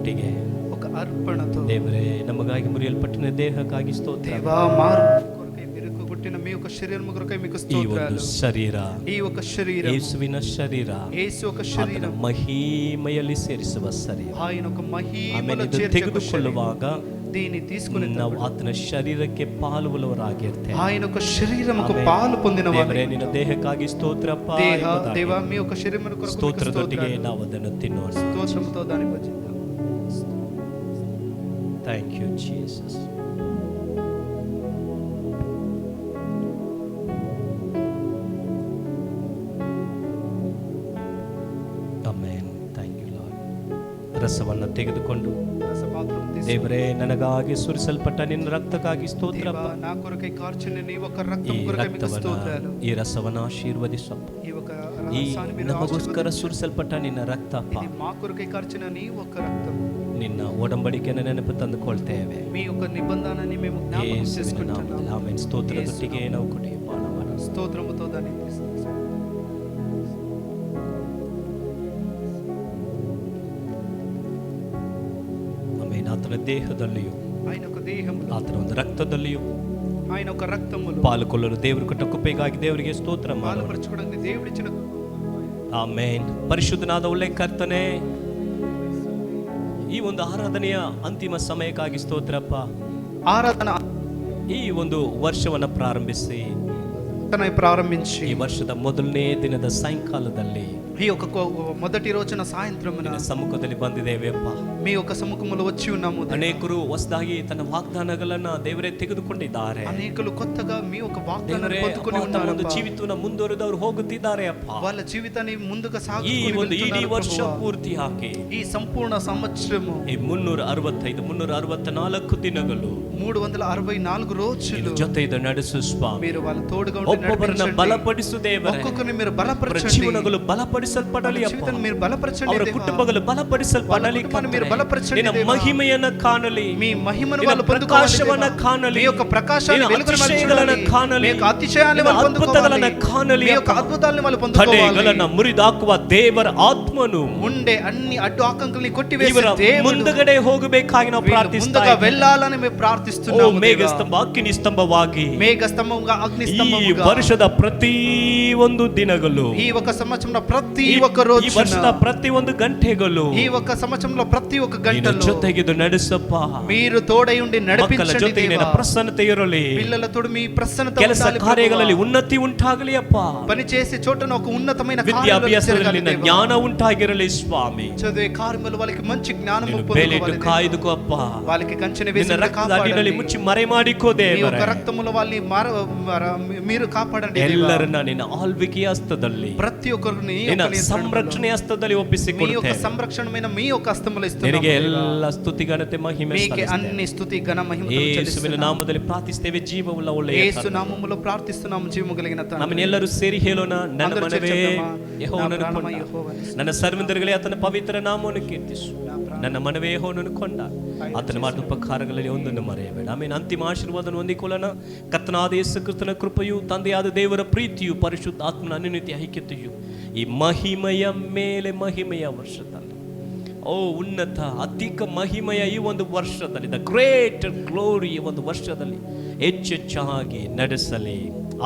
ಸ್ತೋತ್ರದೊಟ್ಟಿಗೆ ఒక అర్పణతో ದೇವರೇ ನಮಗಾಗಿ ಮುರಿಯಲ್ಪಟ್ಟಿನ ದೇಹಕ್ಕಾಗಿ ಸ್ತೋತ್ರ. దేవా మారు కొరకై విరుక్కుబట్టిన మీ యొక్క శరీరము కొరకై మీకు ಈ ಒಂದು స్తోత్రాలు. ಶರೀರ ఈ ఒక శరీరం ಯೇಸುವಿನ ಶರೀರ యేసు ఒక ಆತನ శరీరం ಮಹಿಮೆಯಲ್ಲಿ ಸೇರಿಸುವ ಶರೀರ. ఆయన ఒక ಆಮೇಲೆ మహిమలో ಇದನ್ನು చేర్చే ఒక శరీరం. ತೆಗೆದುಕೊಳ್ಳುವಾಗ దీన్ని తీసుకుని ನಾವು ಆತನ ಶರೀರಕ್ಕೆ ಪಾಲುವವರಾಗಿರ್ತೇವೆ. ఆయన ఒక శరీరముకు పాలు పొందిన ದೇವರೇ ನಿನ್ನ ದೇಹಕ್ಕಾಗಿ ಸ್ತೋತ್ರಪ್ಪ ಎಂಬುದಾಗಿ దేవా మీ యొక్క శరీరమును కొరకు మీకు ಸ್ತೋತ್ರದೊಟ್ಟಿಗೆ స్తోత్రాలు. ನಾವು ಅದನ್ನು ತಿನ್ನೋಣ. స్తోత్రముతో దాన్ని భజిద్దాం. Thank you Jesus. Amen. Thank you Lord. ರಸವನ್ನು ತೆಗೆದುಕೊಂಡು రసపాత్రము తీసుకుని, ದೇವರೇ ನನಗಾಗಿ ಸುರಿಸಲ್ಪಟ್ಟ ನಿನ್ನ ರಕ್ತಕ್ಕಾಗಿ ಸ್ತೋತ್ರಪ್ಪ. దేవా నా కొరకై కార్చిన నీ ఒక ಈ రక్తం కొరకై మీకు స్తోత్రాలు. ಈ ರಸವನ್ನು ಆಶೀರ್ವದಿಸಪ್ಪ. ఈ ఒక ಈ రసాన్ని మీరు ನಮಗೋಸ್ಕರ ఆశీర్వదించండి. ಸುರಿಸಲ್ಪಟ್ಟ ನಿನ್ನ ರಕ್ತಪ್ಪ, ఇది మా కొరకై కార్చిన నీ ఒక రక్తం. ನಿನ್ನ ಒಡಂಬಡಿಕೆಯನ್ನು ನೆನಪು ತಂದುಕೊಳ್ತೇವೆ. మీ యొక్క నిబంధనని మేము జ్ఞాపకం ಯೇಸುವಿನ చేసుకుంటున్నాము. ನಾಮದಲ್ಲಿ ಆಮೆನ್. ಸ್ತೋತ್ರದೊಟ್ಟಿಗೆ ನಾವು ಕುಡಿ ಪಾನ ಮಾಡೋಣ. స్తోత్రముతో దాన్ని తీసుకుంటాం. ಆಮೆನ್. ಆತನ ದೇಹದಲ್ಲಿಯೂ ఆయన ఒక దేహములో, ಆತನ ಒಂದು ರಕ್ತದಲ್ಲಿಯೂ ఆయన ఒక రక్తములో ಪಾಲುಕೊಳ್ಳಲು ದೇವರು ಕೊಟ್ಟ ಕೃಪೆಗಾಗಿ ದೇವರಿಗೆ ಸ್ತೋತ್ರ ಮಾಡೋಣ. పాలుపరచుకోవడానికి దేవుడిచ్చిన ಆಮೆನ್. ಪರಿಶುದ್ಧನಾದ ಒಳ್ಳೆ ಕರ್ತನೆ, ಈ ಒಂದು ಆರಾಧನೆಯ ಅಂತಿಮ ಸಮಯಕ್ಕಾಗಿ ಸ್ತೋತ್ರಪ್ಪ. ఆరాధన ಈ ಒಂದು ವರ್ಷವನ್ನ ಪ್ರಾರಂಭಿಸಿ ఈ ಈ ವರ್ಷದ ಮೊದಲನೇ ದಿನದ ಸಾಯಂಕಾಲದಲ್ಲಿ ఈ యొక్క మొదటి రోజున సాయంత్రమున ನಿನ್ನ ಸಮ್ಮುಖದಲ್ಲಿ ಬಂದಿದ್ದೇವೆ ಅಪ್ಪ. మీ యొక్క సముఖములో వచ్చి ఉన్నాము. ಅನೇಕರು ಹೊಸದಾಗಿ ತನ್ನ ವಾಗ್ದಾನಗಳನ್ನ ದೇವರೇ ತೆಗೆದುಕೊಂಡಿದ್ದಾರೆ. అనేకులు కొత్తగా మీ యొక్క వాగ్దానాన్ని ದೇವರೇ పొందుకొని ಅಪ್ಪ, ತಮ್ಮ ఉన్నారు. ಒಂದು ಜೀವಿತವನ್ನು ಮುಂದುವರೆದವರು ಹೋಗುತ್ತಿದ್ದಾರೆ ಅಪ್ಪ. వాళ్ళ జీవితాన్ని ముందుగా ಈ సాగుకొని ಒಂದು ಇಡೀ వెళ్తున్నారు ವರ್ಷ ప్రభువా. ಪೂರ್ತಿ ಹಾಕಿ ఈ సంపూర్ణ సంవత్సరము ಈ 365 ದಿನಗಳು 364 రోజులు ಜೊತೆ ಇದು ನಡೆಸು ಸ್ವಾಮಿ. మీరు వాళ్ళ తోడుగా ఉండి ಒಬ್ಬೊಬ್ಬರನ್ನ నడిపించండి. ಬಲಪಡಿಸು ದೇವರೇ. ఒక్కొక్కరిని మీరు ಅವರ బలపరచండి. ಜೀವನಗಳು ಬಲಪಡಿಸಲ್ಪಡಲಿ ಅಪ್ಪ. జీవితాన్ని మీరు బలపరచండి ಅವರ దేవా. ಕುಟುಂಬಗಳು ಬಲಪಡಿಸಲ್ಪಡಲಿ. వాళ్ళ కుటుంబాన్ని మీరు బలపరచండి ನಿನ್ನ దేవా. ಮಹಿಮೆಯನ್ನ ಕಾಣಲಿ. మీ మహిమను నిన్న వాళ్ళు పొందుకోవాలి ಪ್ರಕಾಶವನ್ನ దేవా. ಕಾಣಲಿ. మీ యొక్క ప్రకాశాన్ని నిన్న వెలుగును వాళ్ళు ಅತಿಶಯಗಳನ್ನ చూడాలి. ಕಾಣಲಿ. మీ యొక్క అతిశయాన్ని నిನ್ನ వాళ్ళు ಅದ್ಭುತಗಳನ್ನ పొందుకోవాలి. ಕಾಣಲಿ మీ యొక్క ಅಪ್ಪ. అద్భుతాలను వాళ్ళు పొందుకోవాలి. ತಡೆಗಳನ್ನ ಮುರಿದಾಕುವ ದೇವರ ಆತ್ಮನು ఉండే అన్ని అడ్డు ఆకంకుల్ని కొట్టివేసే ಇವರ దేవుడు ಮುಂದಗಡೆ ಹೋಗಬೇಕಾಗಿ ನಾವು వీళ్ళు ಪ್ರಾರ್ಥಿಸ್ತಾ ముందుగా ಇದ್ದೇವೆ. వెళ్ళాలని మేము ಓ ప్రార్థిస్తున్నాము ಮೇಘ దేవా. ಸ್ತಂಭ ಅಗ್ನಿ ಸ್ತಂಭವಾಗಿ మేఘ స్తంభంగా అగ్ని ಈ స్తంభంగా ವರ್ಷದ ಪ್ರತಿ ಒಂದು ದಿನಗಳು, ఈ ఒక సంవత్సరంలో ప్రతి ಈ ఒక్క రోజు, ವರ್ಷದ ಪ್ರತಿ ಒಂದು ಗಂಟೆಗಳು ఈ ఒక సంవత్సరంలో ప్రతి ఒక్క ನಿನ್ನ గంటలో ಜೊತೆಗಿದು ನಡೆಸಪ್ಪ. మీరు తోడై ఉండి ಮಕ್ಕಳ నడిపించండి ಜೊತೆಗೆ ನಿನ್ನ దేవా. ಪ್ರಸನ್ನತೆ ಇರಲಿ. పిల్లలతోడు మీ ప్రసన్నత ಕೆಲಸ ఉండాలి ಕಾರ್ಯಗಳಲ್ಲಿ ప్రభువా. ಉನ್ನತಿ ಉಂಟಾಗಲಿ ಅಪ್ಪ. పని చేసే చోటన ఒక ఉన్నతమైన ವಿದ್ಯಾಭ್ಯಾಸದಲ್ಲಿ కార్యాలు ನಿನ್ನ జరగాలి ಜ್ಞಾನ దేవా. ಉಂಟಾಗಿರಲಿ ಸ್ವಾಮಿ. చదివే కార్యములు వాళ్ళకి మంచి జ్ఞానము ನೀನು పొందుకోవాలి ಬೇಲಿಟ್ಟು దేవా. ಕಾಯ್ದುಕೋ ಅಪ್ಪ. వాళ్ళకి కంచెన ನಿನ್ನ వేసి ರಕ್ತದ ಅಡಿನಲ್ಲಿ కాపాడండి. ಮುಚ್ಚಿ ಮರೆ ಮಾಡಿಕೋ మీ ದೇವರೇ. యొక్క రక్తములో వాళ్ళని మీరు కాపాడండి దేవా. ಎಲ್ಲರನ್ನ ನಿನ್ನ ಆಳ್ವಿಕೆಯ ಹಸ್ತದಲ್ಲಿ, ప్రతి ఒక్కరిని ನಿನ್ನ ಸಂರಕ್ಷಣೆಯ ಹಸ್ತದಲ್ಲಿ మీ యొక్క ಒಪ್ಪಿಸಿಕೊಡುತ್ತೇವೆ. సంరక్షణమైన మీ యొక్క హస్తములో ನಿನಗೆ ఇస్తున్నాము. ಎಲ್ಲ ಸ್ತುತಿ ಘನತೆ ಮಹಿಮೆ మీకే ಸಲ್ಲಿಸ್ತೇವೆ. అన్ని స్తుతి ఘన మహిమ ಯೇಸುವಿನ ನಾಮದಲ್ಲಿ ಪ್ರಾರ್ಥಿಸ್ತೇವೆ. ಜೀವವುಳ್ಳ ಒಳ್ಳೆಯ యేసు ಕರ್ತನೇ. నామములో ప్రార్థిస్తున్నాము జీవము కలిగిన తండ్రి. ನಮ್ಮನ್ನೆಲ್ಲರೂ ಸೇರಿ ಹೇಳೋಣ. ನನ್ನ అందరూ ಮನವೇ చెప్తామా? ಯೆಹೋವನನ್ನು నా ప్రాణమా ಕೊಂಡ. ಯೆಹೋವನೇ ಸ್ತುತಿ. ನನ್ನ ಸರ್ವಂತರುಗಳೇ ಆತನ ಪವಿತ್ರ ನಾಮವನ್ನು ಕೀರ್ತಿಸು. నా ప్రాణ ನನ್ನ ಮನವೇ ಯೆಹೋವನನ್ನು ಕೊಂಡ. ಆತನ ಮಾಡಿದ ಉಪಕಾರಗಳಲ್ಲಿ ಒಂದನ್ನು ಮರೆಯಬೇಡ. ಆಮೇಲೆ ಅಂತಿಮ ಆಶೀರ್ವಾದವನ್ನು ಹೊಂದಿಕೊಳ್ಳೋಣ. ಕರ್ತನಾದ ಯೇಸು ಕ್ರಿಸ್ತನ ಕೃಪೆಯು, ತಂದೆಯಾದ ದೇವರ ಪ್ರೀತಿಯು, ಪರಿಶುದ್ಧ ಆತ್ಮನ ಅನ್ಯೋನ್ಯತೆ ಐಕ್ಯತೆಯು ಈ ಮಹಿಮೆಯ ಮೇಲೆ ಮಹಿಮೆಯ ವರ್ಷದಲ್ಲಿ, ಓ ಉನ್ನತ ಅಧಿಕ ಮಹಿಮೆಯ ಈ ಒಂದು ವರ್ಷದಲ್ಲಿ, ದ ಗ್ರೇಟ್ ಗ್ಲೋರಿ ಈ ಒಂದು ವರ್ಷದಲ್ಲಿ ಹೆಚ್ಚೆಚ್ಚಾಗಿ ನಡೆಸಲಿ.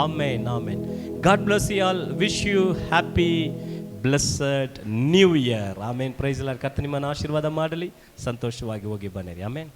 Amen, amen. God bless you all. Wish you happy blessed new year. Amen. Praise Lord. ಕರ್ತನ ನಿಮ್ಮನ್ನು ಆಶೀರ್ವಾದ ಮಾಡಲಿ. ಸಂತೋಷವಾಗಿ ಹೋಗಿ ಬನ್ನಿರಿ. ಆಮೇನ್.